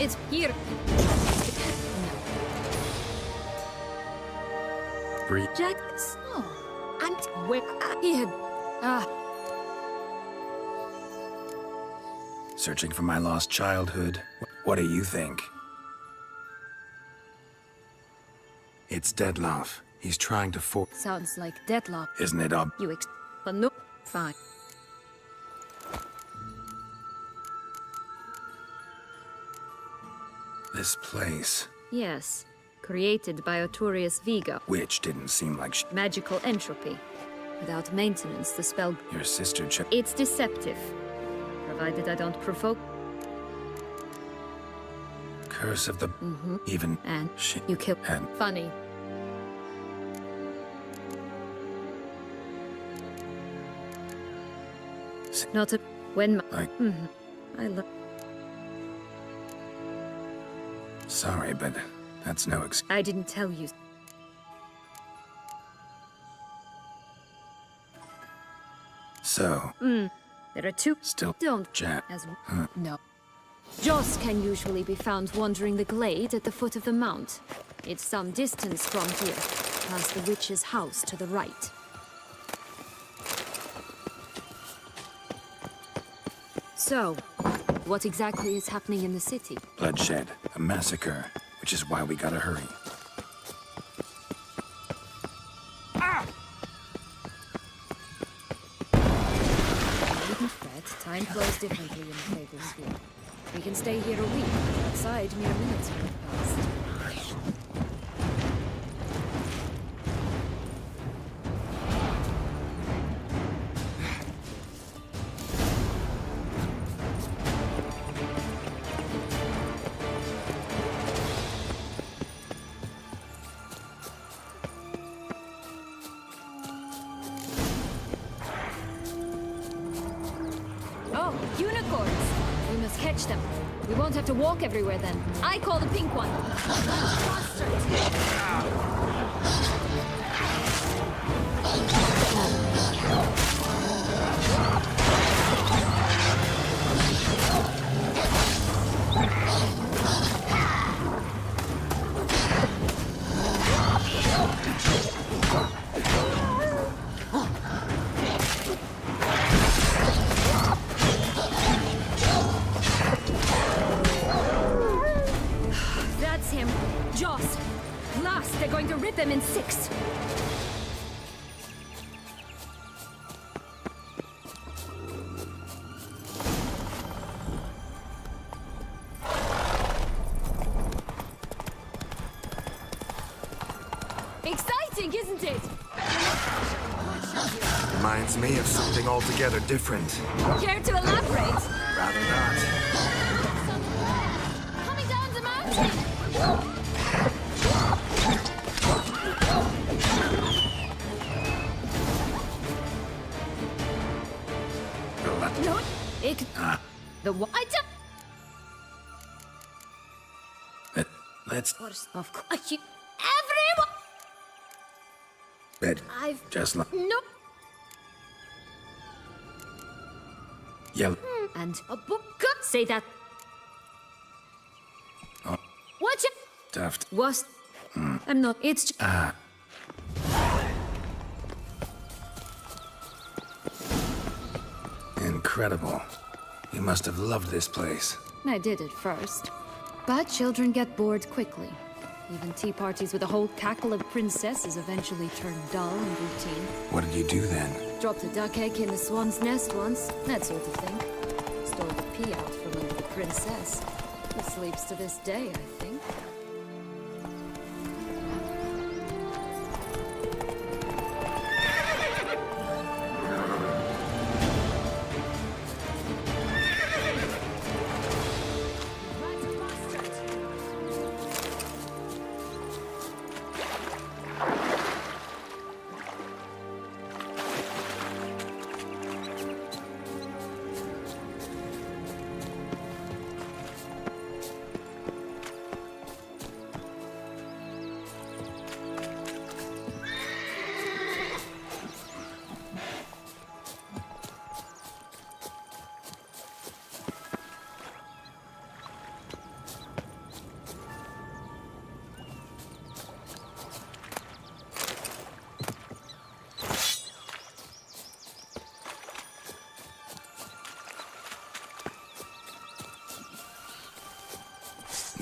It's here. Breathe. Jack Snow. And where he had. Searching for my lost childhood. What do you think? It's Deadloff. He's trying to Sounds like deadlock. Isn't it ob- You but no. Fine. This place, Yes. Created by Arturius Vigo. which didn't seem like Magical entropy. Without maintenance, the spell. your sister It's deceptive. Provided I don't provoke. Curse of the... Even... And she... you kill. And... Funny. Not a. When. Like... I love. Sorry, but that's no excuse. I didn't tell you. So... There are two. Still... Don't. Jack... As Huh. no. Joss can usually be found wandering the glade at the foot of the mount. It's some distance from here, past the witch's house to the right. So, what exactly is happening in the city? Bloodshed. A massacre. Which is why we gotta hurry. Needn't fret, time flows differently in the Fable Sphere. We can stay here a week, but outside mere minutes will have passed. Oh, unicorns! We must catch them. We won't have to walk everywhere then. I call the pink one. Jaws! Last, they're going to rip him in 6. Exciting, isn't it? Reminds me of something altogether different. Care to elaborate? Rather not. Coming down the mountain! No, the what? I don't. Let's Of course, you. Everyone! bed. I've Just like No! yellow. and a book. Say that. Oh, Watch it! Tuft. Was. I'm not. It's. Incredible. You must have loved this place. I did at first. But children get bored quickly. Even tea parties with a whole cackle of princesses eventually turn dull and routine. What did you do then? Dropped a duck egg in the swan's nest once, that sort of thing. Stole the pea out from under the princess. Who sleeps to this day, I think.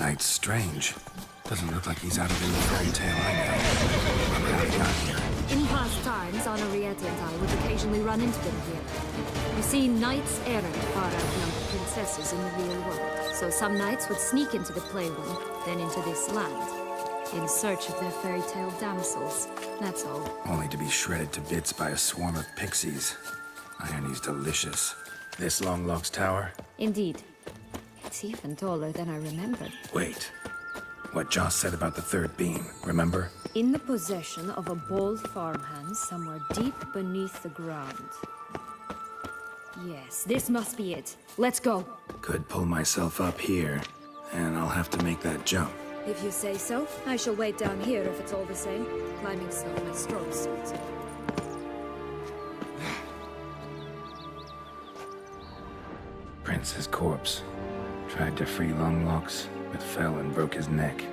Knight's strange. Doesn't look like he's out of any fairy tale I know. How he got here. In past times, Henrietta and I would occasionally run into them here. You see, knights errant far outnumber princesses in the real world. So some knights would sneak into the playroom, then into this land, in search of their fairy tale damsels. That's all. Only to be shredded to bits by a swarm of pixies. Irony's delicious. This Longlock's tower? Indeed. It's even taller than I remembered. Wait. What Joss said about the third beam, remember? In the possession of a bold farmhand somewhere deep beneath the ground. Yes, this must be it. Let's go. Could pull myself up here, and I'll have to make that jump. If you say so, I shall wait down here if it's all the same. Climbing's not my strong suit. Prince's corpse. Tried to free Longlocks, but fell and broke his neck.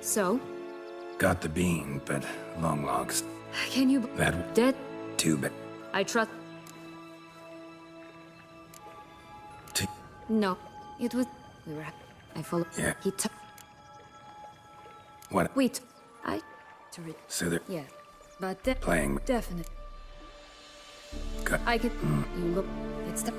So? Got the bean, but long logs. Can you... That... Dead? Too bad. I trust... No. It was... We were... I followed... Yeah. He took... What? Wait. I... To read... So they're... Yeah. But... Playing... Definitely. Got... I could... You look... It's the...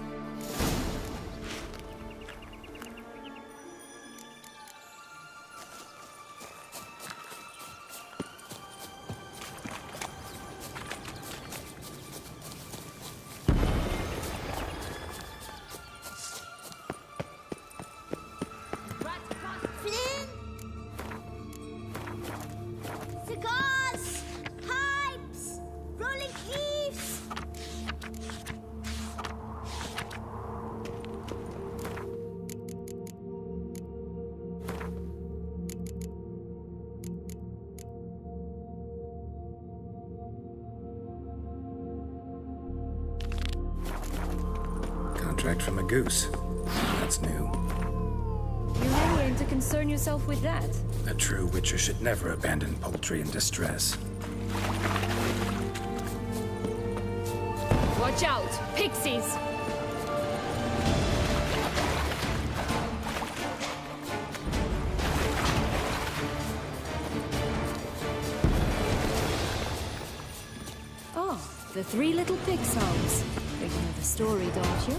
Cigars! Pipes! Rolling leaves! Contract from a goose. That's new. You really aim to concern yourself with that? A true witcher should never abandon poultry in distress. Watch out! Pixies! Oh, the three little pig songs. You know the story, don't you?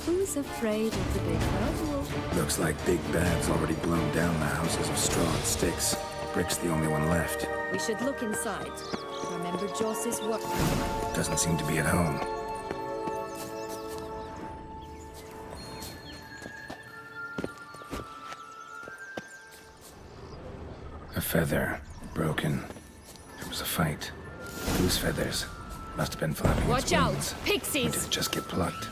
Who's afraid of the big bad wolf? Looks like Big Bad's already blown down the houses of straw and sticks. Brick's the only one left. We should look inside. Remember Joss's work. Doesn't seem to be at home. A feather. Broken. There was a fight. Goose feathers. Must have been flapping Watch its wings. out! Pixies! Or did it just get plucked?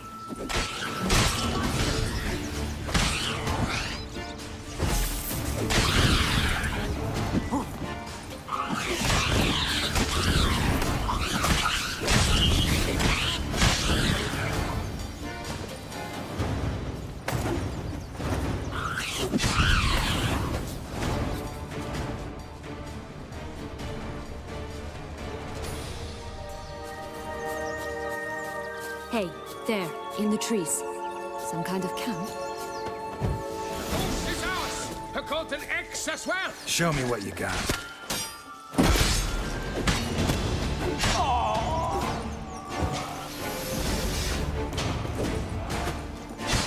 Hey, there, in the trees. Some kind of camp? This is ours! I got an X as well! Show me what you got.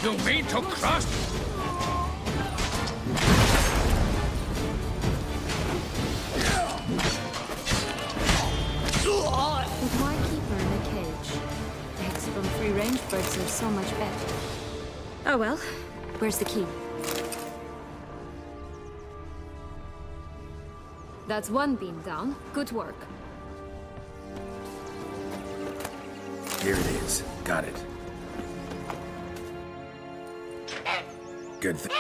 You mean to cross? But why keep her in a cage? Eggs from free-range birds are so much better. Oh well, where's the key? That's one beam down. Good work. Here it is. Got it. Good thing.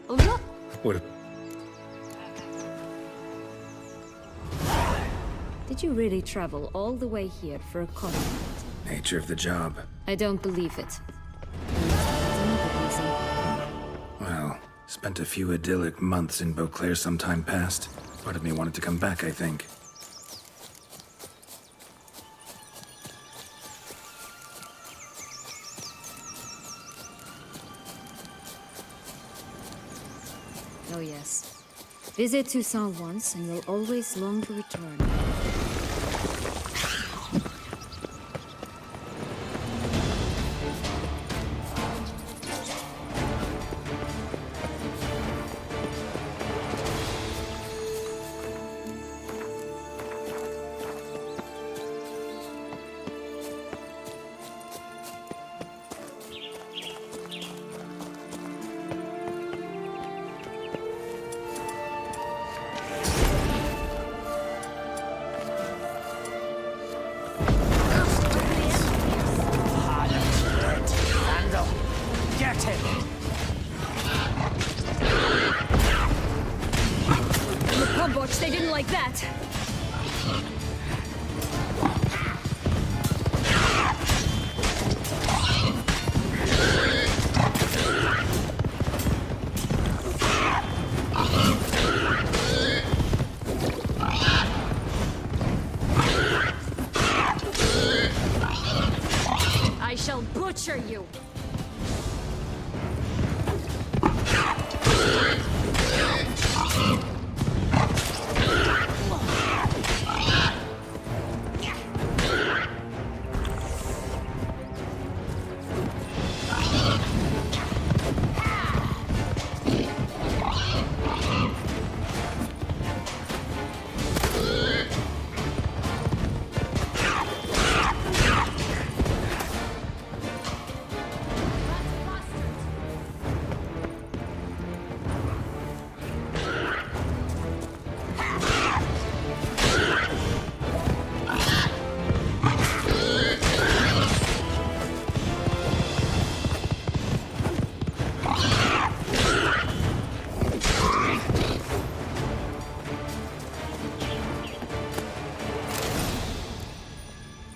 Oh, look! What? Did you really travel all the way here for a compliment? Nature of the job. I don't believe it. Well, spent a few idyllic months in Beauclair some time past. Part of me wanted to come back, I think. Oh yes. Visit Toussaint once and you'll always long to return. Get him! The pub watch, they didn't like that. capture you!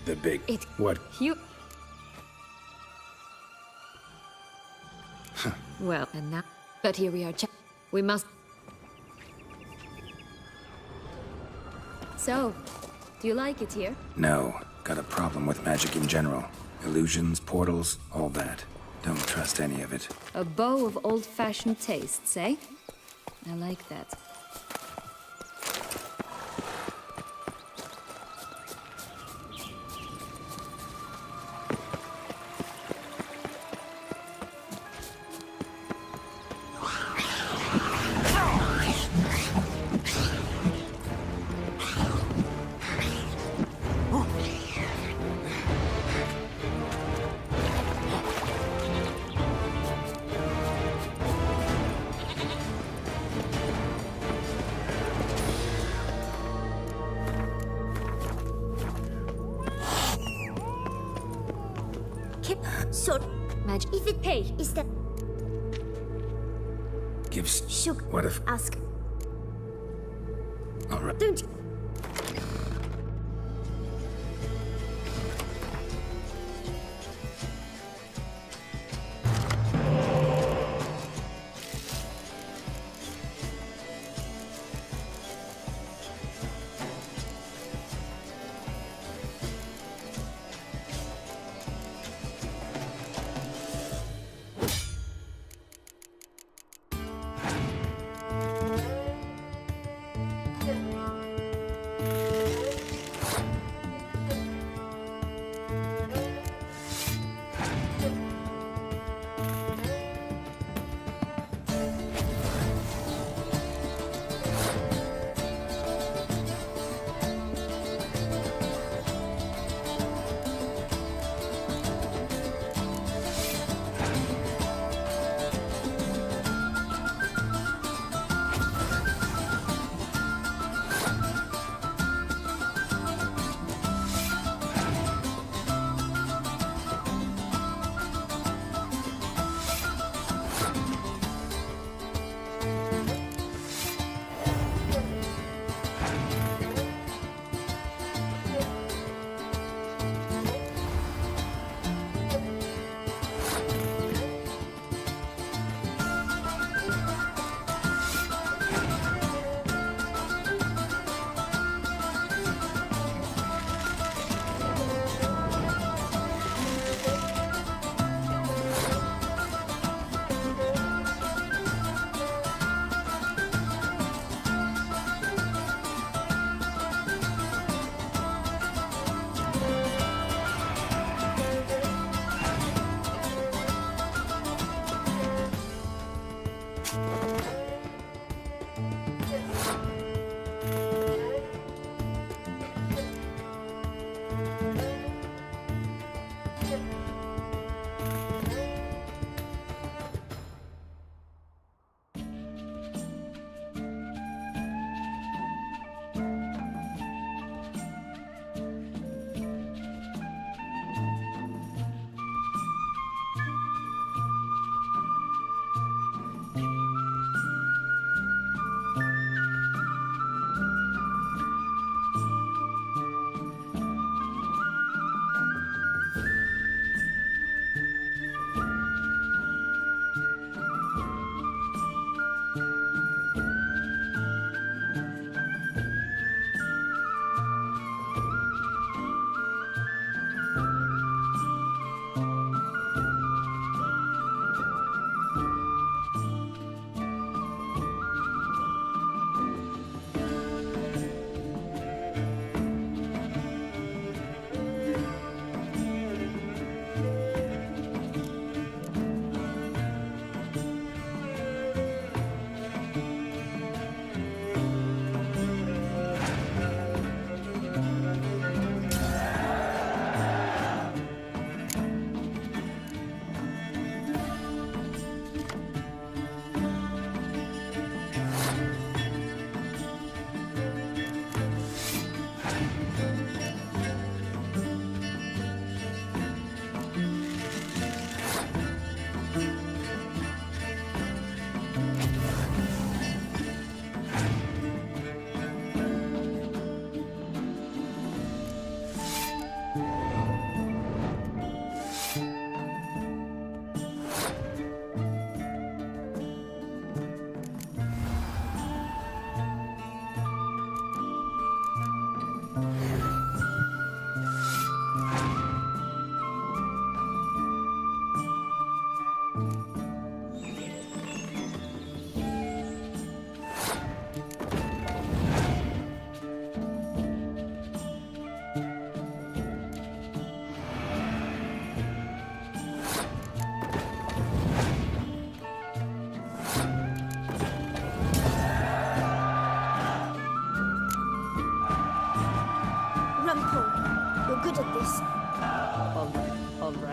The big... What? You... Well, and now... But here we are, we must... So, do you like it here? No. Got a problem with magic in general. Illusions, portals, all that. Don't trust any of it. A bow of old-fashioned tastes, eh? I like that. So, magic. If it pay, is that Gives... shook? What if... Ask. All right. Don't.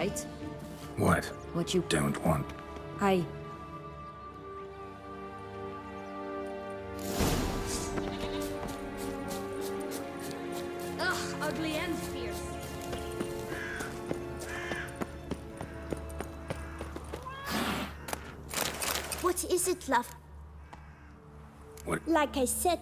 right? What? What you don't want? I... Ugh, ugly and fierce. What is it, love? What? Like I said,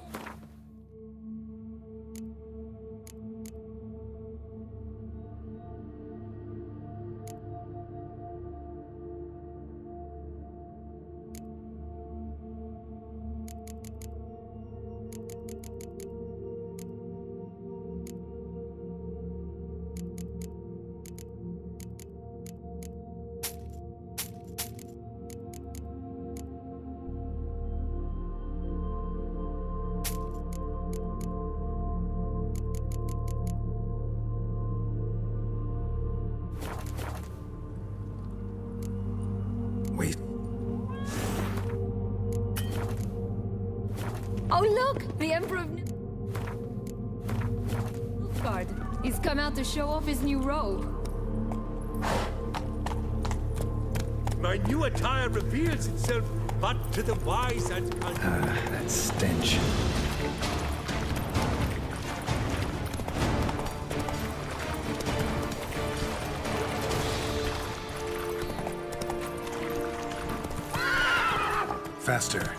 Wait. Oh, look! The Emperor of Nilfgaard. He's come out to show off his new robe. My new attire reveals itself but to the wise and That stench. Faster.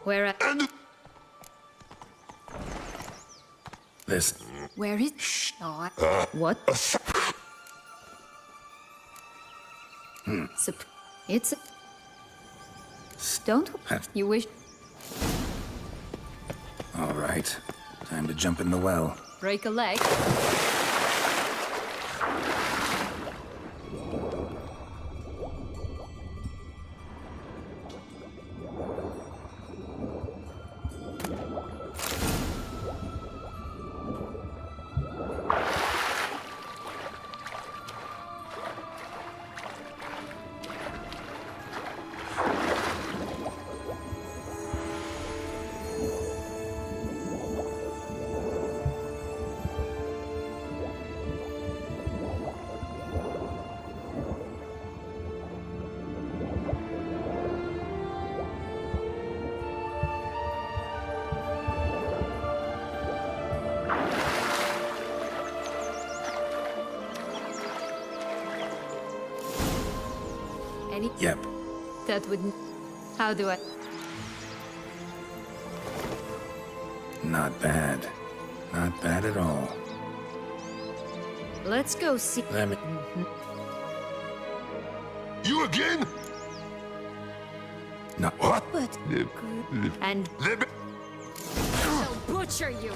Where at? This. Where is... What? It's... Don't... You wish... All right. Time to jump in the well. Break a leg? Yep. That wouldn't... How do I... Not bad. Not bad at all. Let's go see... Let me... You again? No. What? But... And... I'll butcher you!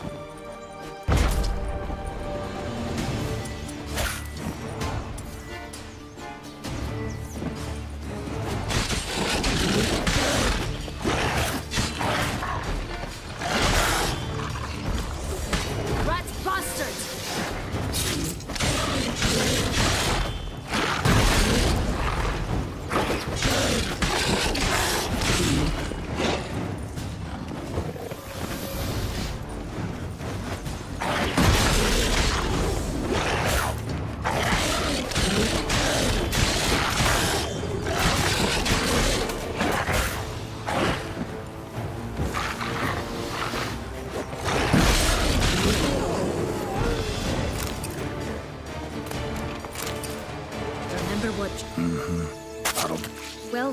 Well...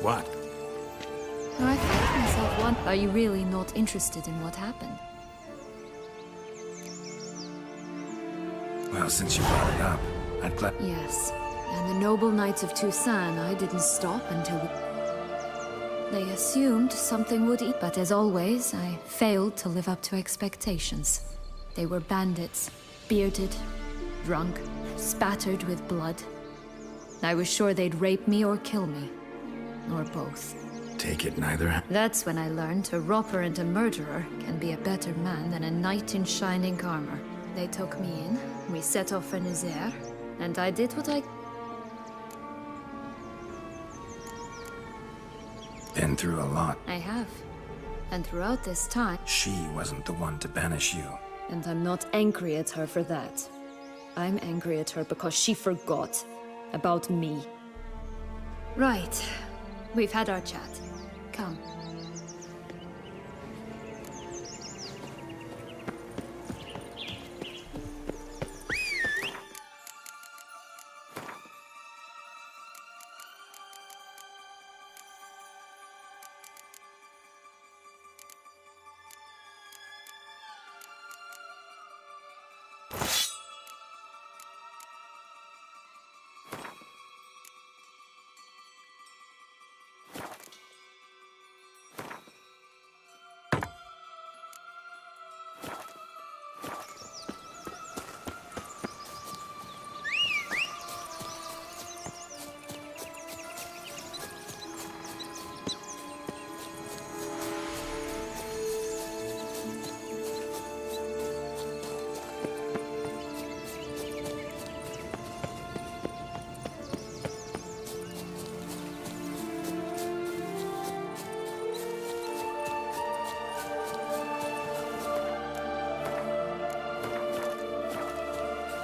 What? I thought myself one... Are you really not interested in what happened? Well, since you brought it up, I'd glad... Yes. And the noble knights of Toussaint, I didn't stop until... They assumed something would eat, but as always, I failed to live up to expectations. They were bandits, bearded, drunk, spattered with blood. I was sure they'd rape me or kill me. Or both. Take it neither. That's when I learned a robber and a murderer can be a better man than a knight in shining armor. They took me in, we set off for Nazaire, and I did what I... Been through a lot. I have. And throughout this time... She wasn't the one to banish you. And I'm not angry at her for that. I'm angry at her because she forgot about me. Right. We've had our chat. Come.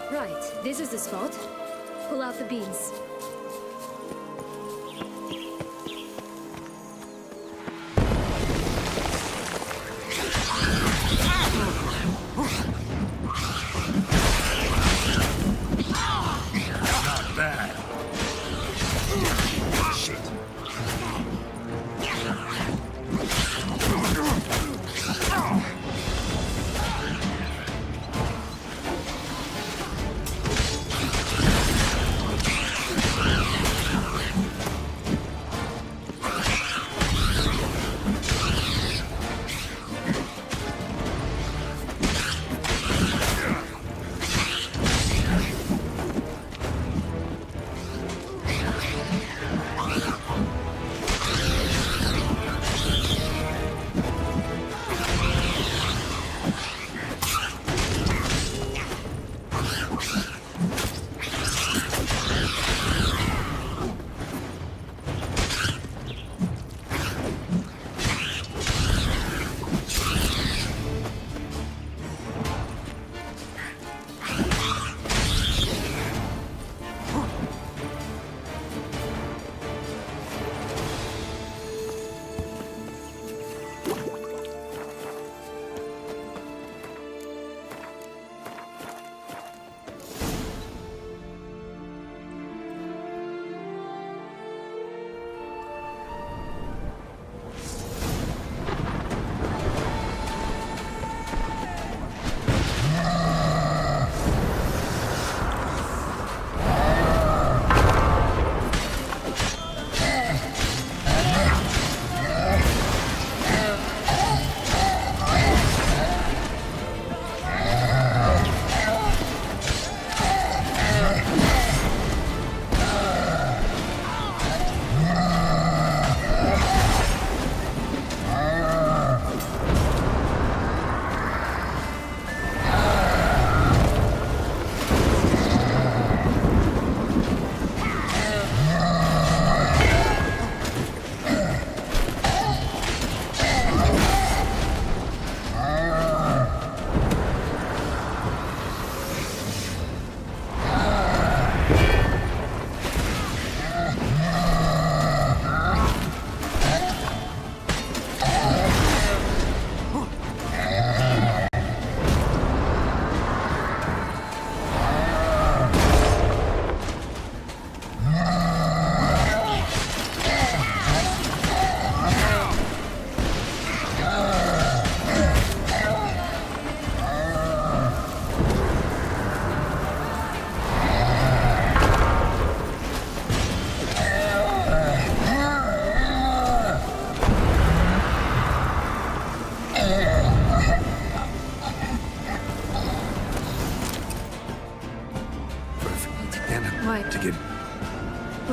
Right, this is the spot. Pull out the beans. Not bad. Shit.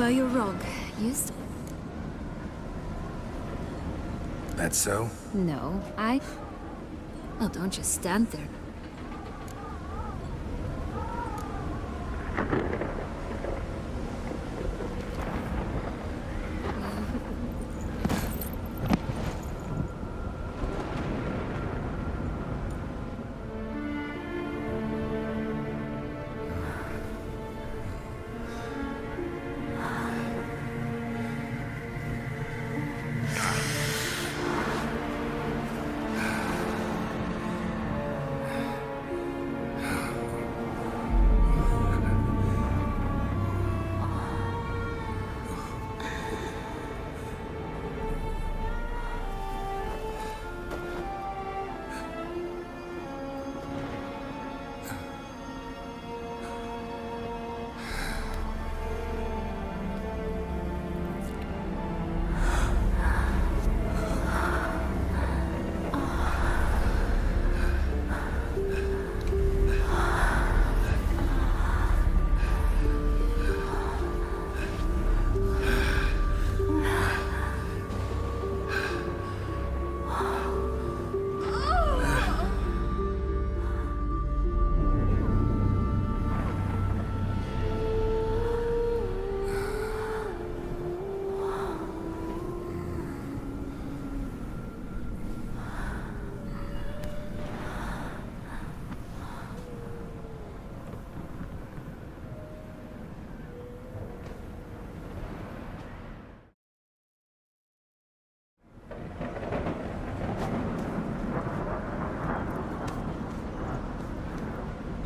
Well, you're wrong. That's so? No, Well, don't just stand there.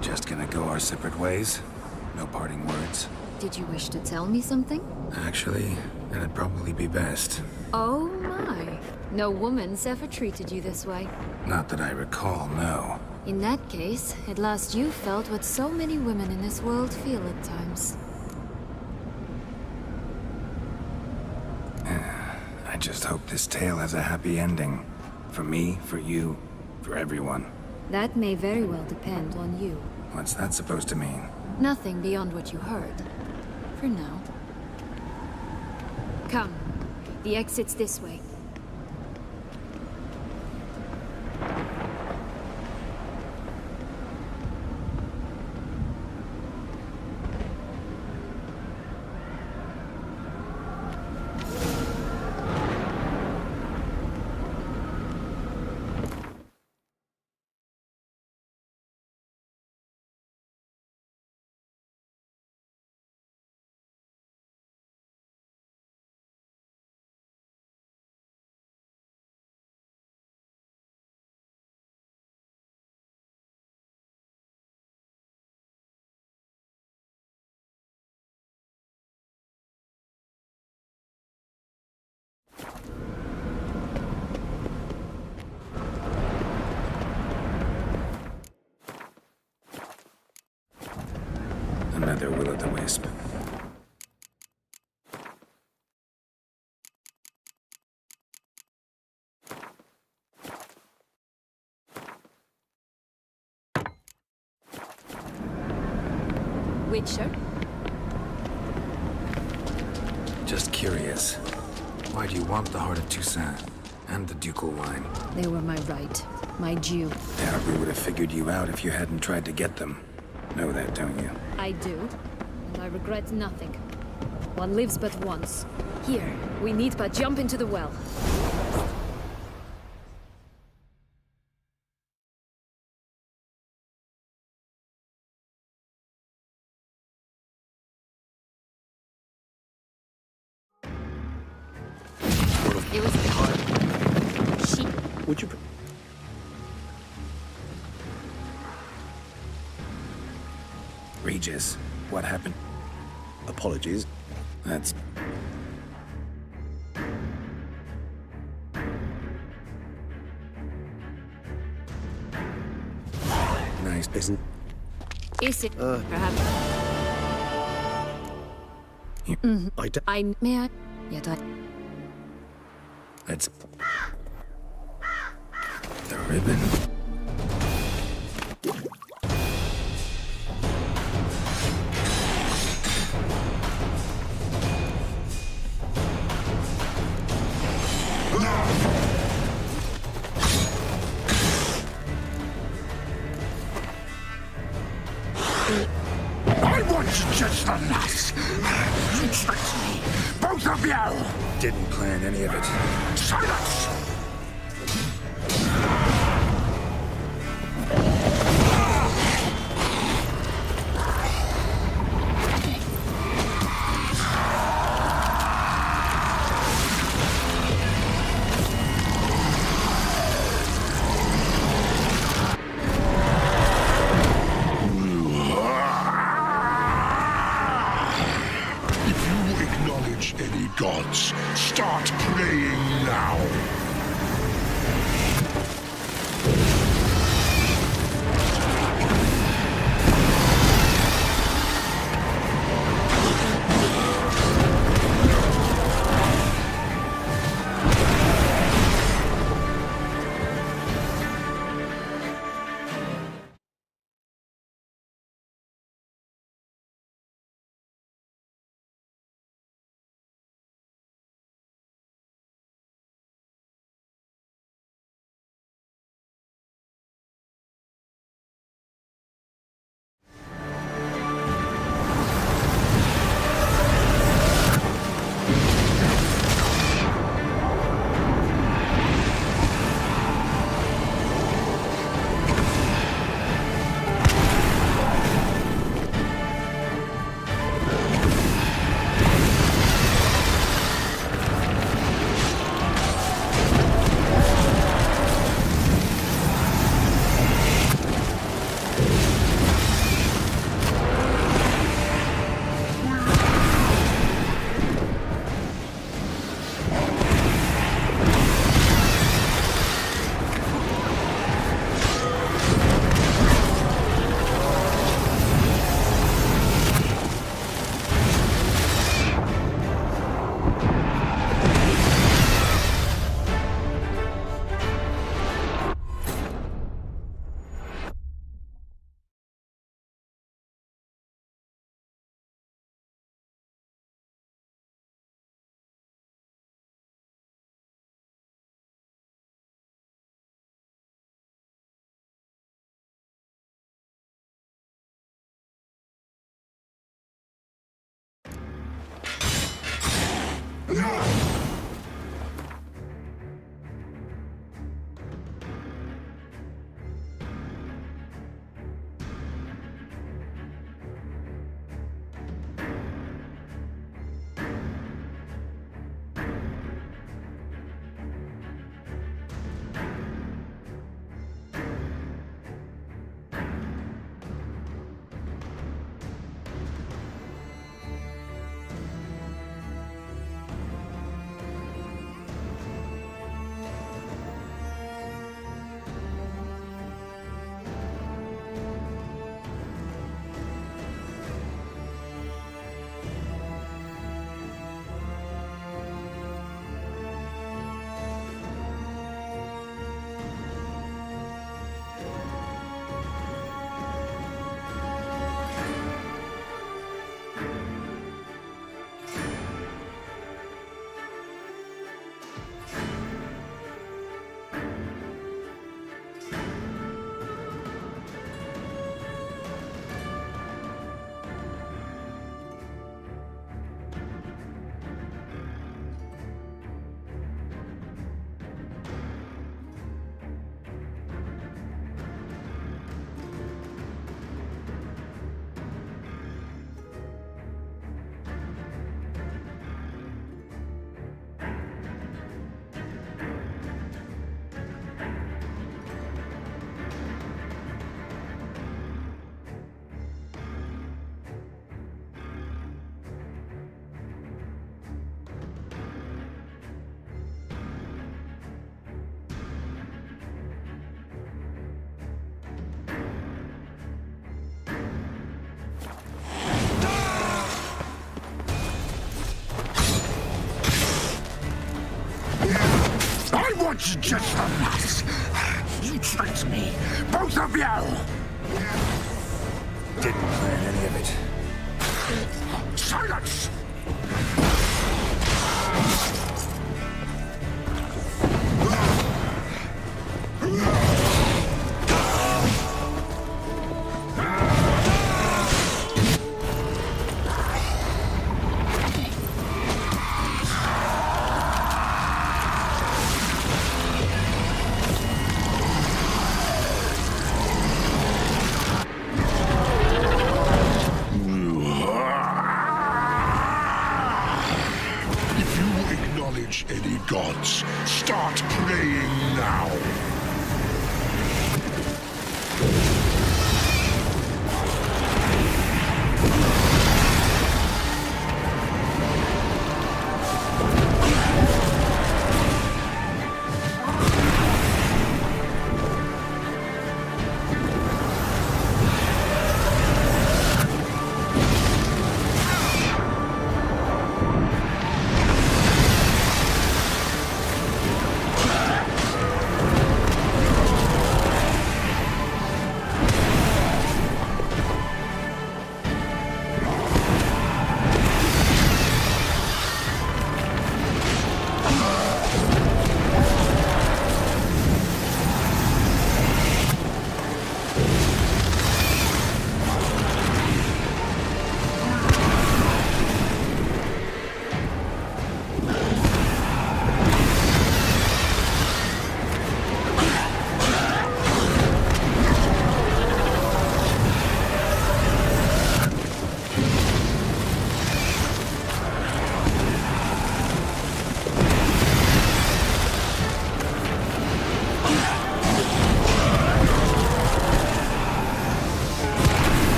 Just gonna go our separate ways? No parting words? Did you wish to tell me something? Actually, that'd probably be best. Oh my. No woman's ever treated you this way. Not that I recall, no. In that case, at last you felt what so many women in this world feel at times. I just hope this tale has a happy ending. For me, for you, for everyone. That may very well depend on you. What's that supposed to mean? Nothing beyond what you heard. For now. Come. The exit's this way. Another will-o'-the-wisp. Witcher? Just curious. Why do you want the heart of Toussaint? And the ducal wine? They were my right. My due. Yeah, we would have figured you out if you hadn't tried to get them. Know that, don't you? I do. And I regret nothing. One lives but once. Here, we need but jump into the well. It was hard. She... Would you... Regis, what happened? Apologies. That's... Nice, isn't... Is it... perhaps... May I... Yet I... That's... The ribbon. I wanted just the last. You tricked me, both of you! Didn't plan any of it. Silence! Any gods, start praying now. What's just the last? You tricked me, both of you! Didn't plan any of it. Silence!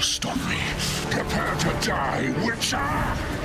to stop me. Prepare to die, Witcher!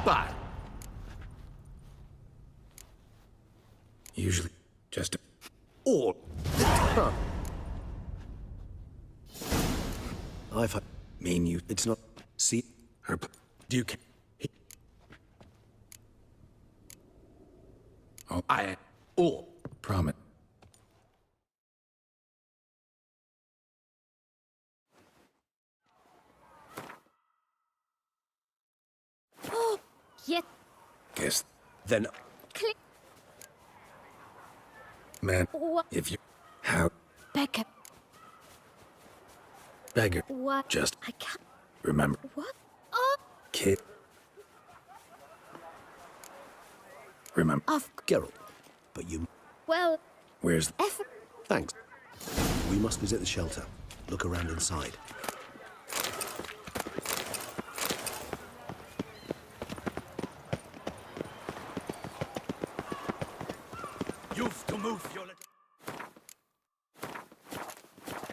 But Usually, just all the time. I've had... mean you. It's not... See? Her... Duke... Oh, I... all. promise. Oh, yet. Guess. Then... Click. Man, What? if you... How... Becca. Beggar. What? Just... I can't. Remember. What? Oh. Kid. Remember. Of. Geralt. But you... Well. Where's... Effort. Thanks. We must visit the shelter. Look around inside. You've to move your little...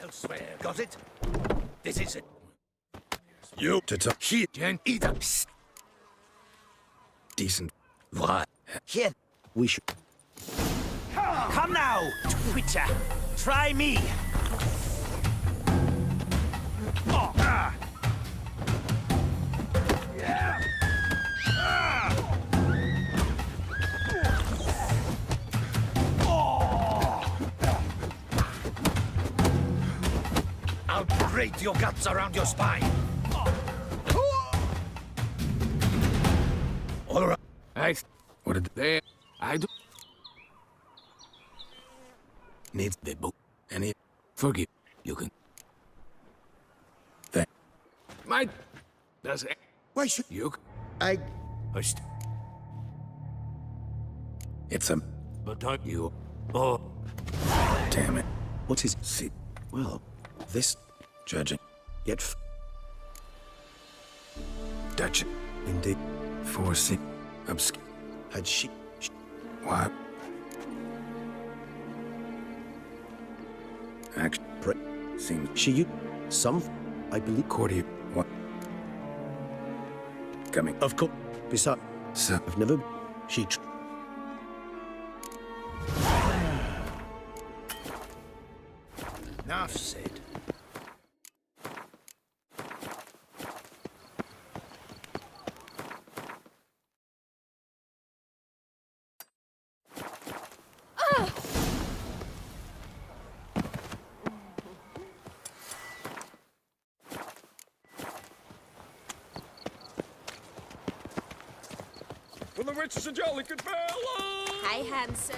Elsewhere, got it? This is it. You to talk. Here, either. Decent. What? Here. We should... Come now, Witcher. Try me. Oh. Yeah. I'll grate your guts around your spine. All right. What did They... I do... needs the book? Any... Forgive. You can... Thank... My... Does it... Why should You... I... It's a... But I... You... Oh, Damn it. What is... See... Well, this... Judging. Yet... Dutch. Indeed. Foresee. Obscure. Had she... What? Seems She some I believe courtier. What? Coming. of course. Besides, So I've never she Enough said. For the riches and jolly good fellow! Hi, handsome.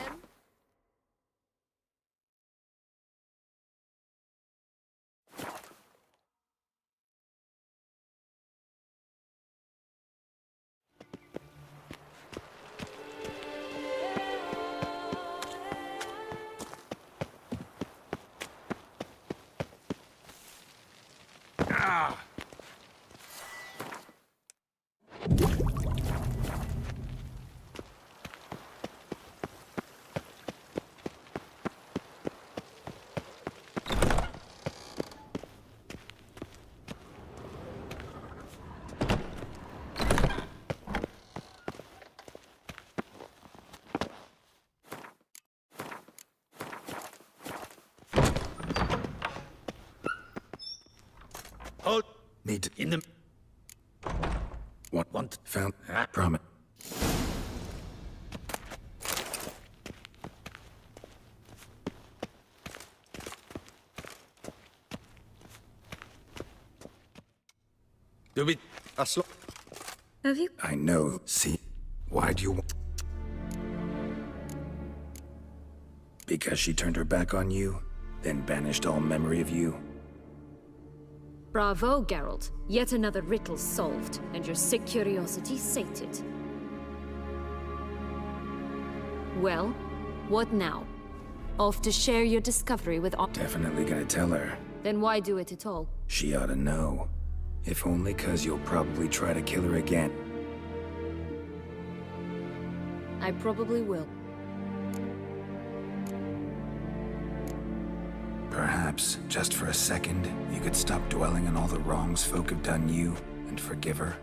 Hold. Need in the. what? Want? Found. Promise. Do we? Have you? I know. See, why do you want? Because she turned her back on you, then banished all memory of you. Bravo, Geralt. Yet another riddle solved, and your sick curiosity sated. Well, what now? Off to share your discovery with all— Definitely gonna tell her. Then why do it at all? She ought to know. If only 'cause you'll probably try to kill her again. I probably will. Perhaps, just for a second, you could stop dwelling on all the wrongs folk have done you, and forgive her.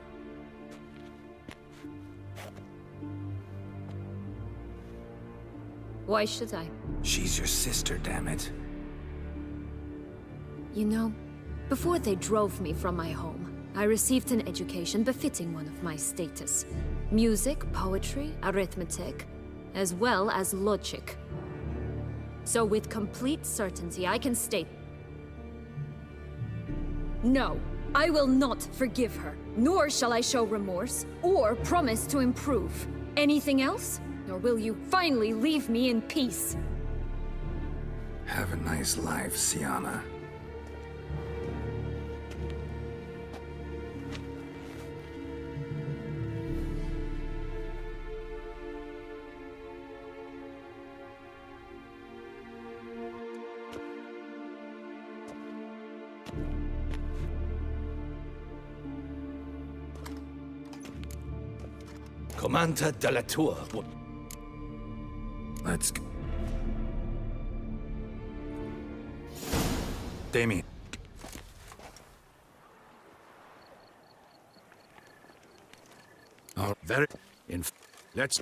Why should I? She's your sister, damn it. You know, before they drove me from my home, I received an education befitting one of my status. Music, poetry, arithmetic, as well as logic. So with complete certainty, I can state— no, I will not forgive her, nor shall I show remorse, or promise to improve. Anything else? Or will you finally leave me in peace? Have a nice life, Sienna. Commander de la Tour. Let's go. Damien. Oh, very. Let's.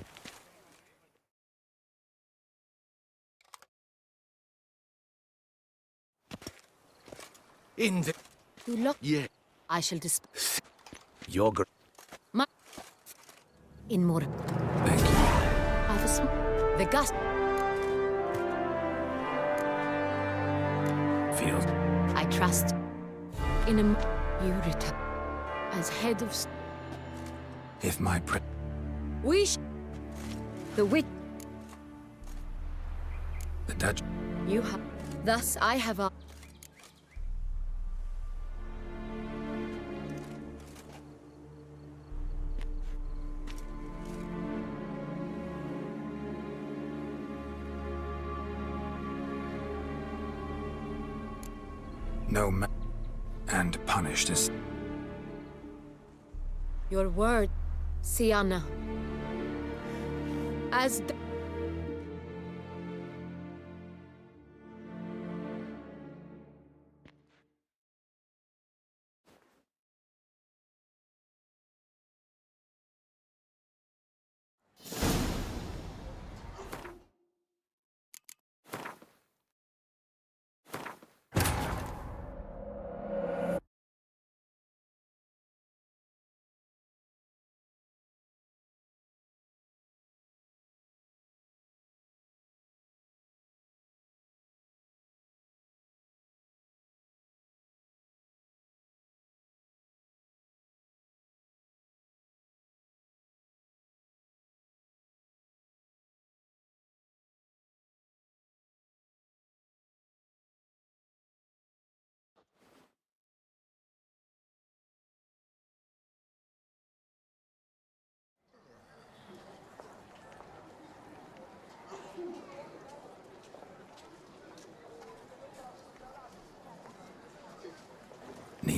In the. You look. Yeah. I shall Yogurt. My. In more. Thank you. Have a the gust. Feels. I trust. In a. You return. As head of. If my We. The wit. The Dutch. You have. Thus I have a. No man. And punished as. Your word, Sienna. As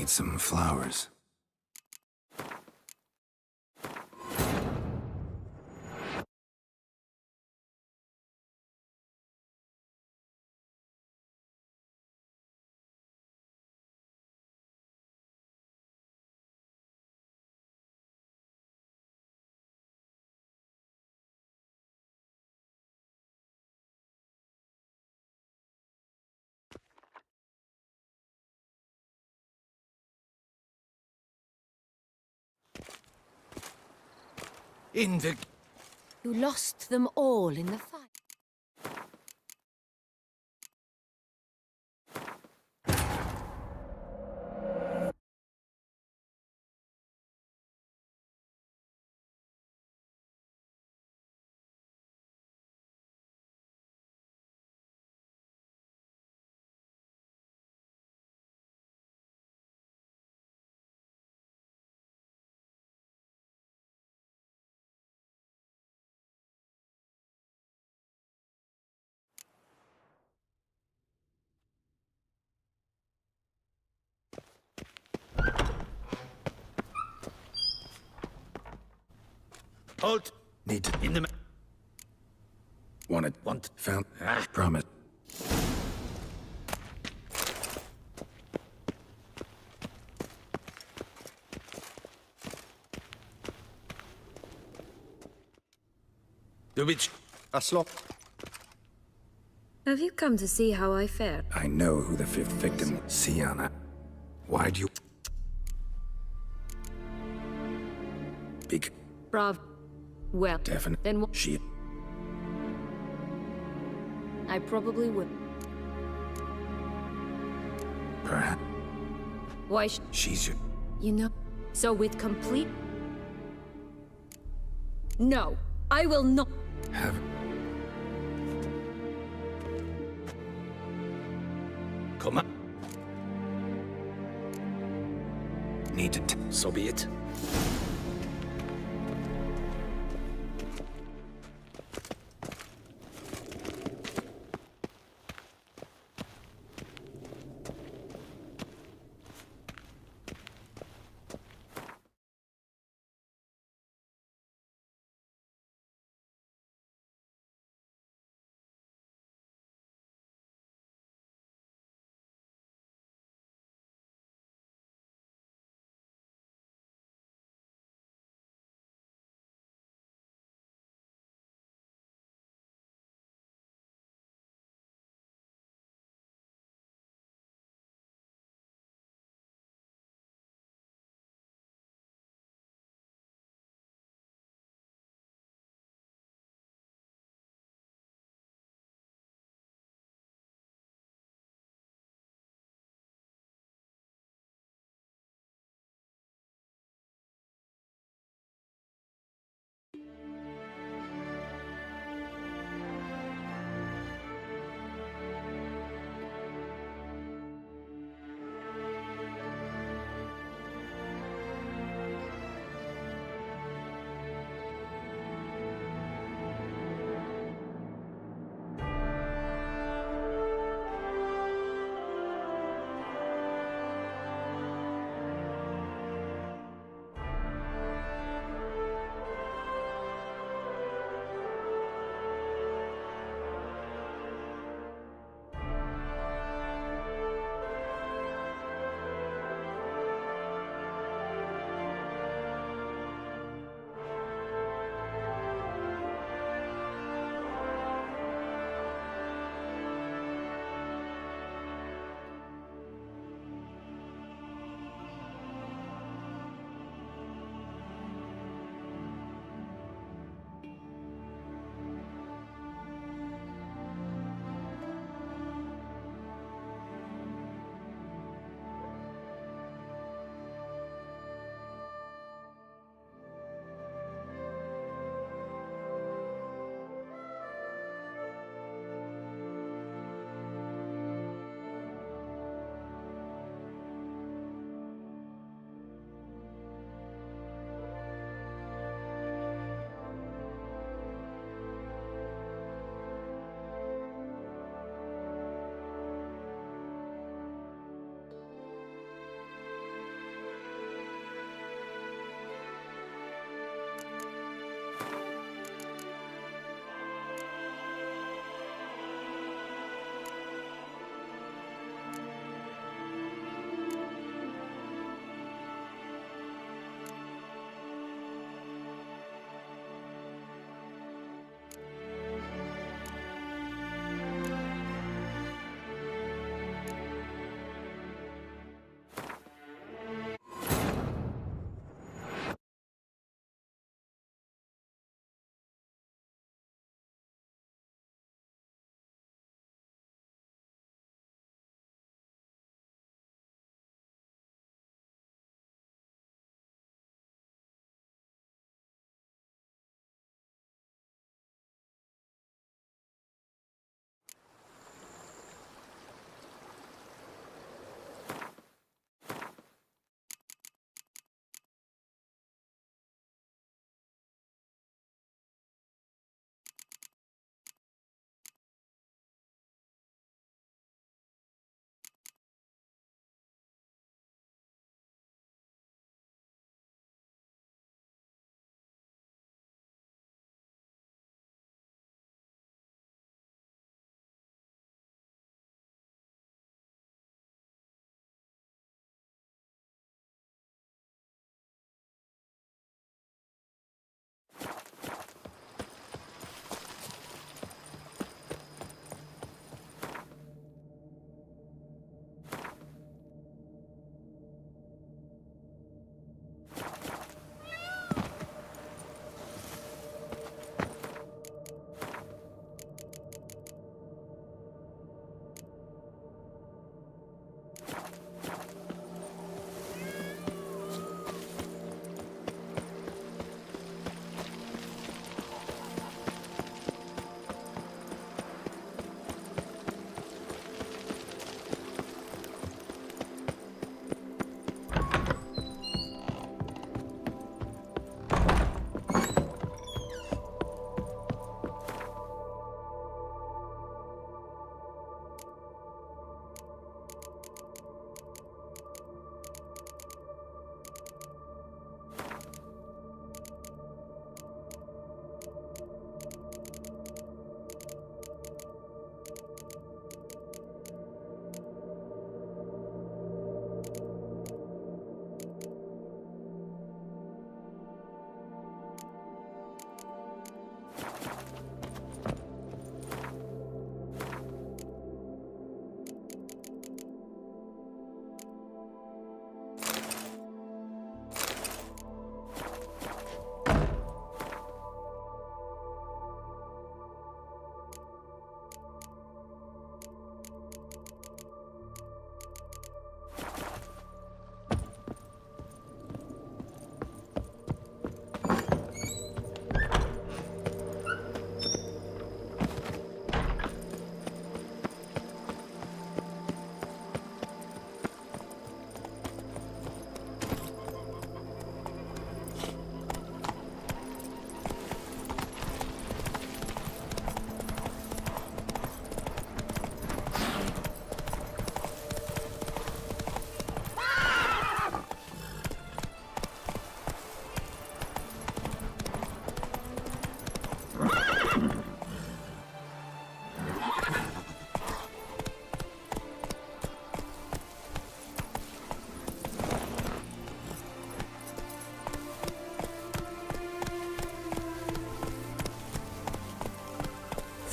need some flowers. In the... You lost them all in the fight. Halt! Need to... In the... Want. Found... Promise. The witch... Aslop. Have you come to see how I fare? I know who the fifth victim, Siana. Why do you... Big... Brav. Well, Definite. then what? She... I probably would. Perhaps... Why She's your... You know, so with complete... No, I will not... Have... Come on. Need to... So be it.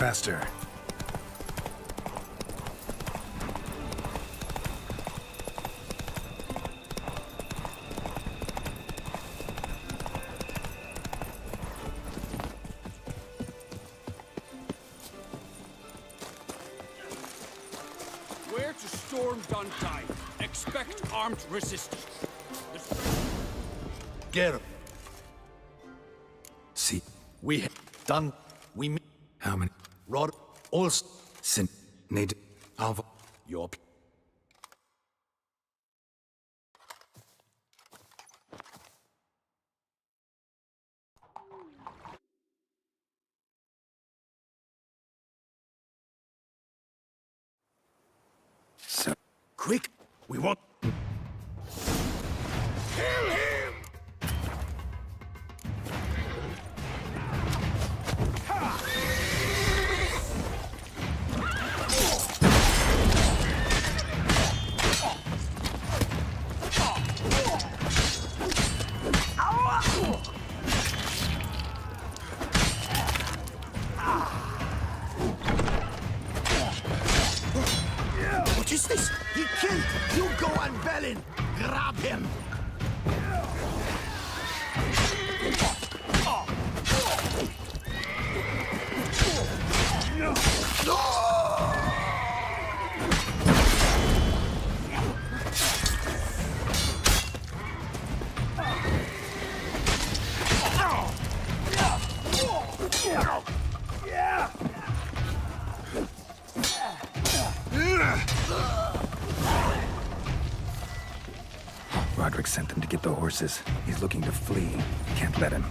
faster. Where to storm Dundee? Expect armed resistance. Get him. See, we have done. We. How many? Rod. Also. Sin. Need. Alva. Your. So. Quick! We want. Kill him! What is this? He killed! You go and Bellin! Grab him! Roderick sent them to get the horses. He's looking to flee. Can't let him.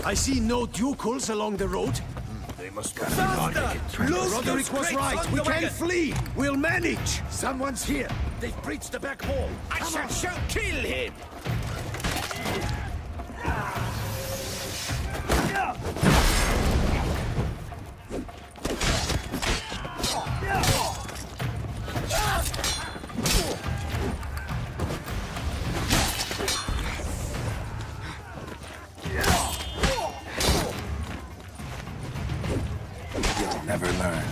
I see no ducals along the road. They must be Roderick was right. We can flee. We'll manage. Someone's here. They've breached the back hall. I shall kill him. You'll never learn.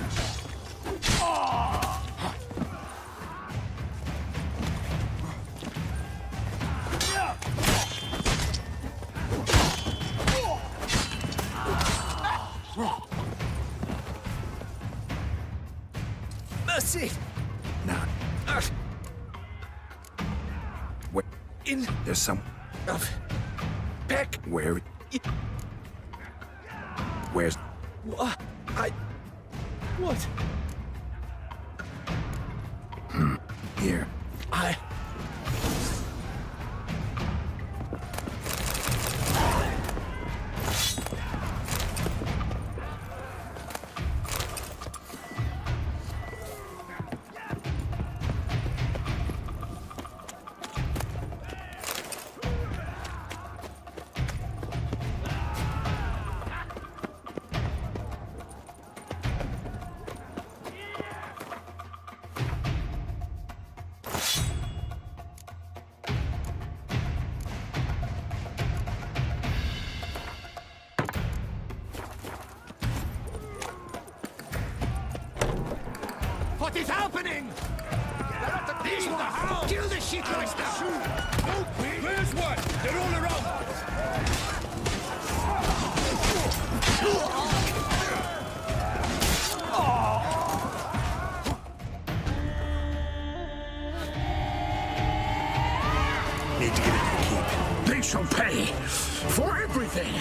Mercy! Nah. Where? In There's some. back. Where? Where's? What? What? Here. What is happening? These the hound! Kill the shit like that! Where's one? They're all around. Need to get it to keep. They shall pay for everything.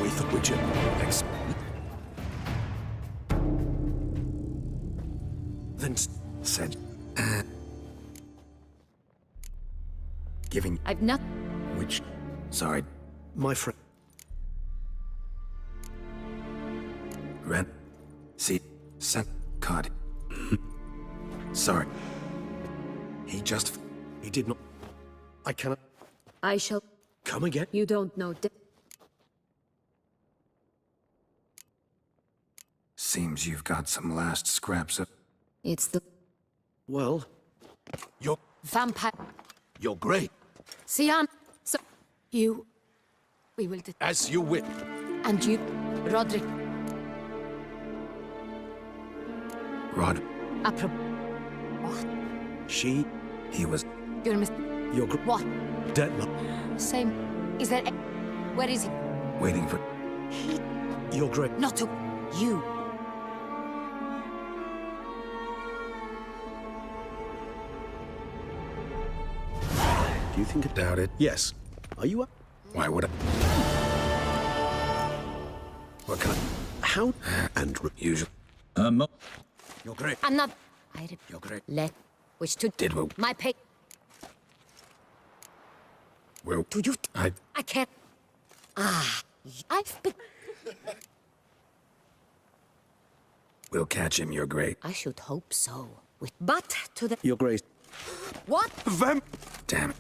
we thought we'd then said, giving I've not. which, sorry, my friend. rent, see, sent, card. Sorry. He did not. I cannot. I shall. Come again? You don't know. Seems you've got some last scraps of. It's the Well, You're Vampire. great. Sian. So. You. We will. As you will. And you. Roderick. Rod, What? he was. You're mis. you're What? dead. Same. Is there. Where is he? Waiting for. You're great. Not to. You. Do you think it? Doubt it. Yes. Are you up? Why would I? What kind? How? And Usually. You're great. I'm not. I. You're great. Let. Which to. Did we? My pay. Well, Do you? I can't. I've been. will catch him, Your Grace. I should hope so. But to the. Your Grace. What? Vamp. Damn it.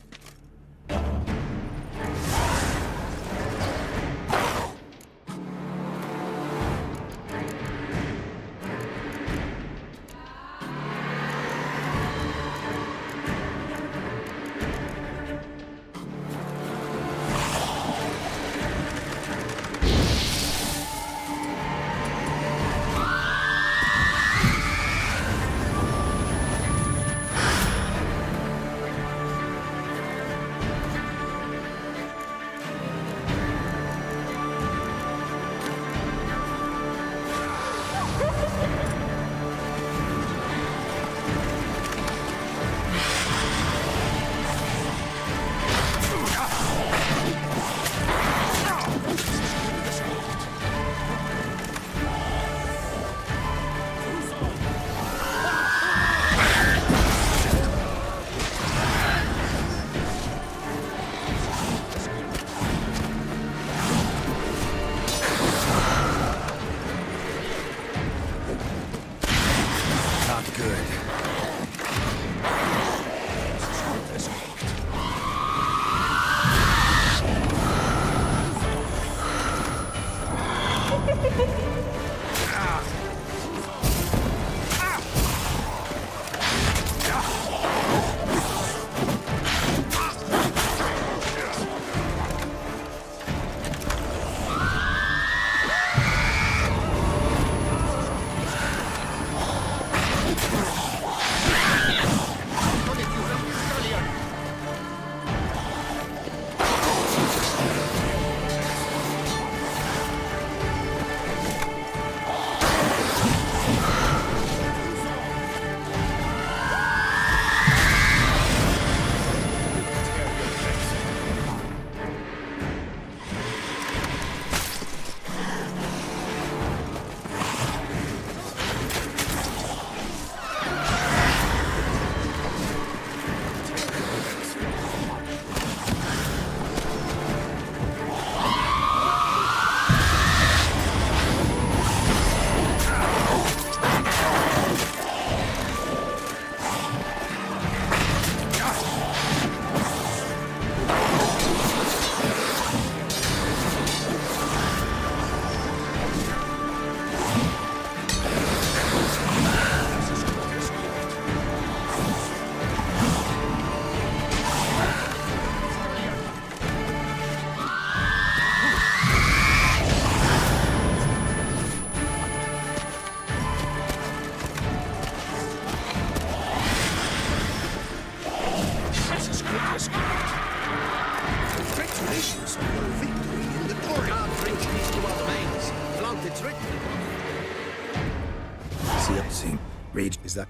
Rage, is that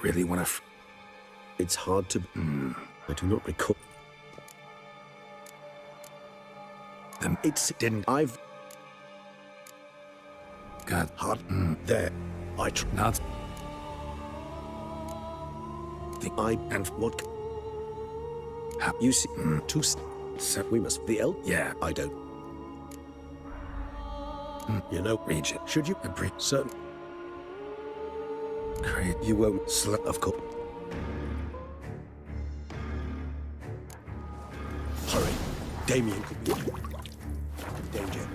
really want to? It's hard to. I do not recall. them. It's... Didn't... I've... Got... Hard... There. I... Not... And what... You see... Two... So we must... The L? Yeah. I don't... You know... Region. Should you... Certain... Great. You won't... Of course. Hurry. Damien could be... Danger.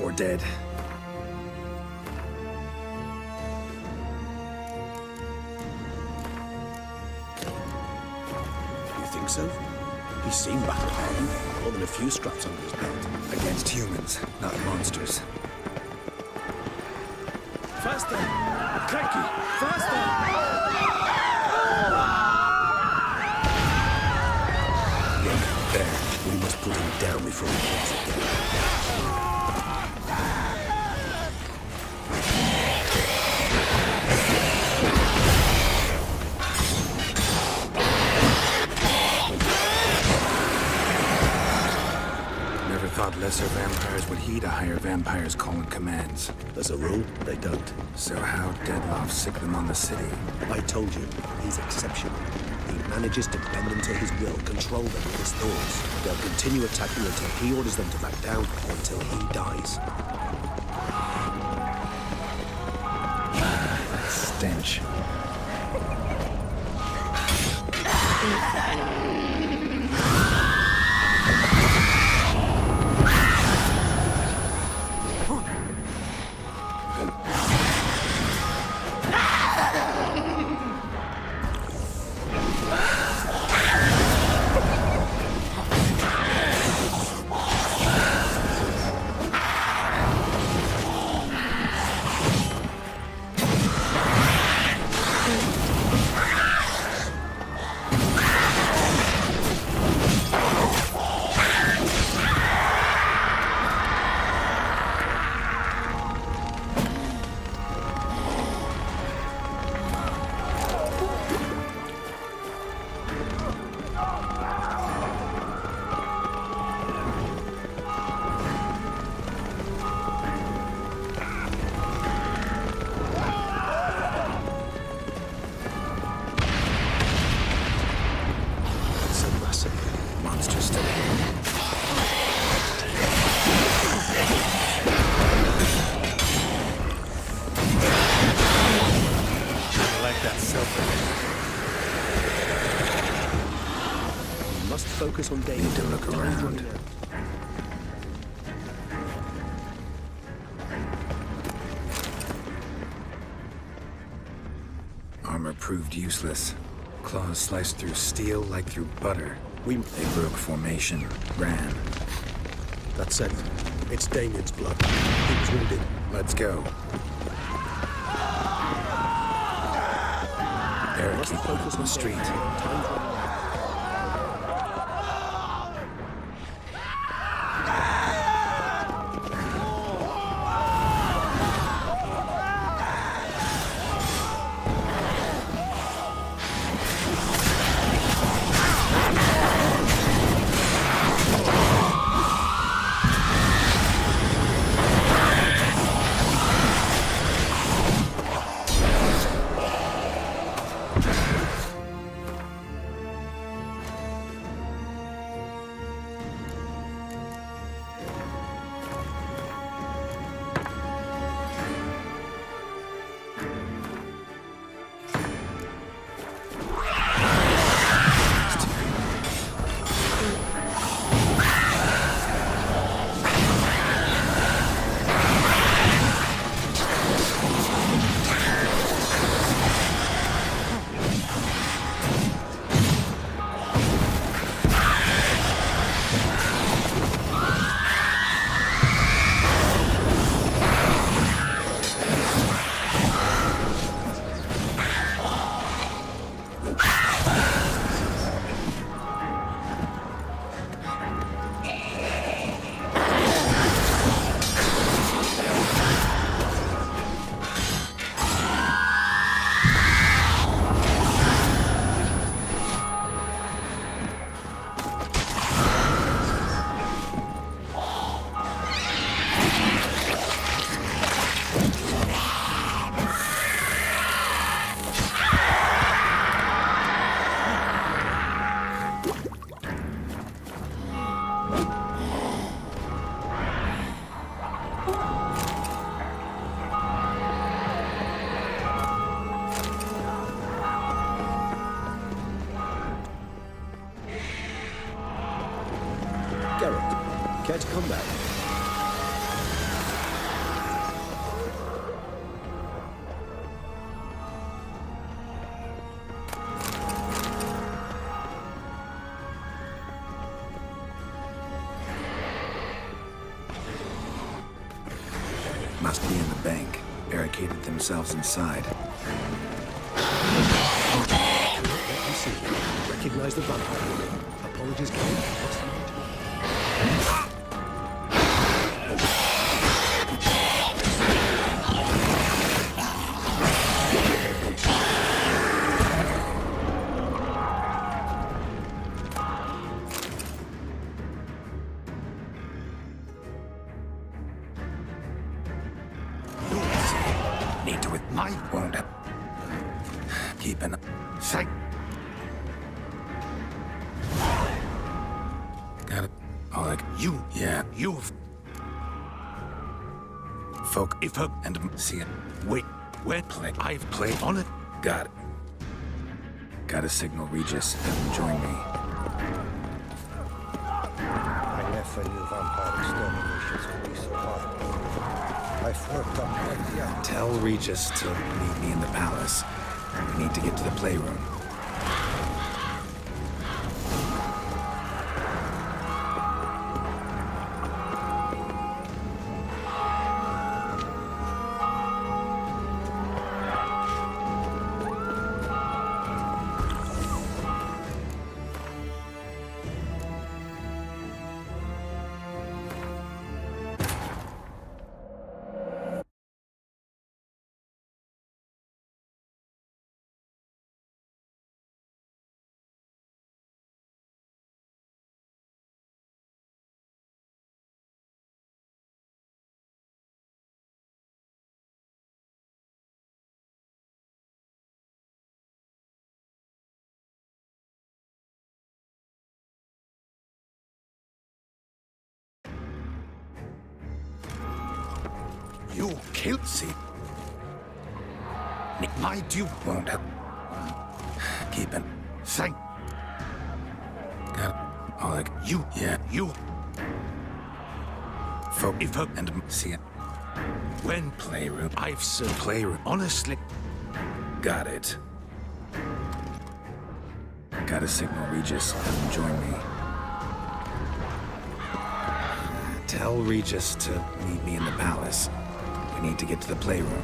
Or dead. You think so? He's seen battle, more than a few straps under his belt. Against humans, not monsters. Faster! Crikey! Faster! Yeah, there. We must put him down before he comes again. Never thought lesser vampires would heed a higher vampire's calling commands. As a rule, they don't. So how'd Deadloff sick them on the city? I told you, he's exceptional. He manages to bend them to his will, control them with his thoughts. They'll continue attacking until he orders them to back down, or until he dies. Stench. Focus on David. Need to look around. Armor proved useless. Claws sliced through steel like through butter. They broke formation, ran. That's it. It's Damien's blood. He was wounded. Let's go. Eric, keep focus on the street. Care to come back? Must be in the bank. Barricaded themselves inside. Let me see. Recognize the vampire. Apologies, Kate. What's the matter? Need to with my wound. Keep an sight. Got it. Oh, like You. yeah. You've. Folk If her. and see it. Wait. Where? Play. I've played on it. Got it. Got to signal Regis. Have him join me. I never knew vampire exterminations would be so hard. I've worked up quite the art. Tell Regis to meet me in the palace. We need to get to the playroom. You killed. See. My due. Won't help. Keep it. Thank. Got it. Oh, like You. yeah. You. Folk If her. and see it. When. Playroom. I've served. Playroom. Honestly. Got it. Got to signal Regis. Have him join me. Tell Regis to meet me in the palace. We need to get to the playroom.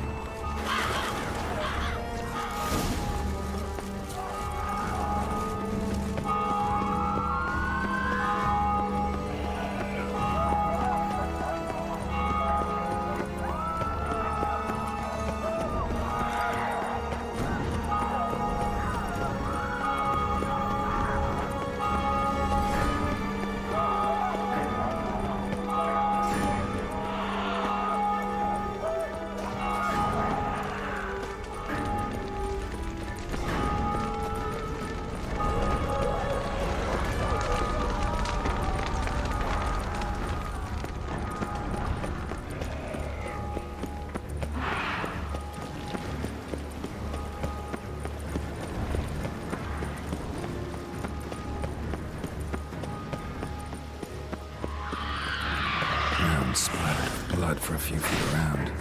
Splattered blood for a few feet around.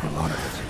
A lot of it.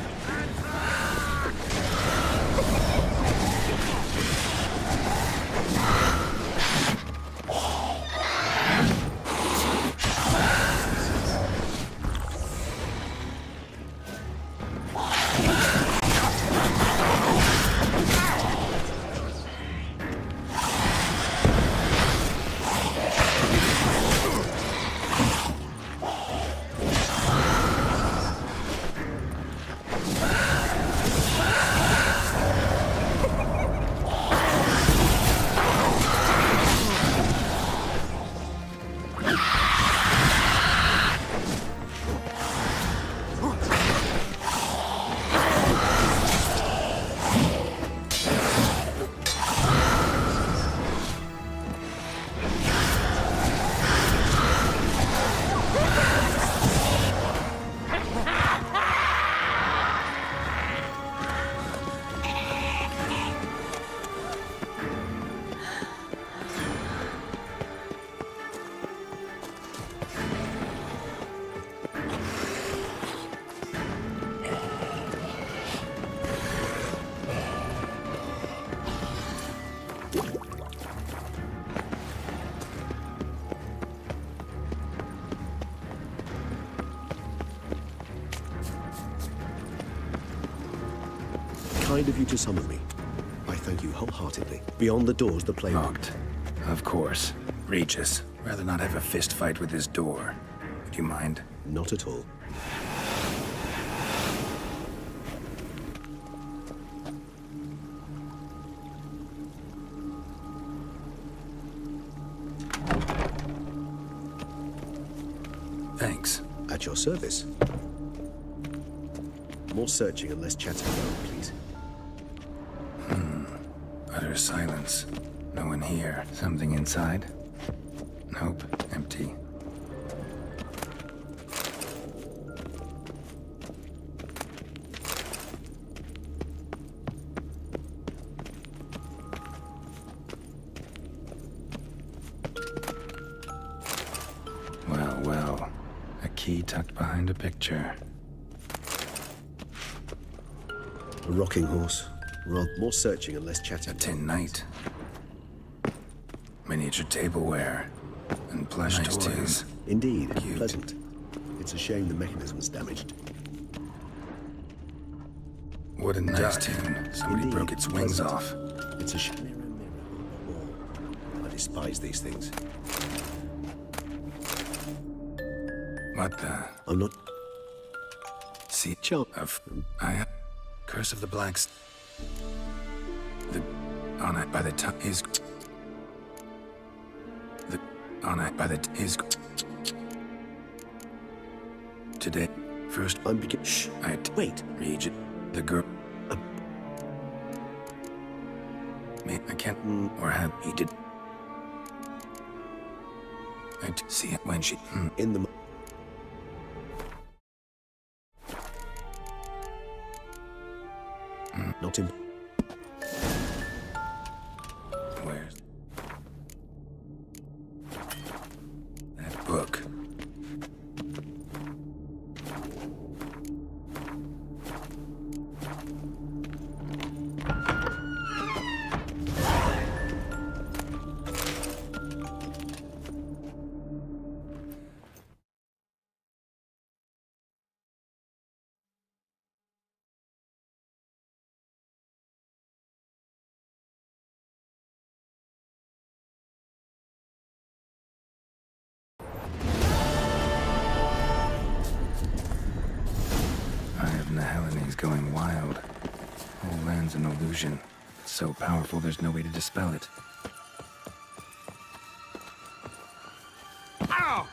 kind of you to summon me. I thank you wholeheartedly. Beyond the doors, the playroom. Locked. Of course. Regis. Rather not have a fist fight with this door. Would you mind? Not at all. Thanks. At your service. More searching and less chatting, please. Utter silence. No one here. Something inside? Nope. Empty. Well, well. A key tucked behind a picture. A rocking horse. More searching and less chatting. A tin knight. Miniature tableware. And plush toys. Indeed. Cute. Pleasant. It's a shame the mechanism's damaged. Wooden dice tune. Somebody Indeed. broke its wings Pleasant. off. It's a shame. Mirror, mirror. I despise these things. What the? I'm not... See, chill of... Curse of the Blacks. The... On it by the top is... The... On it by the is... Today. First... I'm begin... Shh. Wait. Regis. The girl... Me, I can't... Or have... He did... I see it when she... In the... Not in... Where's... That book? He's going wild. Whole land's an illusion. It's so powerful there's no way to dispel it. Ow!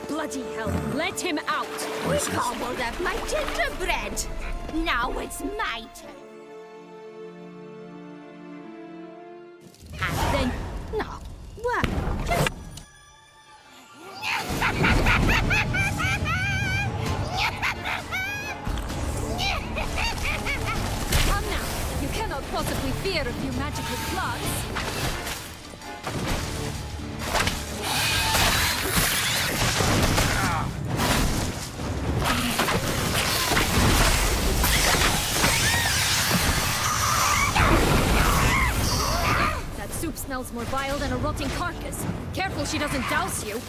Bloody hell, let him out! We gobbled up my gingerbread! Now it's my turn. And then... No, what? Just... Come now, you cannot possibly fear a few magical plugs. Soup smells more vile than a rotting carcass. Careful she doesn't douse you.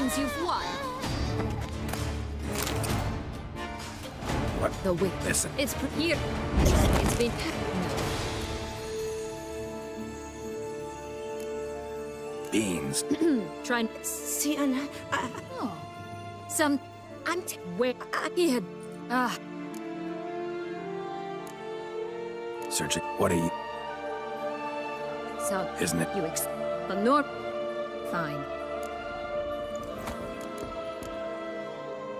means you've won. What? The wit. Listen. It's here. It's been. Beans. Trying. See, oh. Some. Where he had. Searching. What are you? So. Isn't it? You the north. Fine.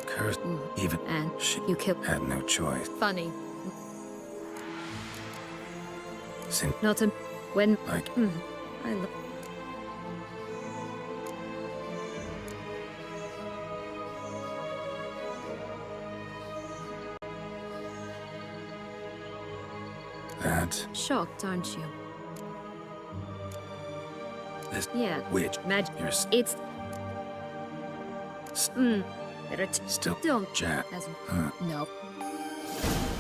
Cursed. Even. And she you killed. Had no choice. Funny. Sin. Not a. When. Like. I love. That. Shocked, aren't you? This. Yeah. Which. Magic. You're Still don't. Chat. No.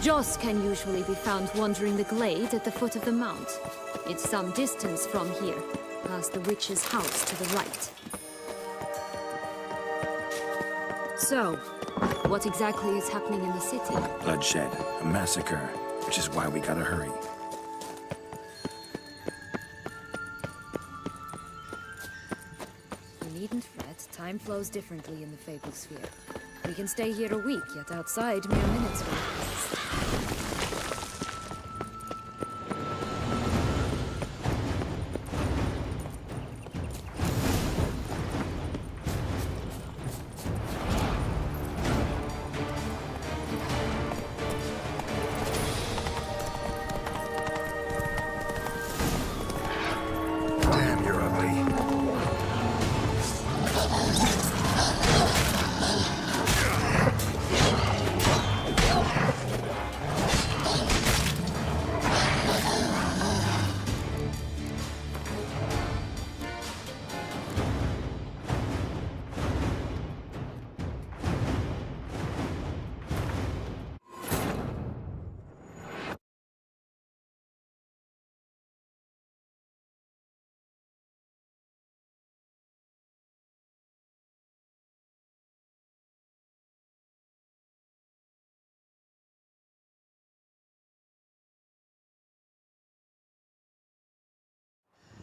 Joss can usually be found wandering the glade at the foot of the mount. It's some distance from here, past the witch's house to the right. So, what exactly is happening in the city? Bloodshed. A massacre. Which is why we gotta hurry. You needn't fret. Time flows differently in the Fable Sphere. We can stay here a week, yet outside mere minutes will pass. Damn, you're ugly.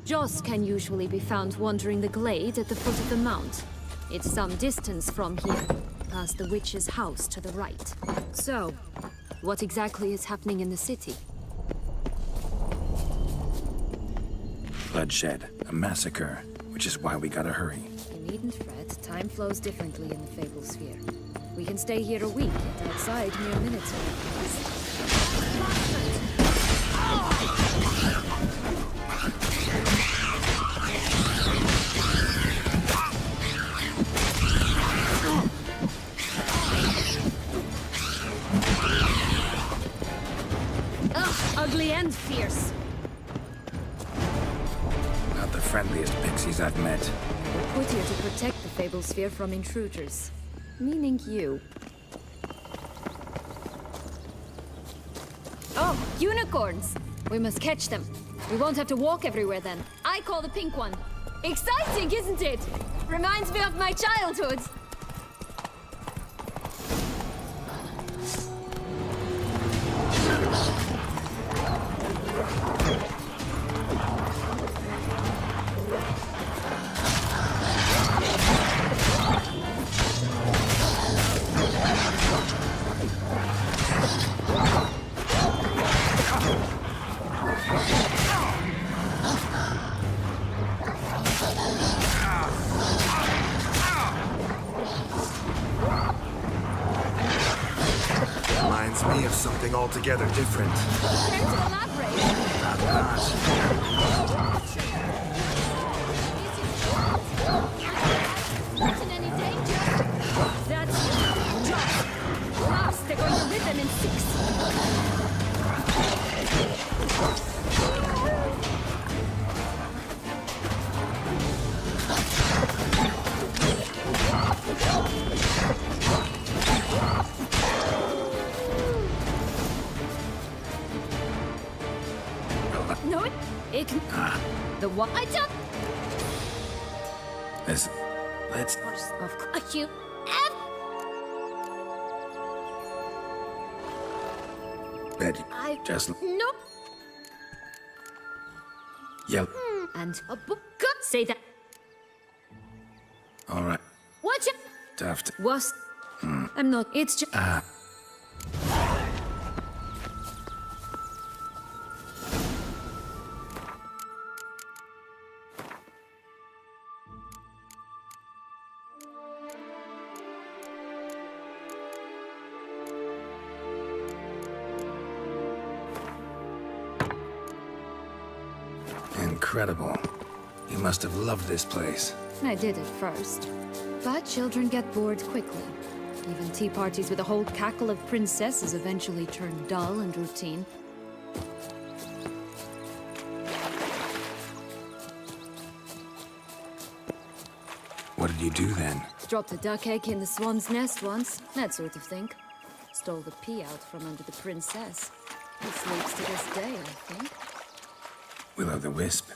Joss can usually be found wandering the glade at the foot of the mount. It's some distance from here, past the witch's house to the right. So, what exactly is happening in the city? Bloodshed. A massacre. Which is why we gotta hurry. You needn't fret. Time flows differently in the Fable Sphere. We can stay here a week, yet outside mere minutes will pass. Ugly and fierce. Not the friendliest pixies I've met. We're put here to protect the Fable Sphere from intruders. Meaning you. Oh, unicorns! We must catch them. We won't have to walk everywhere then. I call the pink one. Exciting, isn't it? Reminds me of my childhood. Reminds me of something altogether different. Care to elaborate? Not in any danger. That's Joss. Last, they're going to rid them in 6. No, it... The what? I don't... This... Let's... Of course, you... Betty, just... No. Yep. And a book. Say that. All right. Watch it. Tough to... Was. I'm not. It's just. Incredible. You must have loved this place. I did at first. But children get bored quickly. Even tea parties with a whole cackle of princesses eventually turn dull and routine. What did you do then? Dropped a duck egg in the swan's nest once, that sort of thing. Stole the pea out from under the princess. He sleeps to this day, I think. Will-o'-the-wisp.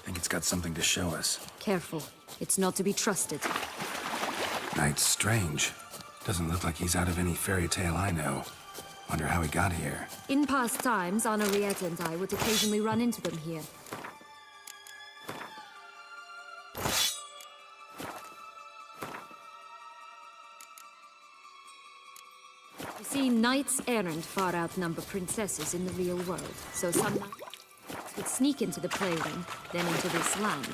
Think it's got something to show us. Careful. It's not to be trusted. Knight's strange. Doesn't look like he's out of any fairy tale I know. Wonder how he got here. In past times, Henriette and I would occasionally run into them here. You see, knights errant far outnumber princesses in the real world, so some knights would sneak into the playroom, then into this land,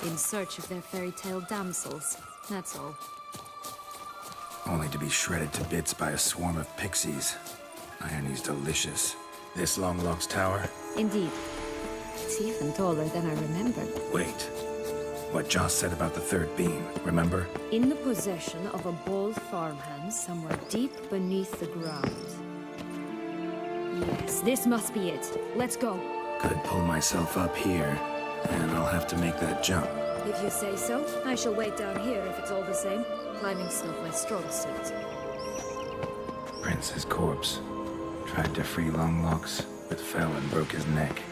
in search of their fairy tale damsels. That's all. Only to be shredded to bits by a swarm of pixies. Irony's delicious. This Longlock's tower? Indeed. It's even taller than I remembered. Wait. What Joss said about the third beam, remember? In the possession of a bold farmhand somewhere deep beneath the ground. Yes, this must be it. Let's go. Could pull myself up here, and I'll have to make that jump. If you say so, I shall wait down here if it's all the same. Climbing's not my strong suit. Prince's corpse. Tried to free Longlocks, but fell and broke his neck.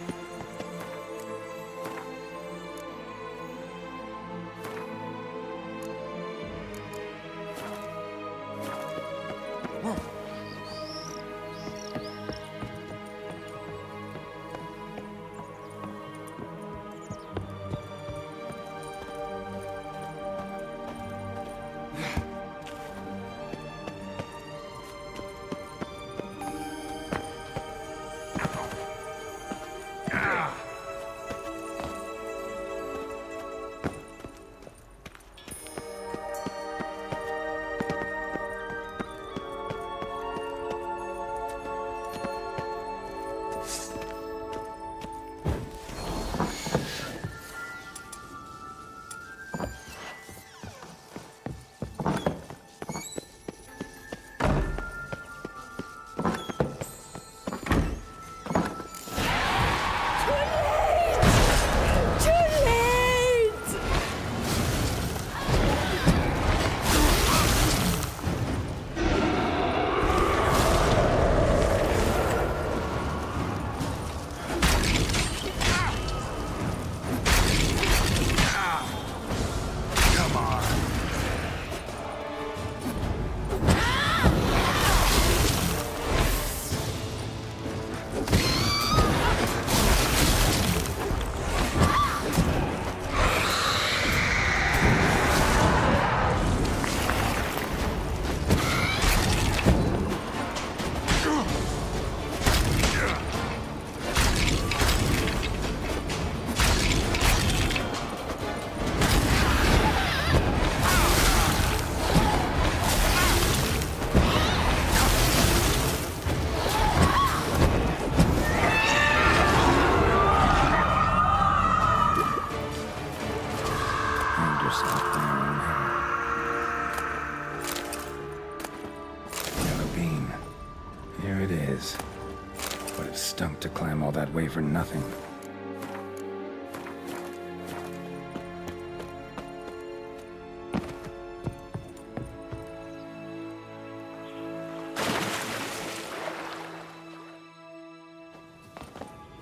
To climb all that way for nothing.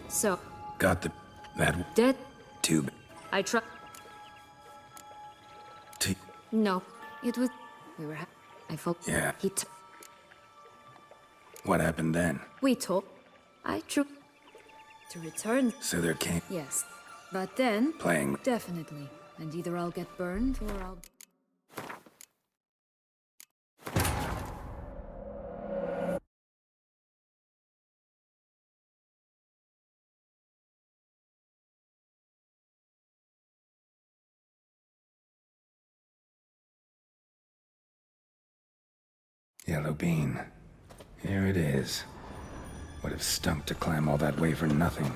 So. Got that dead tube. I try. No, it was... We were... I thought... Yeah. He What happened then? We talked. I tried to return. So there came... Yes. But then... Playing. Definitely. And either I'll get burned or I'll... Yellow bean. Here it is. Would have stunk to climb all that way for nothing.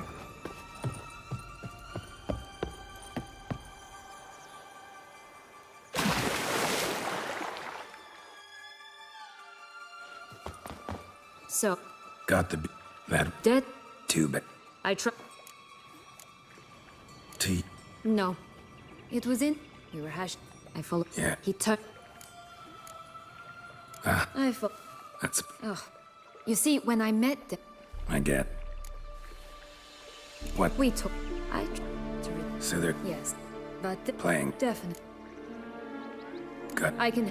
So... Got that... Dead? Tube. I tried... T... No. It was in... We were hashed... I followed... Yeah. He turned... Ah. I thought... That's... Ugh. You see, when I met them... I get. What? We took... I... So they're... Yes. But... Playing. Definitely. Got... I can...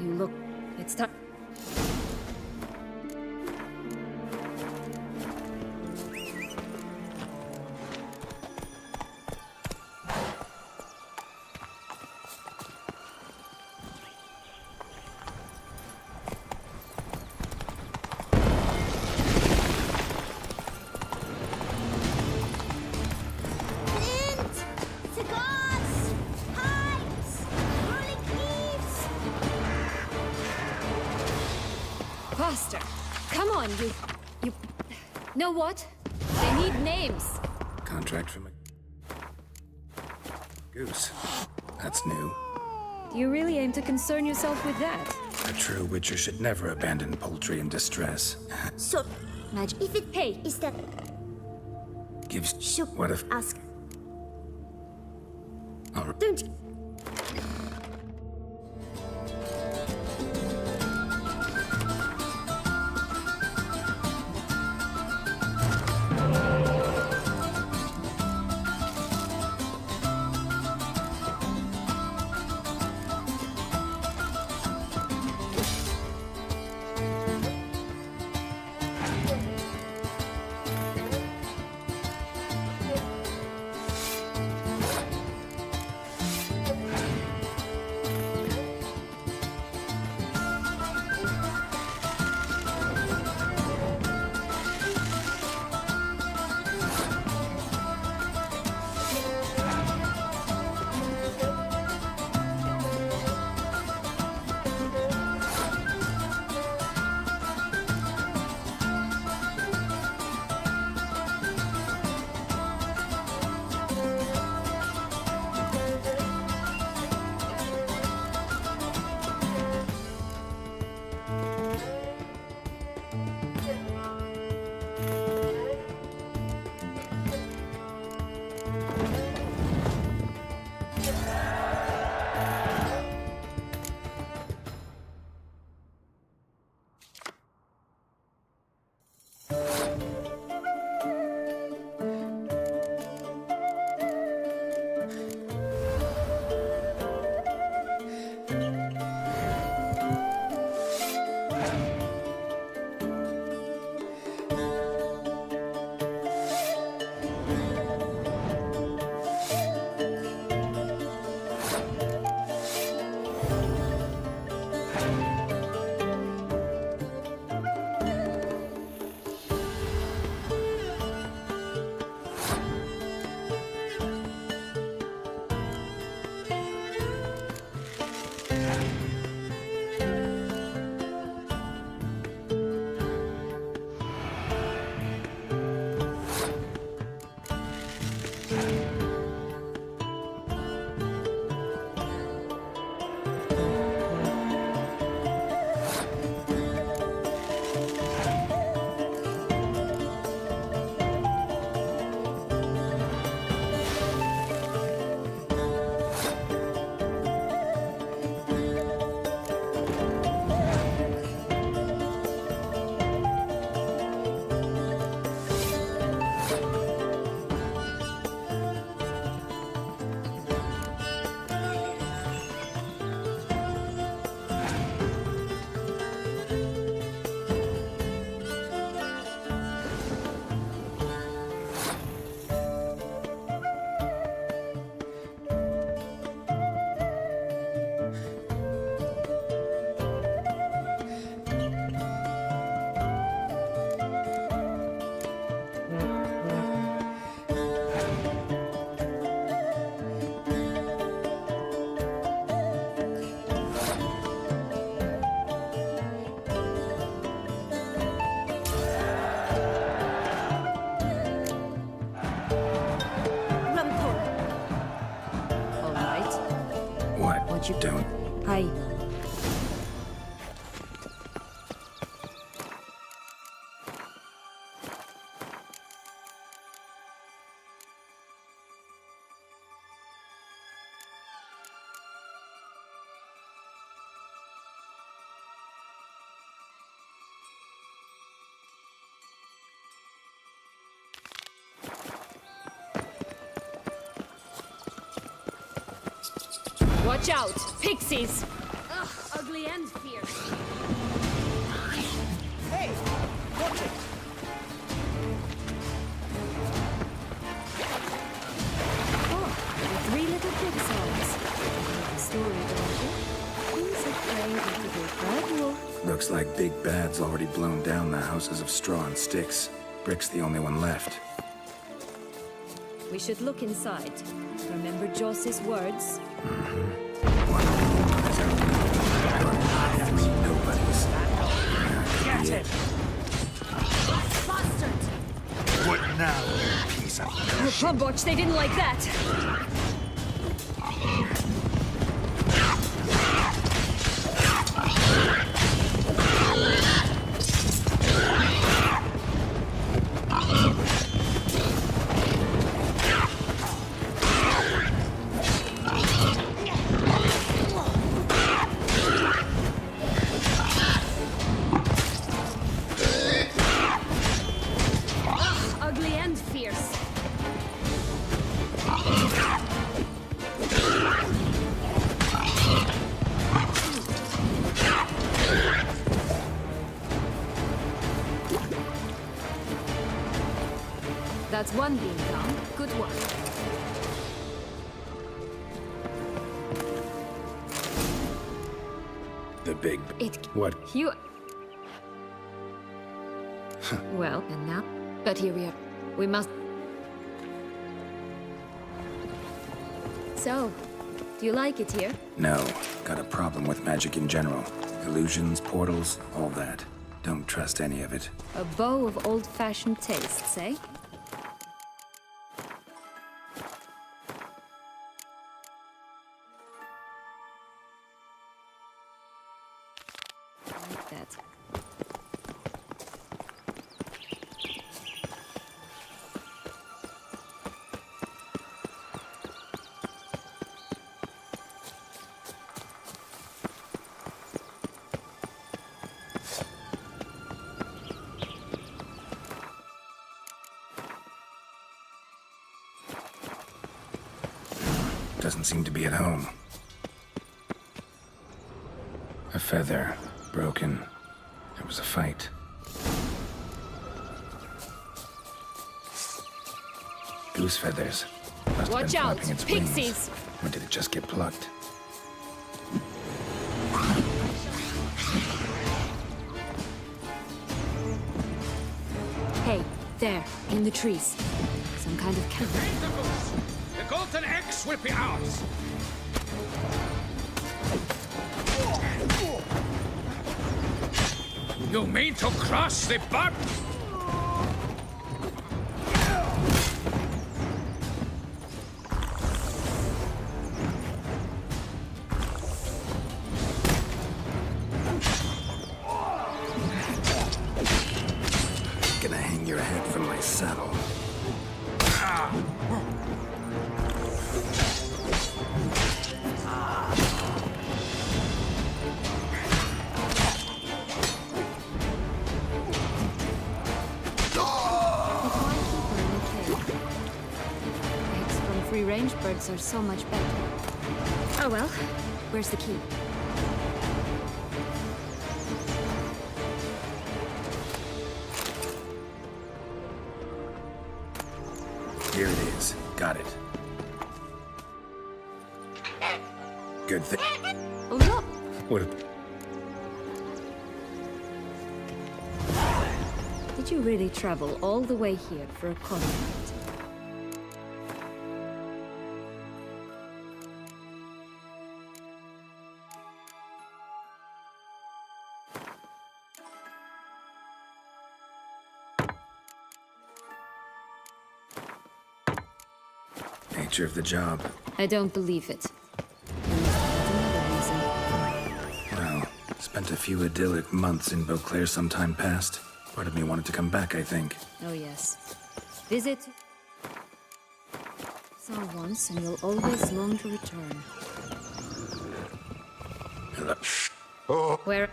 You look... It's time... Faster! Come on, you... Know what? They need names. Contract from a... Goose. That's new. Do you really aim to concern yourself with that? A true witcher should never abandon poultry in distress. So, Magic. if it pays, is that... Gives... Should What if... ask. All right. Don't... Did you... Don't. Hi. Watch out! Pixies! Ugh, ugly and fierce. Hey! Watch it! Oh, the 3 little pixels. The story, don't you? Who's afraid of the big bad wolf? Looks like Big Bad's already blown down the houses of straw and sticks. Brick's the only one left. We should look inside. Remember Joss's words? Three nobodies. Get it! Bastard! What now, you piece of Oh, Pubwatch, they didn't like that! Ugly and fierce. That's one being done. Good work. The big... It... What? You... Well, and now? But here we are. We must... So, do you like it here? No. Got a problem with magic in general. Illusions, portals, all that. Don't trust any of it. A bow of old-fashioned tastes, eh? Like that. Doesn't seem to be at home. A feather. Broken. There was a fight. Goose feathers. Must Watch have been out! flapping its Pixies! wings. Or did it just get plucked? Hey, there, in the trees. Some kind of camp. The golden X will be ours! You mean to cross the bar? Gonna hang your head from my saddle. Free-range birds are so much better. Oh well, where's the key? Here it is. Got it. Good thing. Oh look! What? Did you really travel all the way here for a contract? Nature of the job. I don't believe it. Spent a few idyllic months in Beauclair some time past. Part of me wanted to come back, I think. Oh, yes. Visit. Saw once, and you'll always long to return. Where?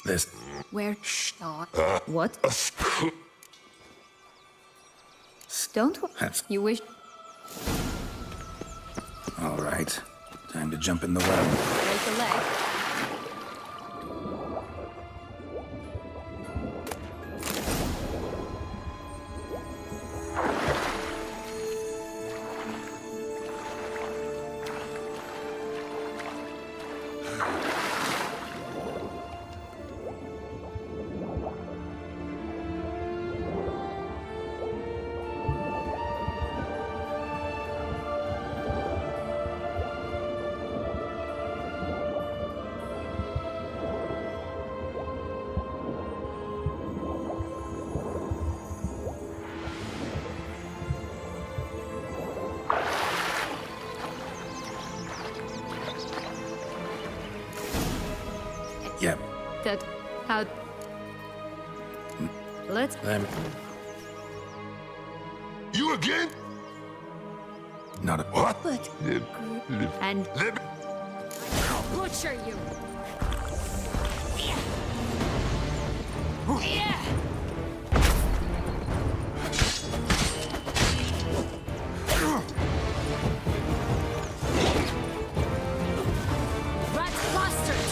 This. Where? What? Don't. You wish. All right. Time to jump in the well. Break a leg. Yep. That. How. Let's. You again? Not a. What? But. And. I'll butcher you. Rat bastard!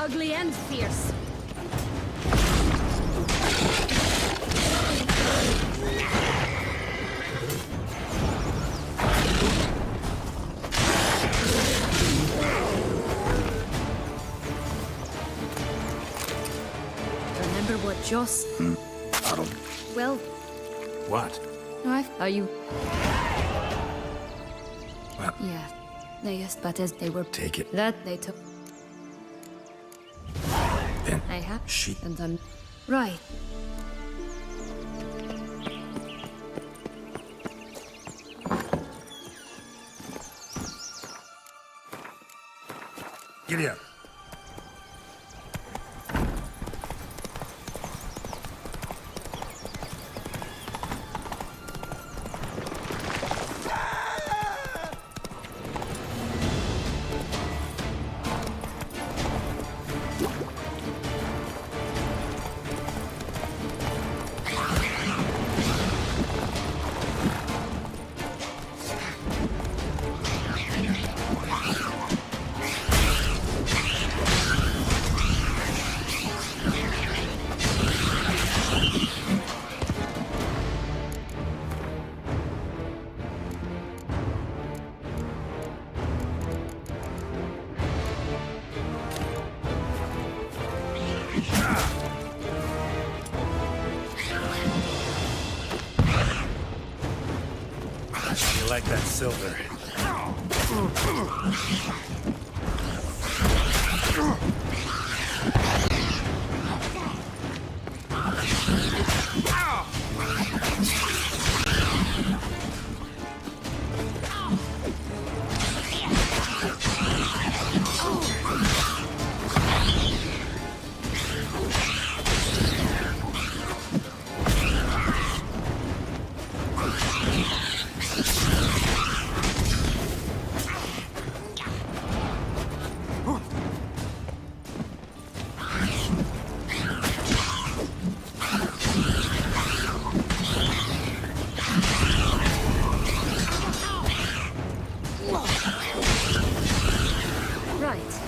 Ugly and fierce. Remember what Joss. Well. What? Are you? Well. Yeah. Yes, but as they were. Take it. That they took. Then. I have. She. And I'm. Right. Giddy up. You like that silver?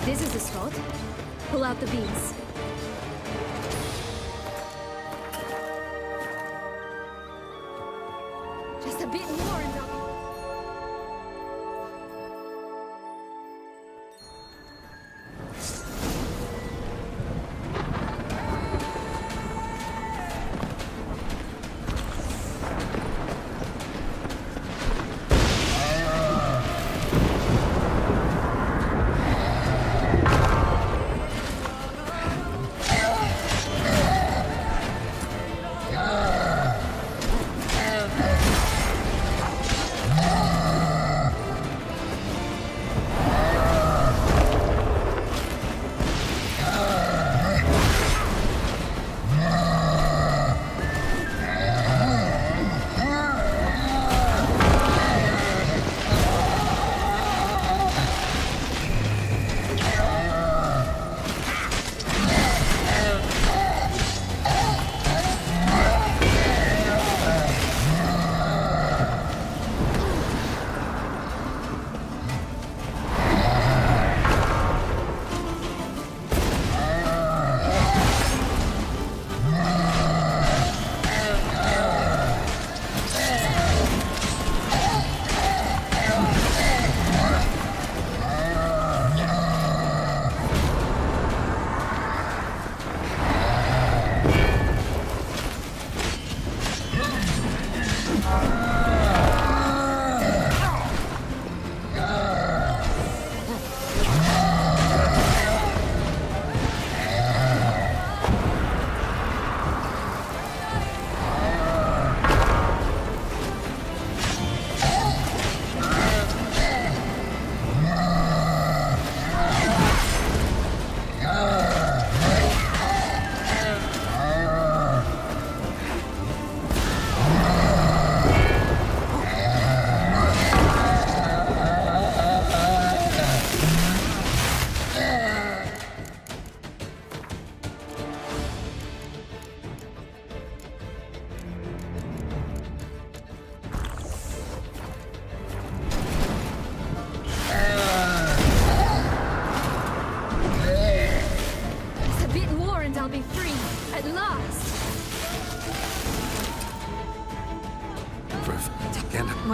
This is the spot. Pull out the beans. Just a bit more and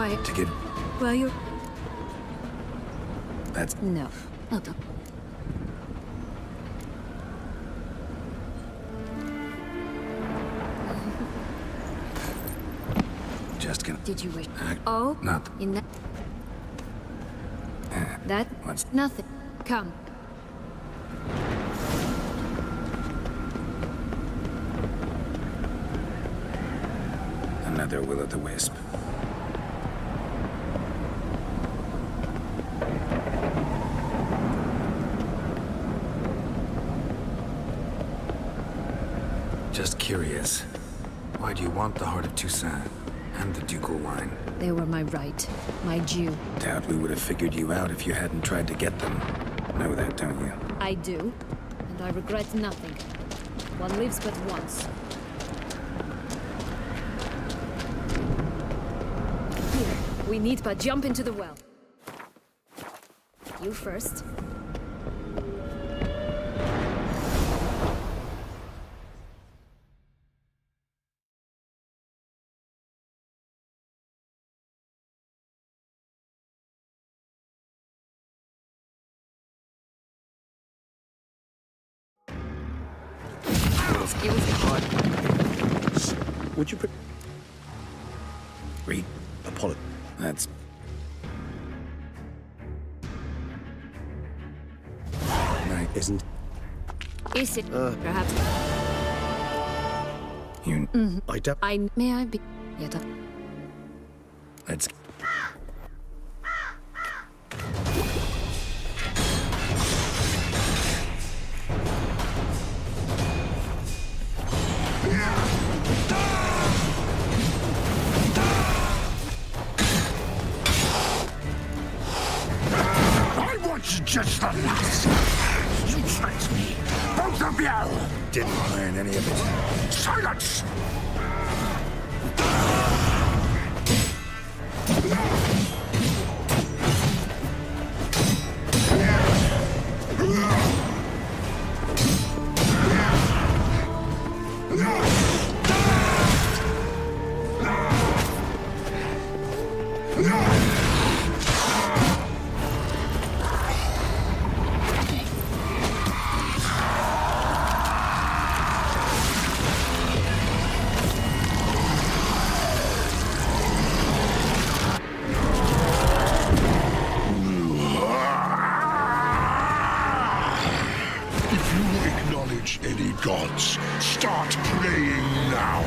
Why? To get... Well, you... That's... No. Not Just gonna... Did you wish... Oh? Not... In that... That... What's... Nothing. Come. Another will-o'-the-wisp. Just curious. Why do you want the Heart of Toussaint and the ducal wine? They were my right. My due. Doubt we would have figured you out if you hadn't tried to get them. Know that, don't you? I do. And I regret nothing. One lives but once. Here, we need but jump into the well. You first. It was hard. Would you read? Apollo. That's... Night isn't. Is it? Perhaps. You... I don't... May I be... Yet. Let's... Just the last. You tricked me. Both of you! Didn't plan any of it. Silence! Any gods, start praying now.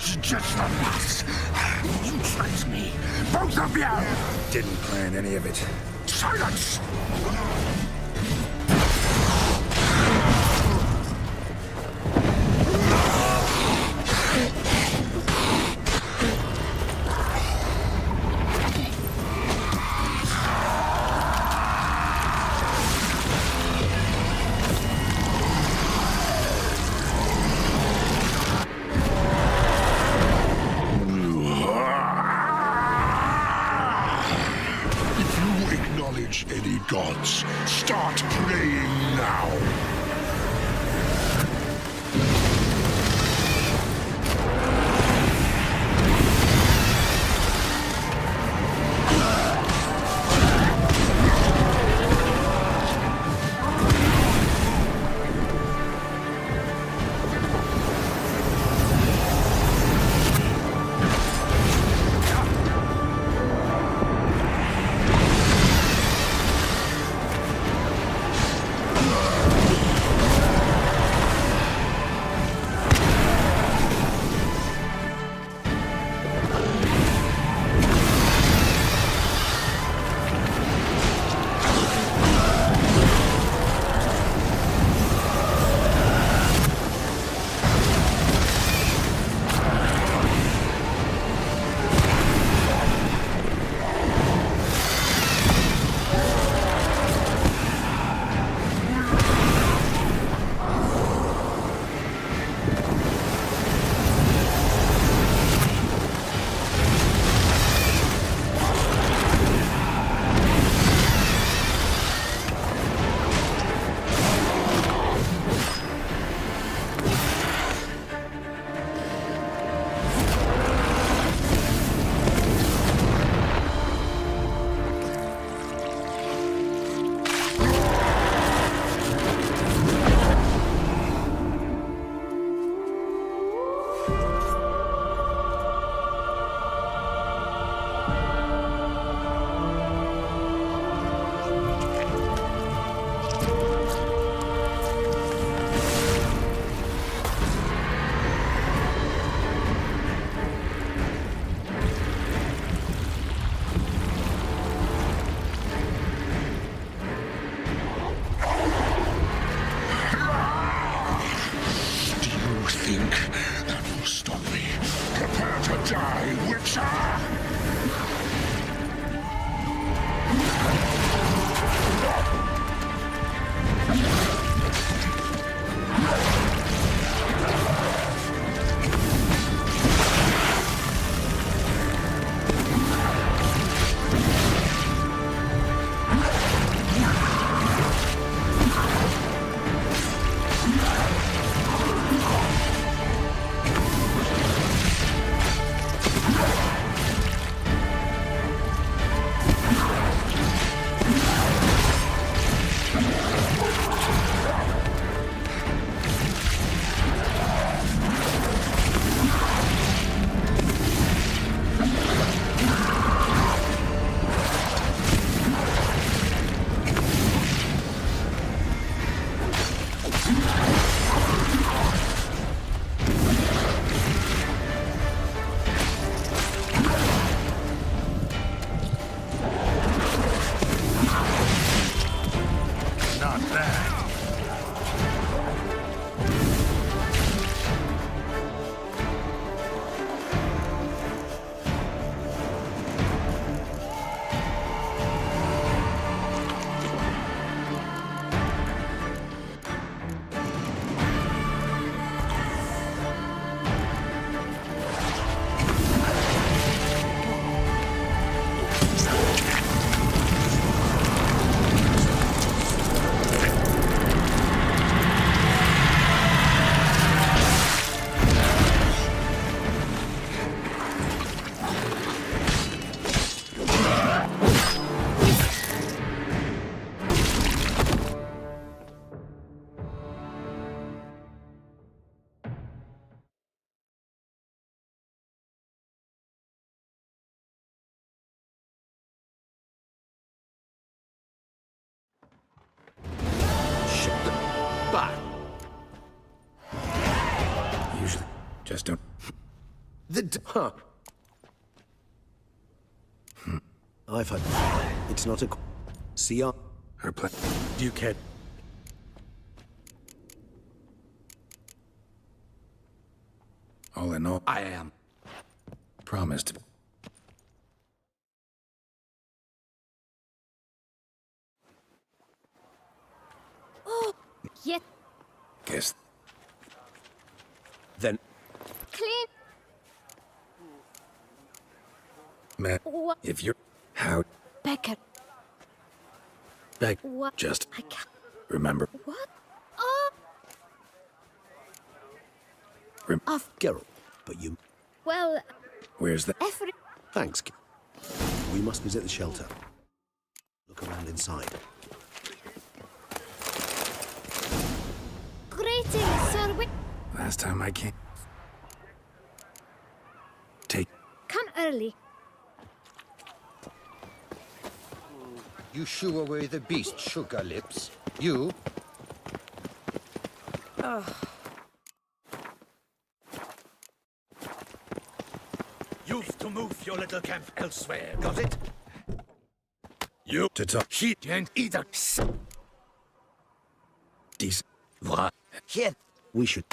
It's just the last. You tricked me. Both of you! Didn't plan any of it. Silence! Any gods, start praying now. Usually, just don't... Huh. I've had... It's not a... CR... Her plan... Do you care? All in all, I am. promised. Oh, yet Guess. Then... clean. Man, What? if you're... How... Becker. Back... What? Just... I can't. Remember. What? Oh. Off, Geralt. But you... Well, Where's the... every... Thanks. We must visit the shelter. Look around inside. Greetings, Sir Wick. Last time I came... Take... Come early. You shoo away the beast, sugar lips. You? You've to move your little camp elsewhere, got it? You... To talk... He and either... Decent... Here. We should...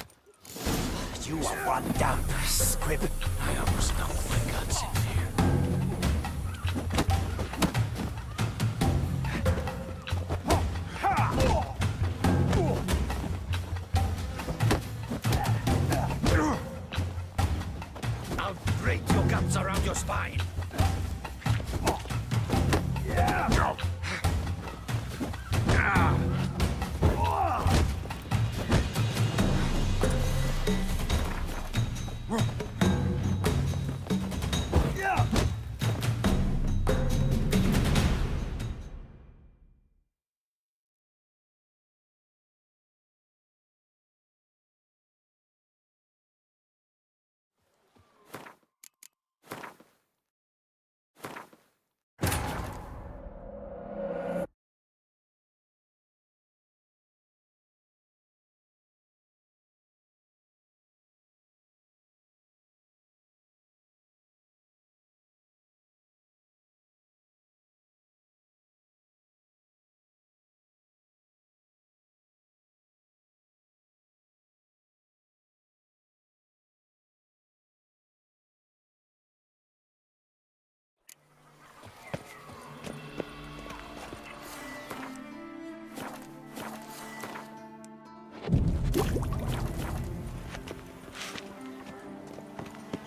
You are one damn squib. I almost knocked my guts in fear. I'll break your guts around your spine.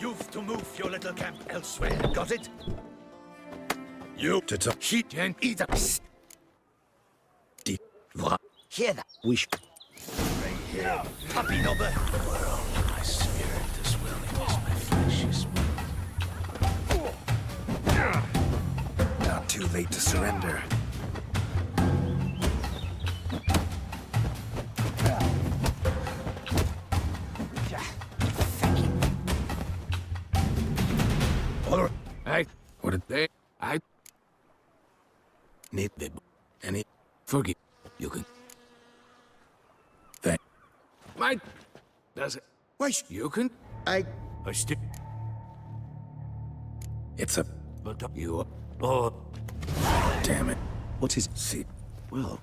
You've to move your little camp elsewhere, got it? You... To talk... He and either... Hear that? We should... Right here. Puppy number. Where only my spirit is willing as my flesh is willing. Not too late to surrender. What did they... I... Need the... Any... Forgive. You can... Thank... Mike! Does it... Wait, you can... I still... It's a... But you... Oh... Damn it. What is... See... Well,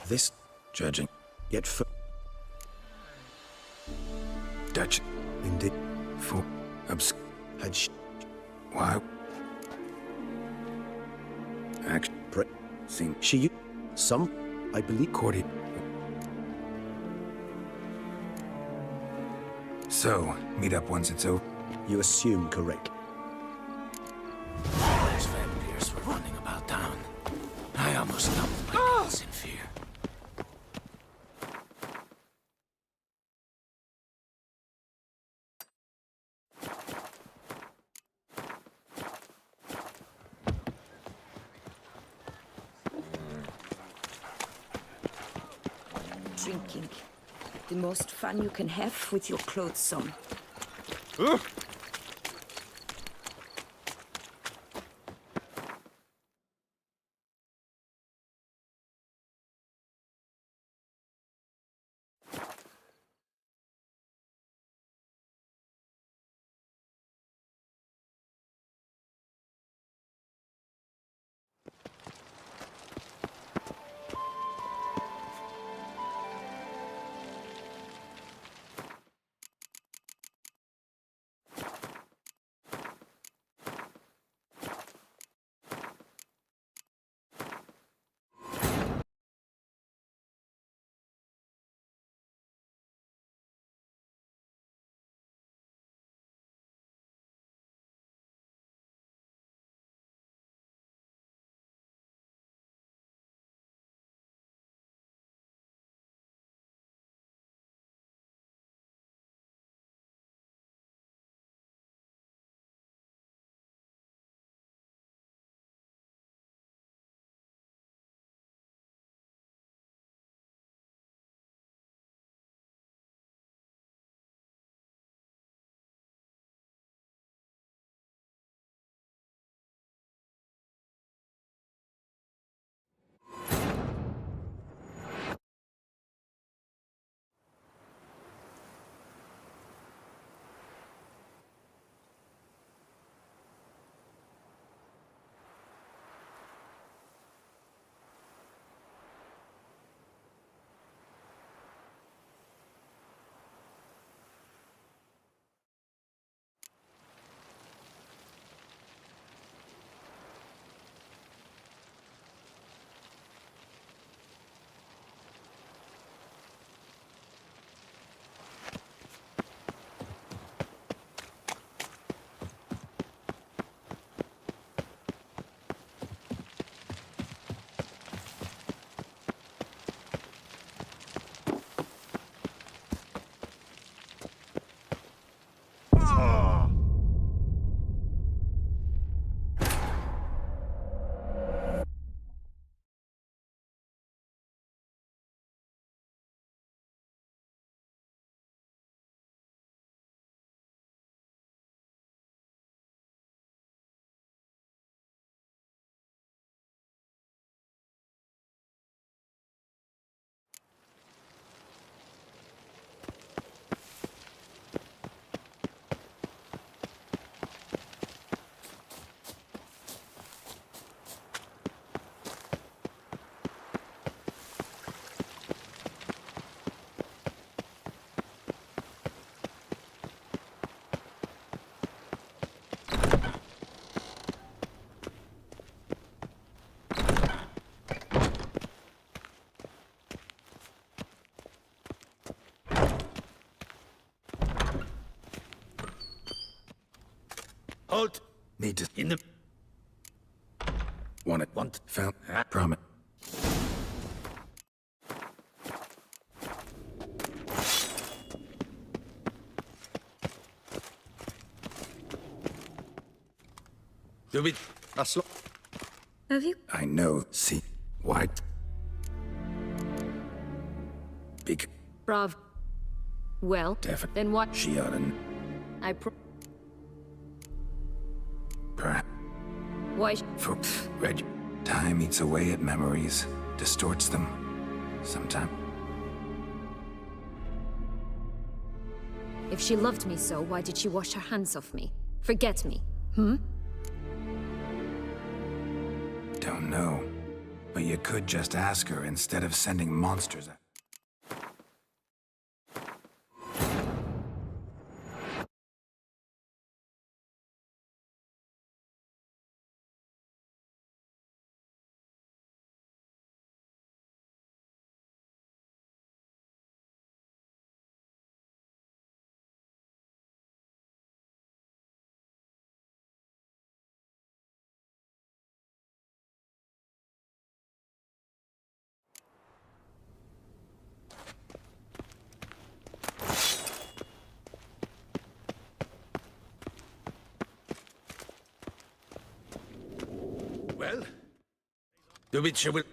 this... Judging... Yet for... Dutch... Indeed. For... Had Wow. Action... Seem... She... Some... I believe... Cordy... So, meet up once it's over. You assume correct. Those vampires were running about town. I almost knocked my guts in fear. Drinking. The most fun you can have with your clothes on. Halt! Need to... In the... Want... Found... Promise. Do it. Have you? I know. See... What? Brav. Well, then what? She ought to... Why? For... Reg... Time eats away at memories. Distorts them. Sometimes... If she loved me so, why did she wash her hands off me? Forget me? Hmm? Don't know. But you could just ask her instead of sending monsters at... Well, the Witcher will...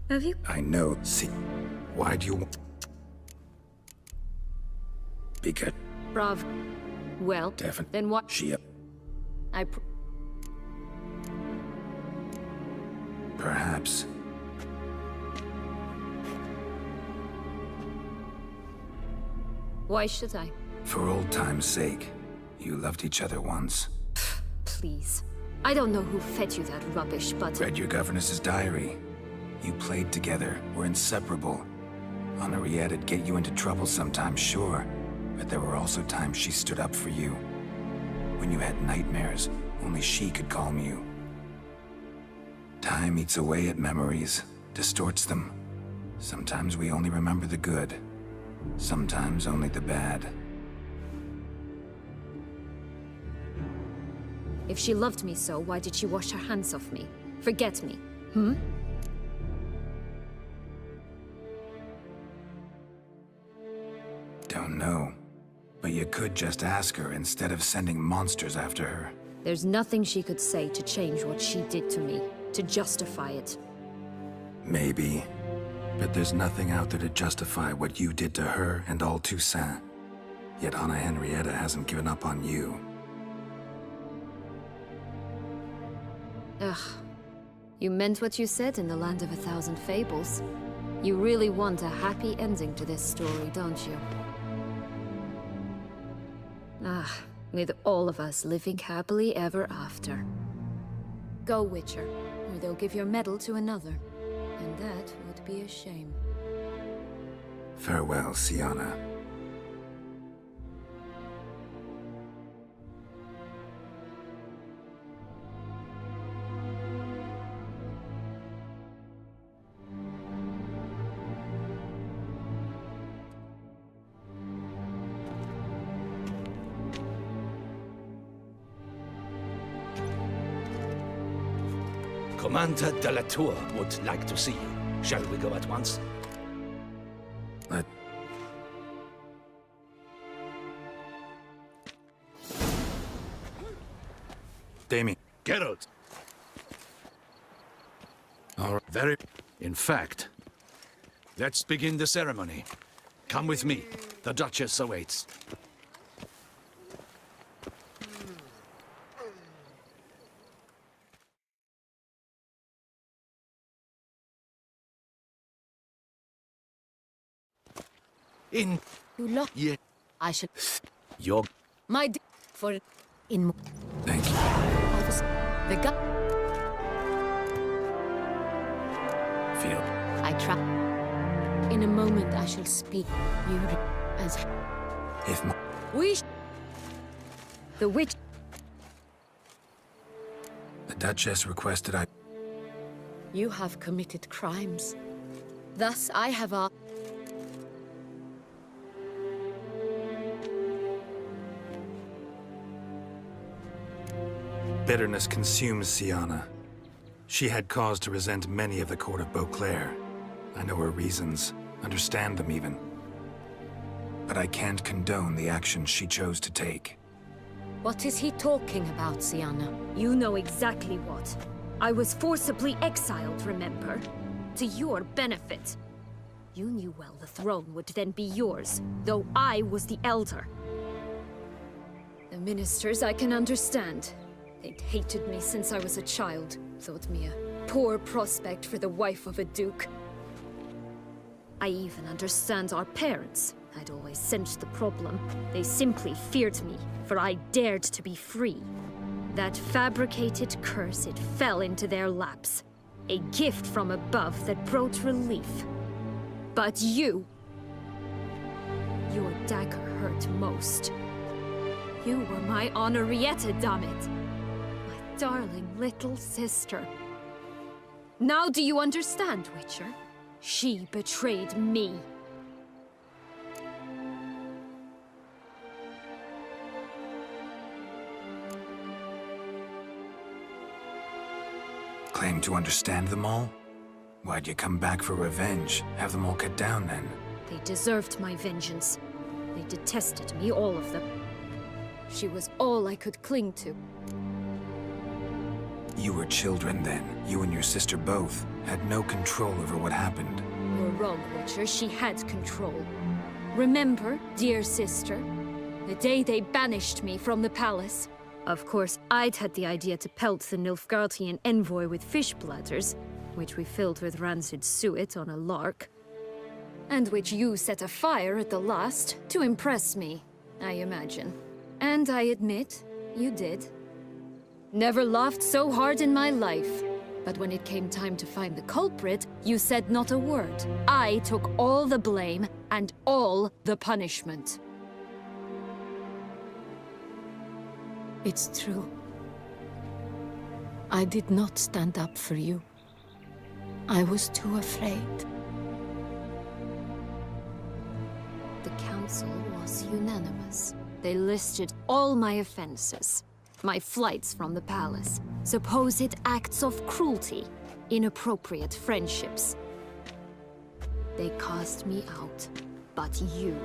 Have you? I know. See... Why do you want... Because... Brav. Well, then what? She... Perhaps. Why should I? For old time's sake. You loved each other once. Please. I don't know who fed you that rubbish, but... Read your governess's diary. You played together, were inseparable. Henriette'd get you into trouble sometimes, sure. But there were also times she stood up for you. When you had nightmares, only she could calm you. Time eats away at memories, distorts them. Sometimes we only remember the good. Sometimes only the bad. If she loved me so, why did she wash her hands off me? Forget me? Hmm? Don't know. But you could just ask her instead of sending monsters after her. There's nothing she could say to change what she did to me, to justify it. Maybe. But there's nothing out there to justify what you did to her and all Toussaint. Yet Anna Henrietta hasn't given up on you. Ugh. You meant what you said in the Land of 1,000 Fables. You really want a happy ending to this story, don't you? Ah, with all of us living happily ever after. Go, Witcher, or they'll give your medal to another. And that would be a shame. Farewell, Sienna. Commander de la Tour would like to see you. Shall we go at once? Damien. Geralt. All right, very... In fact, let's begin the ceremony. Come with me. The Duchess awaits. In... You look... Yeah. I should... Your... My for... In... Thank you. The gun... Feel... I try... In a moment I shall speak you as... If my... The witch... The Duchess requested I... You have committed crimes. Thus I have Bitterness consumes Siana. She had cause to resent many of the court of Beauclair. I know her reasons, understand them even. But I can't condone the actions she chose to take. What is he talking about, Siana? You know exactly what. I was forcibly exiled, remember? To your benefit. You knew well the throne would then be yours, though I was the elder. The ministers I can understand. They'd hated me since I was a child, thought me a poor prospect for the wife of a duke. I even understand our parents. I'd always sensed the problem. They simply feared me, for I dared to be free. That fabricated curse, it fell into their laps. A gift from above that brought relief. But you... Your dagger hurt most. You were my Henrietta, damn it. My darling little sister. Now do you understand, Witcher? She betrayed me. Claim to understand them all? Why'd you come back for revenge? Have them all cut down then? They deserved my vengeance. They detested me, all of them. She was all I could cling to. You were children then. You and your sister both had no control over what happened. You're wrong, Witcher. She had control. Remember, dear sister, the day they banished me from the palace? Of course, I'd had the idea to pelt the Nilfgaardian envoy with fish bladders, which we filled with rancid suet on a lark. And which you set afire at the last, to impress me, I imagine. And I admit, you did. Never laughed so hard in my life. But when it came time to find the culprit, you said not a word. I took all the blame and all the punishment. It's true. I did not stand up for you. I was too afraid. The council was unanimous. They listed all my offenses. My flights from the palace, supposed acts of cruelty, inappropriate friendships. They cast me out. But you,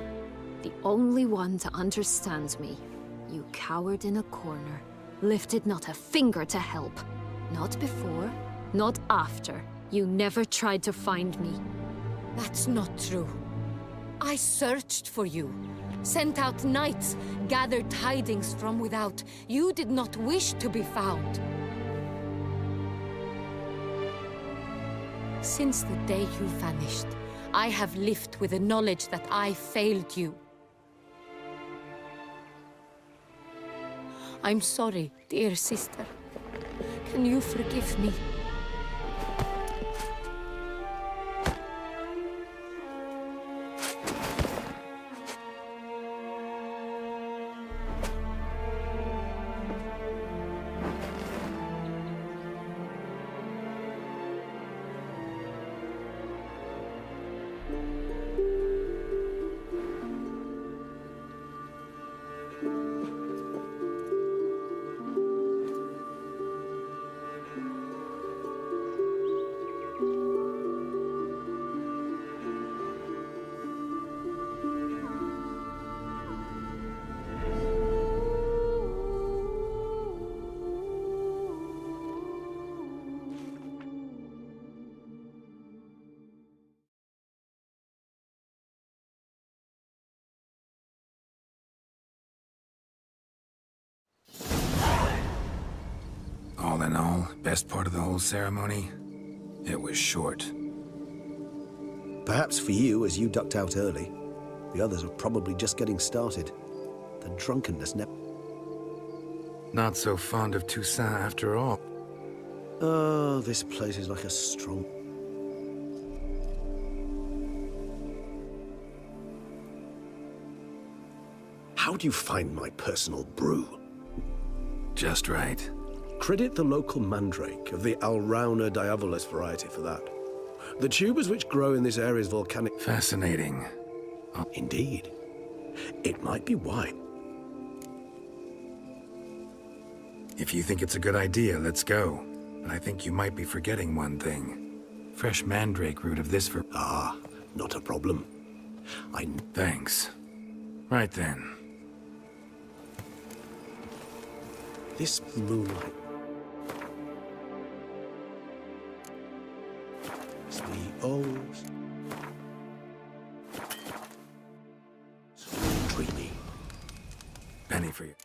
the only one to understand me, you cowered in a corner, lifted not a finger to help. Not before, not after. You never tried to find me. That's not true. I searched for you, sent out knights, gathered tidings from without. You did not wish to be found. Since the day you vanished, I have lived with the knowledge that I failed you. I'm sorry, dear sister. Can you forgive me? All in all, best part of the whole ceremony? It was short. Perhaps for you, as you ducked out early. The others are probably just getting started. The drunkenness never... Not so fond of Toussaint after all. Oh, this place is like a strong... How do you find my personal brew? Just right. Credit the local mandrake of the Alrauna diavolus variety for that. The tubers which grow in this area's volcanic... Fascinating. Indeed. It might be wine. If you think it's a good idea, let's go. But I think you might be forgetting one thing. Fresh mandrake root of this for... Ah, not a problem. Thanks. Right then. This moonlight... 3 O's... Sweet dreamy. Penny for you.